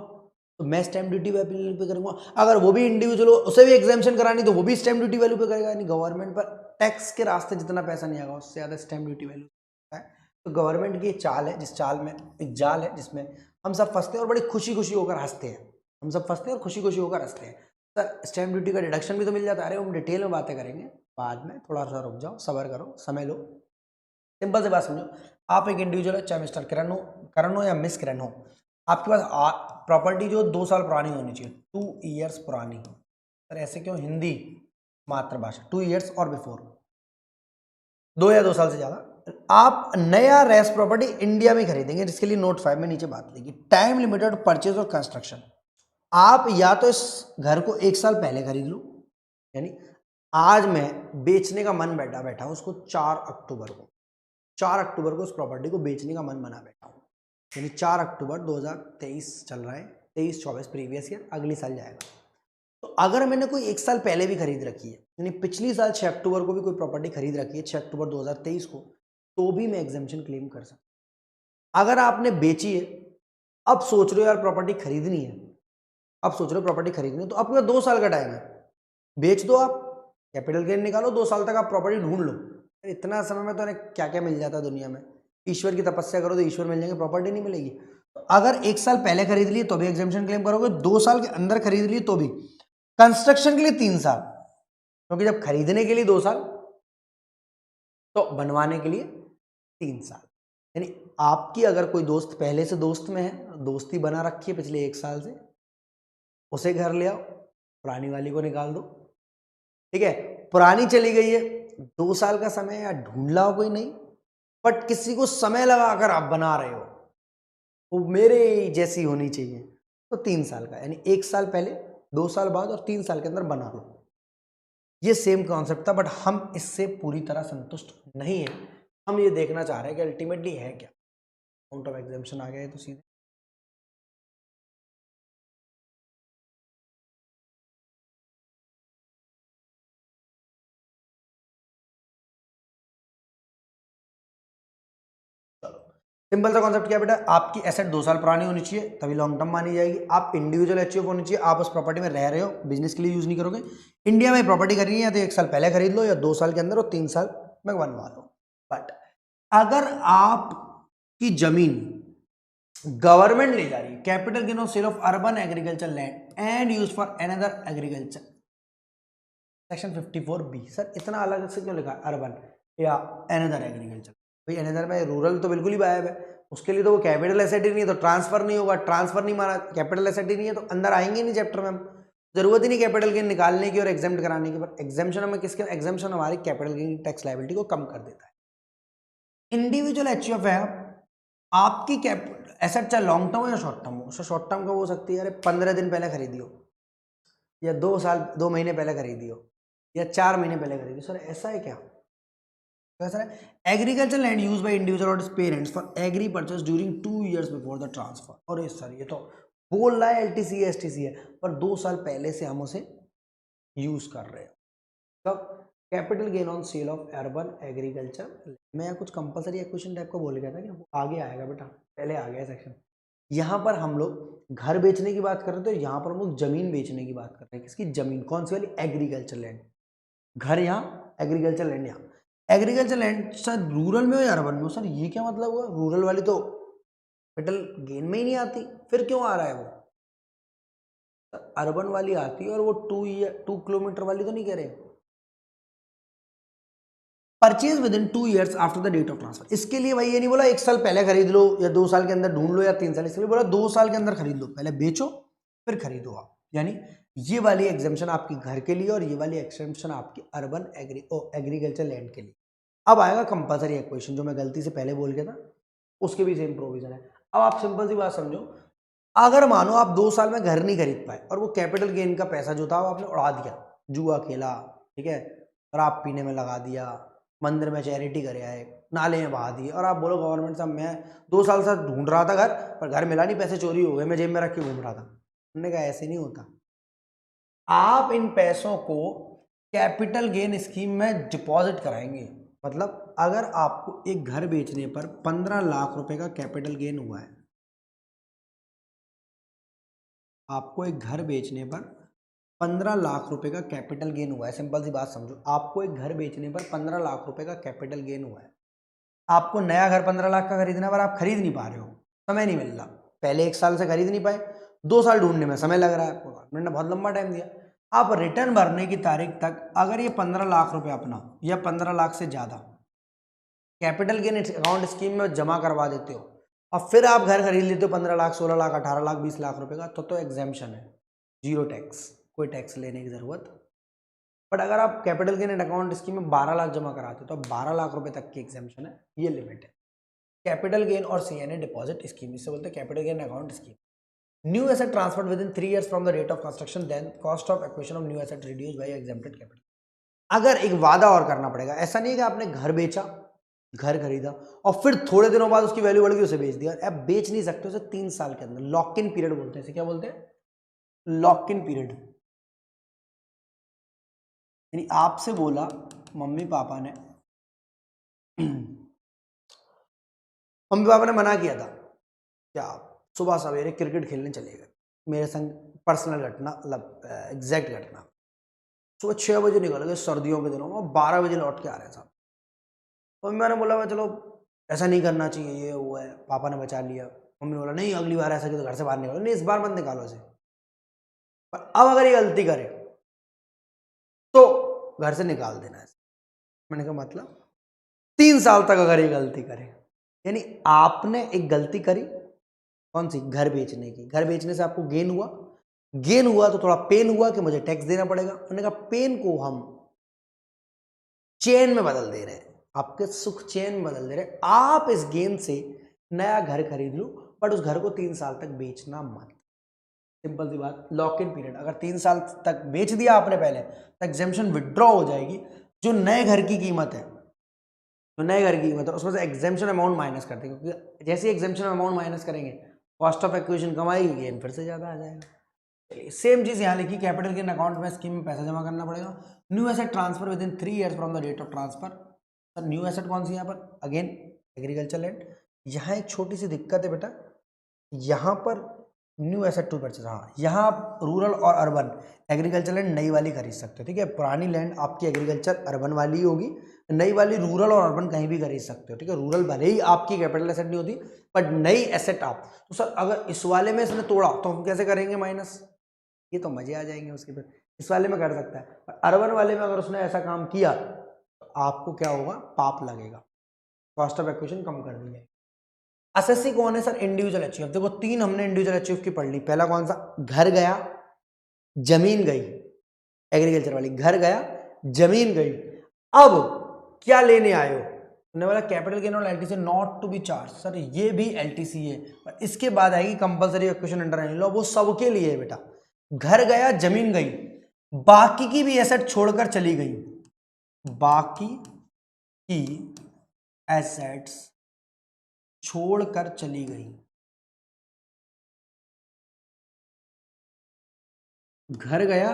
तो मैं स्टैम्प ड्यूटी वैल्यू पे करूंगा, अगर वो भी इंडिविजुअल हो उसे भी एग्जाम्पशन करानी तो वो भी स्टैम्प ड्यूटी वैल्यू पे करेगा, यानी गवर्नमेंट पर टैक्स के रास्ते जितना पैसा नहीं आएगा उससे ज़्यादा स्टैम्प ड्यूटी वैल्यू है। तो गवर्नमेंट की चाल है, जिस चाल में एक जाल है जिसमें हम सब फंसते हैं और बड़ी खुशी खुशी होकर हंसते हैं, हम सब फंसते हैं और खुशी खुशी होकर हंसते हैं। सर स्टैम्प ड्यूटी का डिडक्शन भी तो मिल जाता है, अरे हम डिटेल में बातें करेंगे बाद में, थोड़ा सा रुक जाओ, सब्र करो, समय लो। सिंपल से बात समझो, आप एक इंडिविजुअल है, चाहे मिस्टर करण हो या मिस करण हो, आपके पास प्रॉपर्टी जो 2 साल पुरानी होनी चाहिए, 2 ईयर्स पुरानी। सर ऐसे क्यों? हिंदी मातृभाषा, 2 ईयर्स और बिफोर, 2 या 2 साल से ज्यादा। आप नया रेस प्रॉपर्टी इंडिया में खरीदेंगे, जिसके लिए नोट 5 में नीचे बात लिखी, time limited purchase or construction. आप या तो इस घर को 1 साल पहले खरीद लो, यानी आज मैं बेचने का मन बैठा हूं उसको 4 अक्टूबर को उस प्रॉपर्टी को बेचने का मन बना बैठा हूं, यानी 4 अक्टूबर 2023 चल रहा है, 23-24 प्रीवियस ईयर, अगले साल जाएगा। तो अगर मैंने कोई 1 साल पहले भी खरीद रखी है, यानी पिछली साल 6 अक्टूबर को भी कोई प्रॉपर्टी खरीद रखी है, 6 अक्टूबर 2023 को, तो भी मैं एग्जाम्पशन क्लेम कर सकता। अगर आपने बेची है, अब सोच रहे हो यार प्रॉपर्टी खरीदनी है, तो आपके पास 2 साल का टाइम है, बेच दो, आप कैपिटल गेन निकालो, 2 साल तक आप प्रॉपर्टी ढूंढ लो। इतना समय में तो क्या क्या मिल जाता है दुनिया में, ईश्वर की तपस्या करो तो ईश्वर मिल जाएंगे, प्रॉपर्टी नहीं मिलेगी। तो अगर 1 साल पहले खरीद लिए तो भी एग्जाम्पशन क्लेम करोगे, 2 साल के अंदर खरीद लिए तो भी, कंस्ट्रक्शन के लिए 3 साल, क्योंकि जब खरीदने के लिए 2 साल तो बनवाने के लिए 3 साल। यानी आपकी अगर कोई दोस्त पहले से दोस्त में है, दोस्ती बना रखी है पिछले 1 साल से, उसे घर ले आओ, पुरानी वाली को निकाल दो, ठीक है, पुरानी चली गई है, 2 साल का समय या ढूंढ लाओ कोई नहीं, बट किसी को समय लगाकर आप बना रहे हो, वो मेरे जैसी होनी चाहिए, तो 3 साल का, यानी 1 साल पहले, 2 साल बाद और 3 साल के अंदर बना लो। ये सेम कॉन्सेप्ट था, बट हम इससे पूरी तरह संतुष्ट नहीं है, हम ये देखना चाह रहे हैं कि अल्टीमेटली है क्या। अमाउंट ऑफ एग्जाम्पशन आ गया है तो सीधे सिंपल सा कॉन्सेप्ट क्या बेटा, आपकी एसेट 2 साल पुरानी होनी चाहिए तभी लॉन्ग टर्म मानी जाएगी, आप इंडिविजुअल एचयूएफ होनी चाहिए, आप उस प्रॉपर्टी में रह रहे हो, बिजनेस के लिए यूज नहीं करोगे, इंडिया में प्रॉपर्टी खरीदनी है तो 1 साल पहले खरीद लो या 2 साल के अंदर और 3 साल में बनवा लो। बट अगर आपकी जमीन गवर्नमेंट ले जा रही है, capital gain of sale of urban agriculture land and use for another agriculture, section 54B। Sir इतना अलग से क्यों लिखा अर्बन या अनदर एग्रीकल्चर? भाई अनदर में रूरल तो बिल्कुल ही गायब है, उसके लिए तो वो कैपिटल एसेट ही नहीं है, तो ट्रांसफर नहीं होगा, ट्रांसफर नहीं माना, कैपिटल एसेट ही नहीं है, तो अंदर आएंगे नहीं चैप्टर में, हम जरूरत ही नहीं कैपिटल गेन निकालने की और एग्जाम्प्ट कराने की। पर एग्जाम्पशन हमें किसके, एग्जाम्पशन हमारी कैपिटल गेन टैक्स लायबिलिटी को कम कर देता है। इंडिविजुअल एचयूएफ है, आपकी एसेट चाहे लॉन्ग टर्म हो या शॉर्ट टर्म हो, शॉर्ट टर्म का हो सकती है, अरे 15 दिन पहले खरीदी हो या 2 साल 2 महीने पहले खरीदी हो या 4 महीने पहले खरीदी, सर ऐसा है क्या? कैसा है, agriculture land use by individual or parents for agri purchase during 2 years before the transfer. और ये सर ये तो बोल रहा है एलटीसी एसटीसी है, पर 2 साल पहले से हम उसे यूज कर रहे हैं। तब capital gain on sale of urban agriculture, मैं कुछ कंपलसरी क्वेश्चन टाइप का बोल गया था कि वो आगे आएगा बेटा, पहले आ गया सेक्शन। यहाँ पर हम लोग घर बेचने की बात कर रहे थे, तो यहाँ पर हम लोग जमीन बेचने की बात कर रहे हैं। किसकी जमीन, कौन सी वाली, एग्रीकल्चर लैंड। घर यहाँ, एग्रीकल्चर लैंड यहाँ। एग्रीकल्चर लैंड सर रूरल में हो या अर्बन में हो, सर ये क्या मतलब हुआ, रूरल वाली तो कैपिटल गेन में ही नहीं आती, फिर क्यों आ रहा है वो, अर्बन वाली आती है। और वो 2 किलोमीटर वाली तो नहीं कह रहे, purchase within 2 years after the date of transfer. इसके लिए भाई ये नहीं बोला 1 साल पहले खरीद लो या 2 साल के अंदर ढूंढ लो या 3 साल, इसके लिए बोला 2 साल के अंदर खरीद लो, पहले बेचो फिर खरीदो आप। यानी ये वाली एग्जाम्पशन आपकी घर के लिए और ये वाली एग्जाम्पशन आपकी अर्बन एग्रीकल्चर लैंड के लिए। अब आएगा कंपलसरी क्वेश्चन, जो मैं गलती से पहले बोल गया था, उसके भी सेम प्रोविजन है। अब आप सिंपल सी बात समझो, अगर मानो आप 2 साल में घर नहीं खरीद पाए और वो कैपिटल गेन का पैसा जो था वो आपने उड़ा दिया, जुआ खेला, ठीक है, शराब पीने में लगा दिया, मंदिर में चैरिटी करे आए, नाले में बहा दिए, और आप बोलो गवर्नमेंट साहब मैं 2 साल से ढूंढ रहा था घर, पर घर मिला नहीं, पैसे चोरी हो गए, मैं जेब में रख के घूम रहा था। उन्होंने कहा ऐसे नहीं होता, आप इन पैसों को कैपिटल गेन स्कीम में डिपॉजिट कराएंगे। मतलब अगर आपको एक घर बेचने पर 15 लाख रुपए का कैपिटल गेन हुआ है, आपको एक घर बेचने पर 15 लाख रुपए का कैपिटल गेन हुआ है, सिंपल सी बात समझो, आपको एक घर बेचने पर 15 लाख रुपए का कैपिटल गेन हुआ है, आपको नया घर 15 लाख का खरीदना, पर आप खरीद नहीं पा रहे हो, समय नहीं मिल रहा, पहले 1 साल से खरीद नहीं पाए, 2 साल ढूंढने में समय लग रहा है आपको, गवर्नमेंट ने बहुत लंबा टाइम दिया। आप रिटर्न भरने की तारीख तक अगर ये 15 लाख रुपए अपना या 15 लाख से ज़्यादा कैपिटल गेन अकाउंट स्कीम में जमा करवा देते हो और फिर आप घर खरीद लेते हो 15 लाख, 16 लाख, 18 लाख, 20 लाख रुपए का, तो एग्जाम्पशन है, 0 टैक्स, कोई टैक्स लेने की जरूरत। बट अगर आप कैपिटल गेन अकाउंट स्कीम में 12 लाख जमा कराते हो तो 12 लाख रुपए तक की एग्जाम्पशन है, ये लिमिट है। कैपिटल गेन और सीएनए डिपॉजिट स्कीम, इससे बोलते हैं capital gain account scheme. New asset transferred within 3 years from the date of construction, then cost of acquisition of new asset reduce by exempted capital. अगर एक वादा और करना पड़ेगा, ऐसा नहीं है कि आपने घर बेचा, घर खरीदा और फिर थोड़े दिनों बाद उसकी वैल्यू बढ़ गई, उसे बेच दिया, आप बेच नहीं सकते उसे 3 साल के अंदर, लॉक इन पीरियड बोलते हैं इसे, क्या बोलते हैं, लॉक इन पीरियड। यानी आपसे बोला मम्मी पापा ने मम्मी पापा ने मना किया था क्या आप सुबह सवेरे क्रिकेट खेलने चले गए, मेरे संग पर्सनल घटना, मतलब एग्जैक्ट घटना, सुबह 6 बजे निकल गए सर्दियों के दिनों में, 12 बजे लौट के आ रहे साहब। तो मैंने बोला मैं चलो ऐसा नहीं करना चाहिए, ये वो है, पापा ने बचा लिया। मम्मी ने बोला नहीं अगली बार ऐसा कि तो घर से बाहर निकालो, नहीं इस बार मत निकालो इसे, पर अब अगर ये गलती करे तो घर से निकाल देना है। मैंने कहा मतलब 3 साल तक अगर ये गलती करे, यानी आपने एक गलती करी, कौन सी, घर बेचने की। घर बेचने से आपको गेन हुआ, गेन हुआ तो थोड़ा पेन हुआ कि मुझे टैक्स देना पड़ेगा। उन्होंने कहा पेन को हम चेन में बदल दे रहे हैं, आपके सुख चेन में बदल दे रहे हैं, आप इस गेन से नया घर खरीद लो, बट उस घर को 3 साल तक बेचना मत। सिंपल सी बात, लॉक इन पीरियड, अगर 3 साल तक बेच दिया आपने पहले तो एग्जेम्पशन विड्रॉ हो जाएगी, जो नए घर की कीमत है, तो नए घर की कीमत है उसमें से एग्जेम्पशन अमाउंट माइनस करते हैं, क्योंकि जैसे एग्जेम्पशन अमाउंट माइनस करेंगे कॉस्ट ऑफ एक्विजिशन कम आएगी, गेन फिर से ज़्यादा आ जाएगा। चलिए सेम चीज़ यहाँ लिखी, कैपिटल गेन अकाउंट में स्कीम में पैसा जमा करना पड़ेगा। New asset transfer within 3 years from the date of transfer. Sir new asset कौन सी यहाँ पर, अगेन एग्रीकल्चर लैंड। यहाँ एक छोटी सी दिक्कत है बेटा, यहाँ पर न्यू एसेट टू परचेज, हाँ यहाँ आप रूरल और अर्बन एग्रीकल्चर लैंड नई वाली खरीद सकते हो, ठीक है, पुरानी लैंड आपकी एग्रीकल्चर अर्बन वाली होगी, नई वाली रूरल और अर्बन कहीं भी खरीद सकते हो, ठीक है। रूरल भले ही आपकी कैपिटल एसेट नहीं होती, बट नई एसेट आप, तो सर अगर इस वाले में इसने तोड़ा तो हम कैसे करेंगे माइनस, ये तो मजे आ जाएंगे उसके फिर, इस वाले में कर सकता है, पर अर्बन वाले में अगर उसने ऐसा काम किया तो आपको क्या होगा, पाप लगेगा, कॉस्ट ऑफ एक्विजिशन कम कर दी जाएगी। एसएससी कौन है सर, इंडिविजुअल अचीव। देखो 3 हमने इंडिविजुअल अचीव की पढ़ ली, पहला कौन सा, घर गया जमीन गई, एग्रीकल्चर वाली, घर गया जमीन गई। अब क्या लेने आए हो, उन्होंने बोला कैपिटल गेन और LTC not to be charge. Sir ये भी एलटीसी है, पर इसके बाद आएगी compulsory acquisition under any law, वो सबके लिए है बेटा। घर गया जमीन गई, बाकी की भी एसेट छोड़कर चली गई, बाकी की एसेट्स छोड़कर चली गई। घर गया,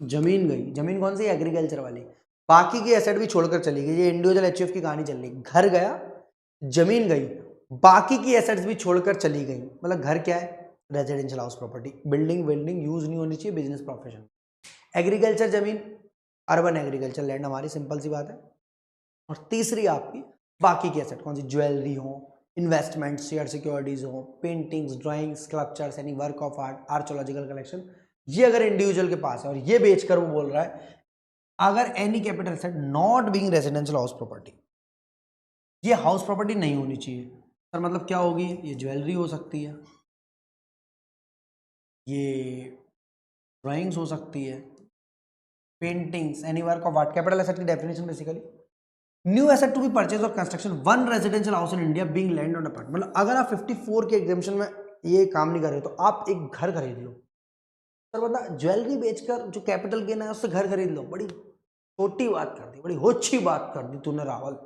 जमीन गई। जमीन कौन सी? एग्रीकल्चर वाली। बाकी की एसेट भी छोड़कर चली गई। ये इंडिविजुअल एचयूएफ की कहानी चल रही। घर गया, जमीन गई, बाकी की एसेट्स भी छोड़कर चली गई। मतलब घर क्या है? Residential house property, building building use नहीं होनी चाहिए बिजनेस प्रोफेशन। एग्रीकल्चर जमीन, अर्बन एग्रीकल्चर लैंड हमारी, सिंपल सी बात है। और तीसरी आपकी बाकी की एसेट कौन सी? ज्वेलरी हो, इन्वेस्टमेंट, शेयर सिक्योरिटीज हो, paintings, drawings, sculptures, any work of art, archaeological collection, ये अगर इंडिविजुअल के पास है और ये बेचकर वो बोल रहा है अगर any capital asset not being residential house property, ये हाउस प्रॉपर्टी नहीं होनी चाहिए सर। मतलब क्या होगी? ये ज्वेलरी हो सकती है, ये ड्राइंग्स हो सकती है, paintings, any work of art. Capital asset की definition basically new asset to be purchase or construction one residential house in India being land on apart. मतलब अगर आप 54 के एग्जामिशन में ये काम नहीं कर रहे तो आप एक घर खरीद लो सर। मतलब ज्वेलरी बेचकर जो कैपिटल गेन है उससे घर खरीद लो, बड़ी छोटी बात कर दी, बड़ी होच्छी बात कर दी तूने रावल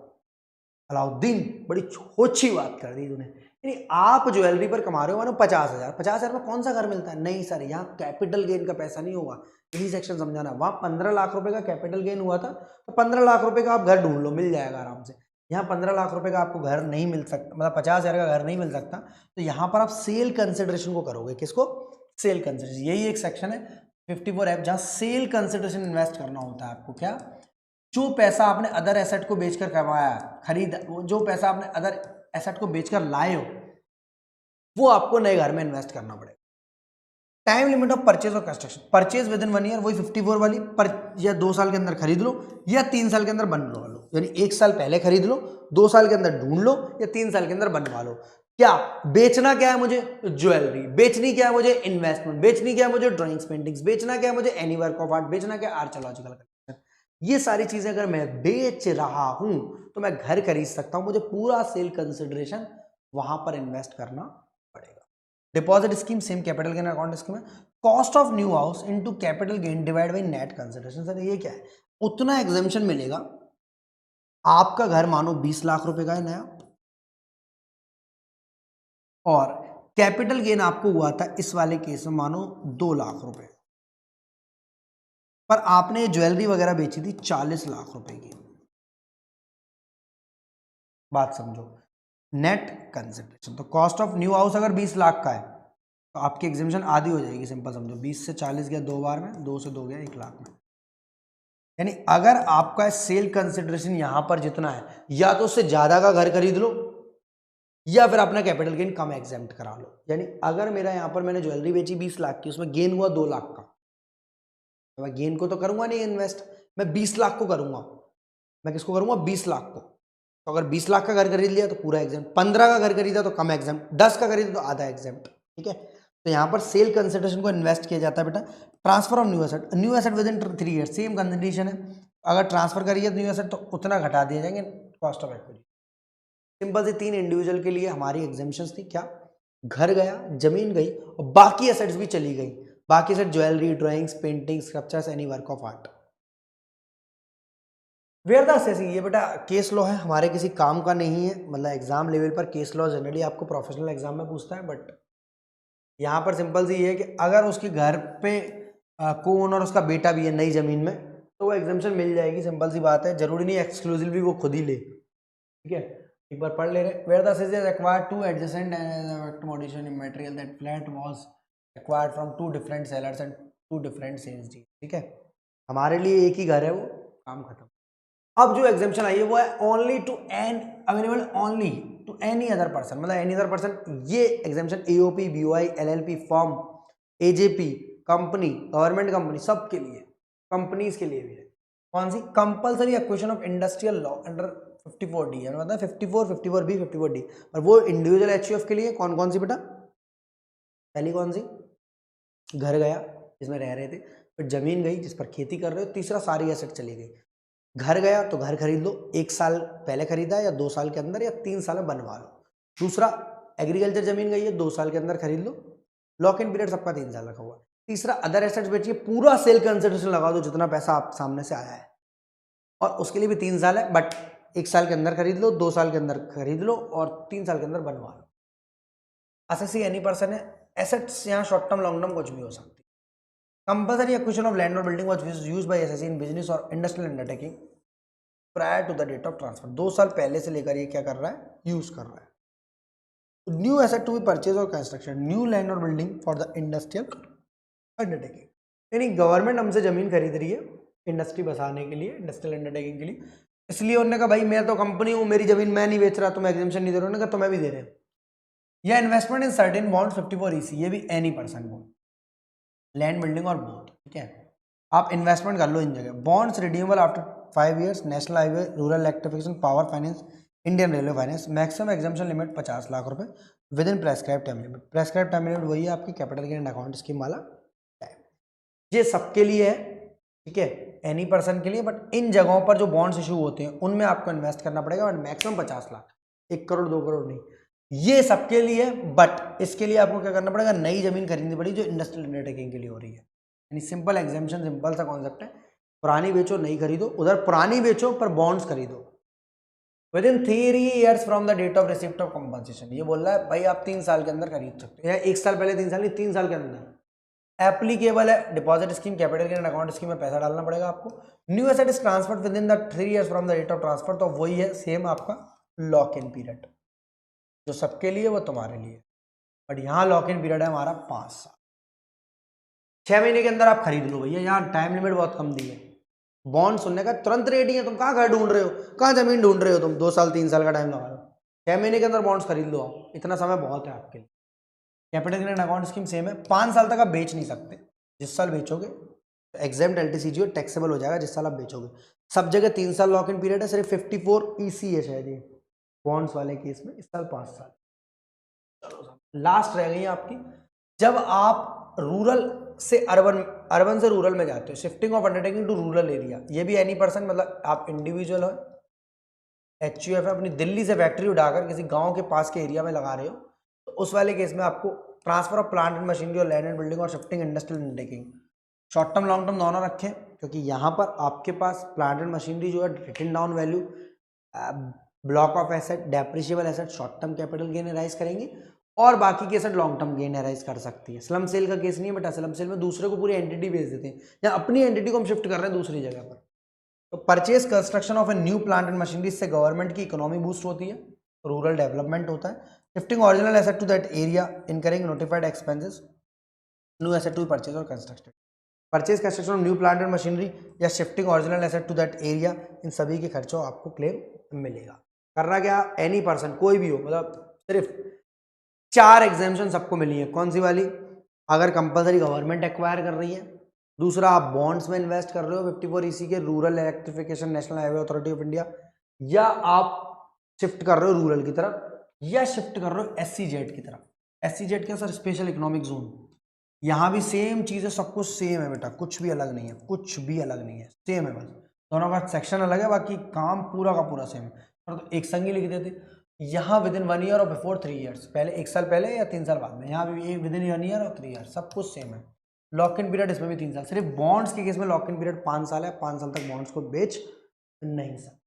अलाउद्दीन, बड़ी होच्छी बात कर दी तूने। यानी आप ज्वेलरी पर कमा रहे हो मानो 50,000, 50,000 में कौन सा घर मिलता है? नहीं सर, यहाँ कैपिटल गेन का पैसा नहीं होगा, यही सेक्शन समझाना। वहां 15 लाख रुपए का कैपिटल गेन हुआ था तो 15 लाख रुपए का आप घर ढूंढ लो, मिल जाएगा आराम से। यहाँ 15 लाख रुपए का आपको घर नहीं मिल सकता, मतलब 50,000 का घर नहीं मिल सकता, तो यहाँ पर आप सेल कंसिडरेशन को करोगे। किसको? Sale consideration. यही एक सेक्शन है 54F जहाँ सेल कंसिडरेशन इन्वेस्ट करना होता है आपको। क्या? जो पैसा आपने अदर एसेट को बेचकर कमाया, खरीदा, जो पैसा आपने अदर एसेट को बेचकर लाए हो, वो आपको नए घर में इन्वेस्ट करना पड़ेगा। Time limit of purchase or construction, purchase with in 1 year, वही 54 वाली या 2 साल के अंदर खरीद लो या 3 साल के अंदर बनवा लो। यानी 1 साल पहले खरीद लो, 2 साल के अंदर ढूंढ लो या 3 साल के अंदर बनवा लो। क्या बेचना? क्या है मुझे? ज्वेलरी बेचनी। क्या है मुझे? इन्वेस्टमेंट बेचनी। क्या है मुझे? ड्राइंग्स पेंटिंग्स बेचना। क्या है मुझे? एनी वर्क ऑफ आर्ट बेचना। क्या? Archaeological collection. ये सारी चीजें अगर मैं बेच रहा हूं तो मैं घर खरीद सकता हूं, मुझे पूरा सेल कंसिडरेशन वहां पर इन्वेस्ट करना पड़ेगा। Deposit scheme same capital gain account scheme है। Cost of new house into capital gain divide by net consideration. Sir ये क्या है? उतना एग्जाम्पशन मिलेगा। आपका घर मानो 20 लाख रुपए का है नया, और कैपिटल गेन आपको हुआ था इस वाले केस में मानो 2 लाख रुपए, पर आपने ज्वेलरी वगैरह बेची थी 40 लाख रुपए की। बात समझो, नेट कंसिडरेशन। तो कॉस्ट ऑफ न्यू हाउस अगर 20 लाख का है तो आपकी एग्जामिशन आधी हो जाएगी। सिंपल समझो, 20 से 40 गया 2 बार में, 2 से 2 गया 1 लाख में। यानी अगर आपका सेल कंसिडरेशन यहां पर जितना है, या तो उससे ज्यादा का घर खरीद लो या फिर अपना कैपिटल गेन कम एग्जेम्प्ट करा लो। यानी अगर मेरा यहां पर मैंने ज्वेलरी बेची 20 लाख की, उसमें गेन हुआ 2 लाख का, तो मैं गेन को तो करूंगा नहीं इन्वेस्ट, मैं 20 लाख को करूंगा। मैं किसको करूंगा? 20 लाख को। तो अगर 20 लाख का घर खरीद लिया तो पूरा एग्जाम, 15 का घर खरीदा तो कम एग्जाम, 10 का खरीदा तो आधा एग्जाम। ठीक है, तो यहाँ पर सेल कंसिडरेशन को इन्वेस्ट किया जाता है बेटा। Transfer of new asset with in 3 year, same condition है। अगर ट्रांसफर करिए न्यू एसेट तो उतना घटा दिए जाएंगे कॉस्ट ऑफ इक्विटी। सिंपल से 3 इंडिविजुअल के लिए हमारी एग्जाम्पशंस थी। क्या? घर गया, जमीन गई और बाकी एसेट्स भी चली गई। बाकी asset jewellery, drawings, paintings, sculptures, any work of art. Where the assessing, ये बेटा केस लॉ है, हमारे किसी काम का नहीं है। मतलब एग्जाम लेवल पर केस लॉ जनरली आपको प्रोफेशनल एग्जाम में पूछता है, बट यहाँ पर सिंपल सी ये है कि अगर उसके घर पे कौन और उसका बेटा भी है नई जमीन में, तो वो एग्जाम्पशन मिल जाएगी। सिंपल सी बात है, जरूरी नहीं एक्सक्लूसिवली वो खुद ही ले। ठीक है, एक बार पढ़ ले रहे। Where the assessing is acquired to adjacent addition in material that flat was acquired from 2 different sellers and 2 different sales deal. ठीक है, हमारे लिए एक ही घर है, वो काम खत्म। अब जो एग्जाम्पशन आई है वो है only to an available only to any other person. मतलब एनी अदर पर्सन, ये exemption AOP, BOI, LLP, firm, AJP, company, government company, सबके लिए, कंपनीज के लिए भी है। कौन सी? Compulsory acquisition of industrial law under 54D है, मतलब 54, 54B, 54D। और वो इंडिविजुअल एचयूएफ के लिए कौन कौन सी बेटा? पहली कौन सी? घर गया जिसमें रह रहे थे, फिर जमीन गई जिस पर खेती कर रहे हो, तीसरा सारी एसेट चली गई। घर गया तो घर खरीद लो, 1 साल पहले खरीदा या 2 साल के अंदर या 3 साल में बनवा लो। दूसरा एग्रीकल्चर जमीन गई है, 2 साल के अंदर खरीद लो, लॉक इन पीरियड सबका 3 साल रखा हुआ। तीसरा अदर एसेट्स बेचिए, पूरा सेल कंसिडरेशन लगा दो जितना पैसा आप सामने से आया है, और उसके लिए भी 3 साल है, बट 1 साल के अंदर खरीद लो, 2 साल के अंदर खरीद लो और 3 साल के अंदर बनवा लो। असेसी एनी पर्सन है। एसेट्स यहाँ शॉर्ट टर्म लॉन्ग टर्म कुछ भी हो सकती है। Compulsory acquisition of land or building was used by SSC in business or industrial undertaking prior to the date of transfer. 2 साल पहले से लेकर ये क्या कर रहा है, यूज कर रहा है। New asset to be purchase or construction, new land or building for the industrial undertaking, यानी गवर्नमेंट हमसे जमीन खरीद रही है इंडस्ट्री बसाने के लिए, इंडस्ट्रियल अंडरटेकिंग के लिए। इसलिए उन्होंने कहा भाई मैं तो कंपनी हूँ, मेरी जमीन मैं नहीं बेच रहा, तुम्हें एग्जेम्पशन नहीं दे रहा। उन्होंने कहा तुम्हें भी दे रहे हैं। या investment in certain bonds 54 EC, ये भी any person bond, land building or both, ठीक है। आप इन्वेस्टमेंट कर लो इन जगह। Bonds redeemable after 5 years, national highway, rural electrification, power finance, Indian railway finance. Maximum exemption limit 50 lakh रुपए within prescribe time limit. Prescribe time limit वही है आपकी कैपिटल गेन अकाउंट स्कीम वाला टाइम। ये सबके लिए है, ठीक है, एनी पर्सन के लिए। बट इन जगहों पर जो बॉन्ड्स इशू होते हैं उनमें आपको इन्वेस्ट करना पड़ेगा और मैक्सिमम 50 लाख, 1 करोड़ 2 करोड़ नहीं, ये सबके लिए। बट इसके लिए आपको क्या करना पड़ेगा, नई जमीन खरीदनी पड़ेगी जो इंडस्ट्रियल अंडरटेकिंग के लिए हो रही है। यानी सिंपल एग्जाम्पशन, सिंपल सा कॉन्सेप्ट है, पुरानी बेचो नई खरीदो, उधर पुरानी बेचो पर बॉन्ड्स खरीदो within 3 years from the date of receipt of compensation. ये बोल रहा है भाई आप 3 साल के अंदर खरीद सकते हो, या 1 साल पहले, 3 साल नहीं, 3 साल के अंदर। एप्लीकेबल है deposit scheme, capital gain account scheme में पैसा डालना पड़ेगा आपको। New asset is transferred within the 3 years from the date of transfer, तो वही है सेम आपका लॉक इन पीरियड, जो सबके लिए वो तुम्हारे लिए। बट यहाँ लॉक इन पीरियड है हमारा 5 साल। 6 महीने के अंदर आप खरीद लो भैया, यहाँ टाइम लिमिट बहुत कम दी है। बॉन्ड सुनने का तुरंत रेडी है, तुम कहाँ घर ढूंढ रहे हो, कहाँ जमीन ढूंढ रहे हो तुम, 2 साल 3 साल का टाइम लगा लो, 6 महीने के अंदर बॉन्ड्स खरीद लो आप, इतना समय बहुत है आपके लिए। Capital gain account scheme same है, 5 साल तक आप बेच नहीं सकते। जिस साल बेचोगे एग्जाम्ड एलटीसीजीओ टैक्सेबल हो जाएगा, जिस साल आप बेचोगे। सब जगह 3 साल लॉक इन पीरियड है, सिर्फ 54 EC है शायद ये बॉन्ड्स वाले केस में, इस साल 5 साल। लास्ट रह गई आपकी, जब आप रूरल से अर्बन से रूरल में जाते हो, shifting of undertaking to rural area. ये भी एनी पर्सन, मतलब आप इंडिविजुअल हो, HUF है, अपनी दिल्ली से फैक्ट्री उठाकर किसी गांव के पास के एरिया में लगा रहे हो, तो उस वाले केस में आपको transfer of plant and machinery और लैंड एंड बिल्डिंग और shifting industrial undertaking, short term long term दोनों रखें, क्योंकि यहाँ पर आपके पास प्लांट एंड मशीनरी जो है written down value, block of asset, depreciable asset short term capital gain arise करेंगे, और बाकी के asset long term gain arise कर सकती है। स्लम सेल का केस नहीं है बेटा, स्लम सेल में दूसरे को पूरी एंटिटी बेच देते हैं, या अपनी एंटिटी को हम शिफ्ट कर रहे हैं दूसरी जगह पर। तो purchase construction of a new plant and machinery से गवर्नमेंट की इकोनॉमी बूस्ट होती है, रूरल डेवलपमेंट होता है। Shifting original asset to that area, incurring notified expenses, new asset to purchase or construction. Purchase construction of new plant and machinery या shifting original asset to that area, इन सभी के खर्चों आपको क्लेम मिलेगा। करना क्या, एनी पर्सन कोई भी हो, मतलब सिर्फ 4 एग्जाम्पशन सबको मिली है। कौन सी वाली, अगर कंपलसरी गवर्नमेंट एक्वायर कर रही है, दूसरा आप बॉन्ड्स में इन्वेस्ट कर रहे हो 54 EC के, rural electrification, national highway authority of India, या आप शिफ्ट कर रहे हो रूरल की तरफ, या शिफ्ट कर रहे हो SEZ की तरफ। SEZ क्या सर, स्पेशल इकोनॉमिक जोन। यहाँ भी सेम चीज़ है, सब कुछ सेम है बेटा, कुछ भी अलग नहीं है, कुछ भी अलग नहीं है, सेम है, बस दोनों का सेक्शन अलग है, बाकी काम पूरा का पूरा सेम है। तो एक संग ही लिख देते, यहाँ विद इन 1 year और बिफोर 3 years, पहले 1 साल पहले या 3 साल बाद में, यहाँ भी विद इन 1 year और 3 years, सब कुछ सेम है। लॉक इन पीरियड इसमें भी 3 साल, सिर्फ बॉन्ड्स के केस में लॉक इन पीरियड 5 साल है, 5 साल तक बॉन्ड्स को बेच नहीं सकते।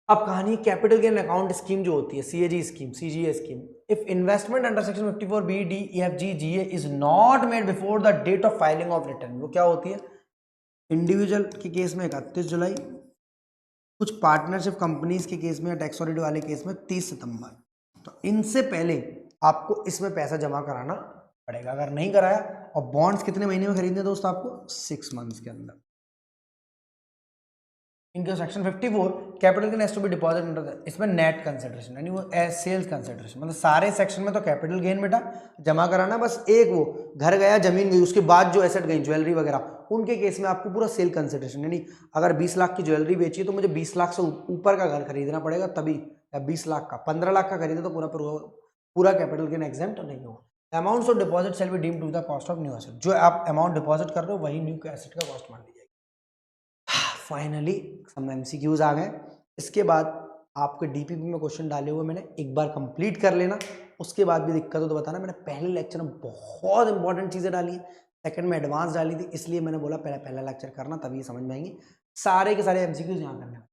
अब कहानी कैपिटल गेन अकाउंट स्कीम जो होती है, CAG scheme, CGA scheme. If investment under section 54B, D, EF, G, GA is not made before the date of filing of return, वो क्या होती है, इंडिविजुअल के केस में 31 जुलाई, कुछ पार्टनरशिप कंपनीज के केस में या टैक्स ऑडिट वाले केस में 30 सितंबर। तो इनसे पहले आपको इसमें पैसा जमा कराना पड़ेगा। अगर नहीं कराया, और बॉन्ड्स कितने महीने में खरीदने दोस्त आपको, 6 मंथ्स के अंदर। इनके section 54 capital gain has to be deposit under, इसमें नेट कंसिडरेशन यानी वो सेल्स कंसिडरेशन, मतलब सारे सेक्शन में तो कैपिटल गेन बेटा जमा कराना, बस एक वो घर गया, जमीन गई, उसके बाद जो एसेट गई, ज्वेलरी वगैरह, उनके केस में आपको पूरा सेल कंसिडरेशन, यानी अगर 20 लाख की ज्वेलरी बेची है तो मुझे 20 लाख से ऊपर का घर खरीदना पड़ेगा तभी, या 20 लाख का, 15 लाख का खरीदे तो पूरा कैपिटल गेन एग्जाम्प्ट नहीं होगा। Amounts of deposit shall be deemed to the cost of new asset, जो आप अमाउंट डिपॉजिट कर रहे हो वही न्यू एसेट का कॉस्ट मान ली जाएगी। फाइनली सम MCQs आ गए। इसके बाद आपके DPP में क्वेश्चन डाले हुए मैंने, एक बार कंप्लीट कर लेना, उसके बाद भी दिक्कत हो तो बताना। मैंने पहले लेक्चर में बहुत इंपॉर्टेंट चीज़ें डाली है, सेकंड में एडवांस डाली थी, इसलिए मैंने बोला पहला लेक्चर करना, तभी समझ में आएंगे। सारे के सारे MCQs यहाँ करने हैं।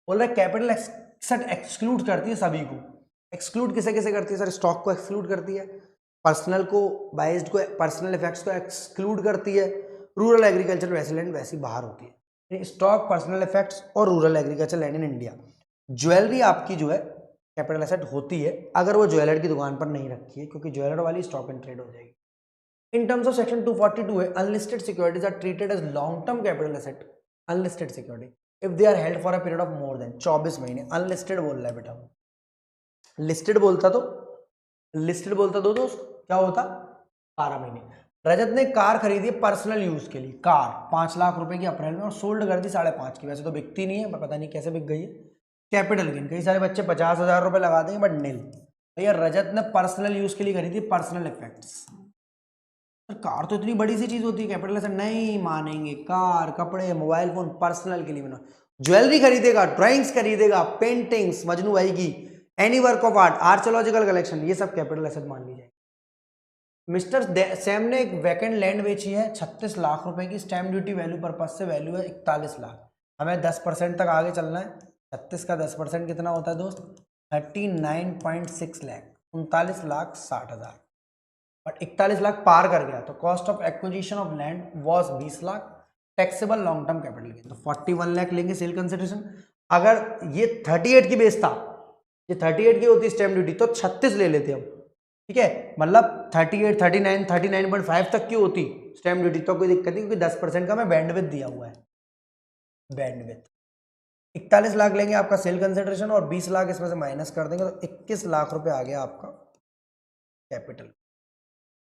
बोल रहा है कैपिटल एसेट एक्सक्लूड करती है सभी को। एक्सक्लूड किसे किसे करती है सर? स्टॉक को एक्सक्लूड करती है, पर्सनल को, बाइज्ड को, पर्सनल इफेक्ट्स को एक्सक्लूड करती है, रूरल एग्रीकल्चर वैसी लैंड वैसी बाहर होती है। स्टॉक, पर्सनल इफेक्ट्स और rural agriculture land in India. Jewellery आपकी जो है कैपिटल एसेट होती है अगर वो ज्वेलर की दुकान पर नहीं रखी है, क्योंकि ज्वेलर वाली स्टॉक एंड ट्रेड हो जाएगी। इन टर्म्स ऑफ सेक्शन 242 है, unlisted securities are treated as long term capital asset. Unlisted security if they are held for a period of more than 24 महीने। अनलिस्टेड बोल रहा है बेटा, लिस्टेड बोलता तो दोस्त क्या होता? 12 महीने। रजत ने कार खरीदी पर्सनल यूज के लिए, कार 5 लाख रुपए की अप्रैल में और सोल्ड कर दी 5.5 की। वैसे तो बिकती नहीं है, पर पता नहीं कैसे बिक गई है। कैपिटल गेन, कई सारे बच्चे 50,000 रुपए लगा देंगे बट नील। भैया रजत ने पर्सनल यूज के लिए खरीदी पर्सनल इफेक्ट्स। कार तो इतनी बड़ी सी चीज होती है, कैपिटल एसेट नहीं मानेंगे। कार, कपड़े, मोबाइल फोन पर्सनल के लिए बना। ज्वेलरी खरीदेगा, ड्राइंग्स खरीदेगा, पेंटिंग्स मजनू भाई की, any work of art, archaeological collection, ये सब कैपिटल एसेट मान ली जाएगी। मिस्टर सैम ने एक वैकेंट लैंड बेची है 36 लाख रुपए की, स्टैम्प ड्यूटी वैल्यू पर्पज से वैल्यू है 41 लाख। हमें 10% तक आगे चलना है। 36 का 10% कितना होता है दोस्त? 39.6 लाख, 39,60,000। बट 41 लाख पार कर गया तो cost of acquisition of land was 20 lakh, taxable long term capital gain तो 41 लाख लेंगे सेल कंसिडरेशन। अगर ये 38 की बेस था, ये 38 की होती स्टैम्प ड्यूटी तो 36 ले लेते हम, ठीक है। मतलब 38, 39, 39.5 तक की होती स्टैम्प ड्यूटी तो कोई दिक्कत नहीं, क्योंकि 10% का हमें बैंडविड्थ दिया हुआ है। बैंडविड्थ 41 लाख लेंगे आपका सेल कंसिडरेशन और 20 लाख इसमें से माइनस कर देंगे तो 21 लाख रुपए आ गया आपका कैपिटल।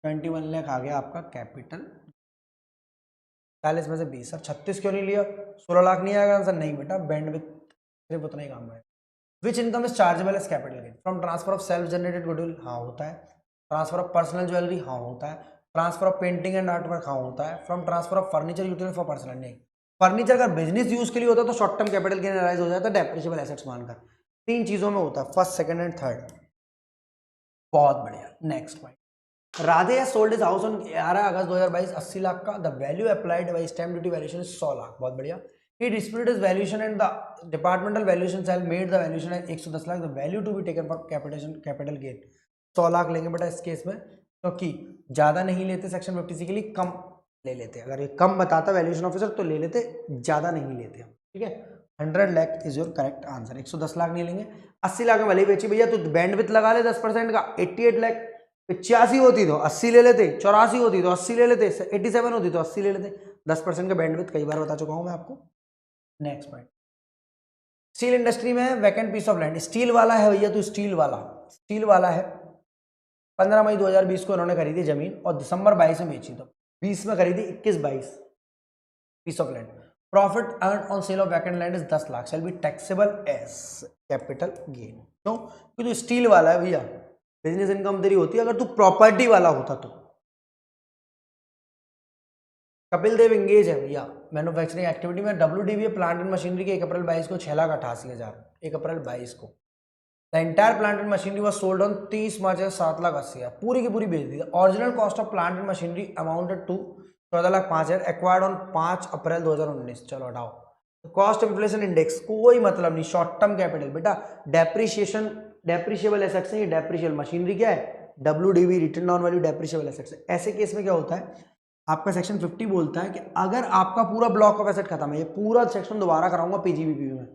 21 लाख आ गया आपका कैपिटल। 40 में से 20, सर 36 क्यों नहीं लिया? 16 लाख नहीं आएगा आंसर? नहीं बेटा, बैंडविड्थ सिर्फ उतना ही काम है। Which income is chargeable as capital gain? From transfer of self generated goodwill, हाँ होता है। ट्रांसफर ऑफ पर्सनल ज्वेलरी, हाँ होता है। Transfer of painting and artwork, हाँ होता है। From transfer of furniture utility for personal, नहीं। फर्नीचर अगर बिजनेस यूज के लिए होता है तो short term capital gain analyse हो जाता है डेप्रिशिएबल एसेट्स मानकर। 3 चीजों में होता है, फर्स्ट, सेकंड एंड थर्ड। बहुत बढ़िया। Next point, Radhe has sold his house on 11 अगस्त 2022 80 लाख का। The value applied by stamp duty valuation is 100 lakh. बहुत बढ़िया। He disputed his valuation and the departmental valuation cell made the valuation at 110 lakh. The value to be taken for capital gain 100 lakh लेंगे बेटा इस केस में, क्योंकि ज्यादा नहीं लेते सेक्शन 50C के लिए, कम ले लेते। अगर ये कम बताता वैल्यूएशन ऑफिसर तो ले लेते, ज्यादा नहीं लेते हम, ठीक है। 100 lakh is your correct answer. 110 lakh नहीं लेंगे। 80 लाख में भले ही बेची भैया, तो बैंडविड्थ लगा ले 10% का। 88 लाख 85 होती तो 80 ले लेते, 84 होती तो 80 ले लेते, 87 होती तो 80 ले लेते। 10% का बैंडविड्थ कई बार बता चुका हूं मैं आपको। नेक्स्ट पॉइंट, स्टील इंडस्ट्री में vacant piece of land, steel वाला है भैया, तो स्टील वाला है। 15 मई 2020 को इन्होंने खरीदी जमीन और दिसंबर 22 में बेची, तो 20 में खरीदी, 21-22 piece of land. Profit earn on sale of vacant land is 10 lakh, shall be taxable as capital gain. क्यों? क्योंकि तो स्टील वाला है भैया, बिजनेस इनकम तेरी होती है। अगर तू प्रॉपर्टी वाला होता तो कपिल देव इंगेज है भैया मैन्युफैक्चरिंग एक्टिविटी में। WDVA प्लांट एंड मशीनरी के 1 अप्रैल 22 को 6,88,000, 1 अप्रैल 22 को। The entire plant and machinery was sold on 30 March 7,80,000, पूरी की पूरी बेच दी। Original cost of plant and machinery amounted to 14,05,000, acquired on 5 April 2019। चलो हटाओ। कॉस्ट इन्फ्लेशन इंडेक्स कोई मतलब नहीं, शॉर्ट टर्म कैपिटल बेटा। डेप्रिशिएशन, डेप्रिशिएबल एसेट्स है, ये डेप्रिशिएबल मशीनरी क्या है? WDV return on value depreciable assets. ऐसे केस में क्या होता है, आपका सेक्शन 50 बोलता है कि अगर आपका पूरा ब्लॉक ऑफ एसेट खत्म है, ये पूरा सेक्शन दोबारा कराऊंगा PGBP में,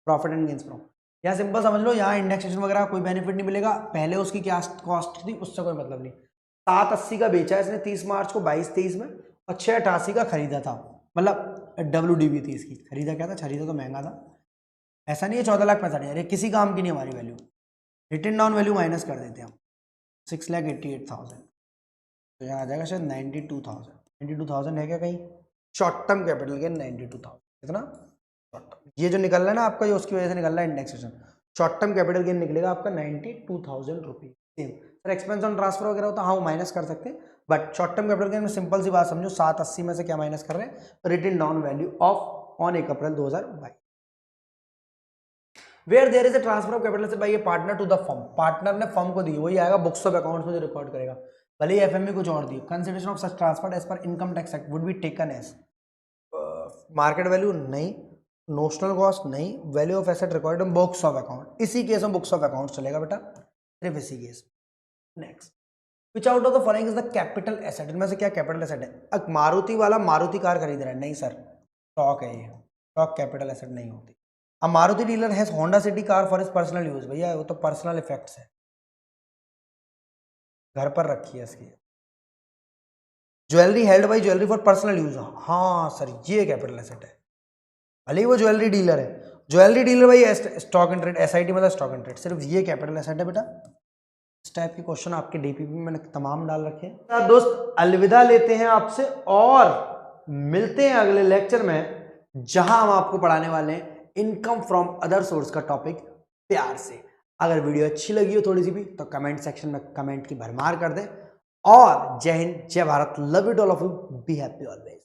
प्रॉफिट एंड गेन्स फ्रॉम। यहाँ सिंपल समझ लो, यहाँ इंडेक्सेशन वगैरह कोई बेनिफिट नहीं मिलेगा। पहले उसकी क्या कॉस्ट थी उससे कोई मतलब नहीं। 780 का बेचा है इसने 30 मार्च को 22-23 में, और 688 का खरीदा था, मतलब WDV थी इसकी। खरीदा क्या था? खरीदा तो महंगा था, ऐसा नहीं है 14,65,000, ये किसी काम की नहीं हमारी value. Return down value minus कर देते हैं हम, 6,88,000, तो यहाँ आ जाएगा शायद 92,000। 92,000 है क्या कहीं? शॉर्ट टर्म कैपिटल गेन 92,000, कितना? Short term. ये जो निकल रहा है ना आपका, ये उसकी वजह से निकल रहा है indexation. Short term capital gain निकलेगा आपका 92,000 rupees. Same sir expense on transfer वगैरह होता है, हाँ वो माइनस कर सकते हैं, but short term capital gain में सिंपल सी बात समझो, 780 में से क्या माइनस कर रहे हैं? Written down value of on 1 April 2022। Where there is a transfer of capital by a partner to the firm, partner ने फर्म को दी, वही आएगा बुक्स ऑफ अकाउंट्स में जो रिकॉर्ड करेगा, भले ही एफएमई कुछ और दी। Consideration of such transfer as per income tax act would be taken as market value, नहीं। नोशनल कॉस्ट नहीं, value of asset record in books of account, इसी केस में बुक्स ऑफ अकाउंट चलेगा बेटा, सिर्फ इसी case. Next, which out of the following is the capital asset, इनमें से क्या कैपिटल एसेट है? अब मारुति वाला मारुति कार खरीद रहा है, नहीं सर, स्टॉक है ये, स्टॉक कैपिटल एसेट नहीं होती। अब Maruti dealer has Honda city car for his personal use, भैया वो तो पर्सनल इफेक्ट्स है, घर पर रखी है इसकी। Jewellery held by jewellery for personal use, हाँ सर ये कैपिटल एसेट है, भले ही वो ज्वेलरी डीलर है, ज्वेलरी डीलर भाई स्टॉक एंड ट्रेड, एसआईटी मतलब स्टॉक एंड ट्रेड, सिर्फ ये कैपिटल एसेट है बेटा। इस टाइप के क्वेश्चन आपके डीपीपी में मैंने तमाम डाल रखे हैं। दोस्त अलविदा लेते हैं आपसे और मिलते हैं अगले लेक्चर में, जहां हम आपको पढ़ाने वाले हैं इनकम फ्रॉम अदर सोर्स का टॉपिक प्यार से। अगर वीडियो अच्छी लगी हो थोड़ी सी भी तो कमेंट सेक्शन में कमेंट की भरमार कर दें। और जय हिंद, जय Bharat, love you all of you, be happy always.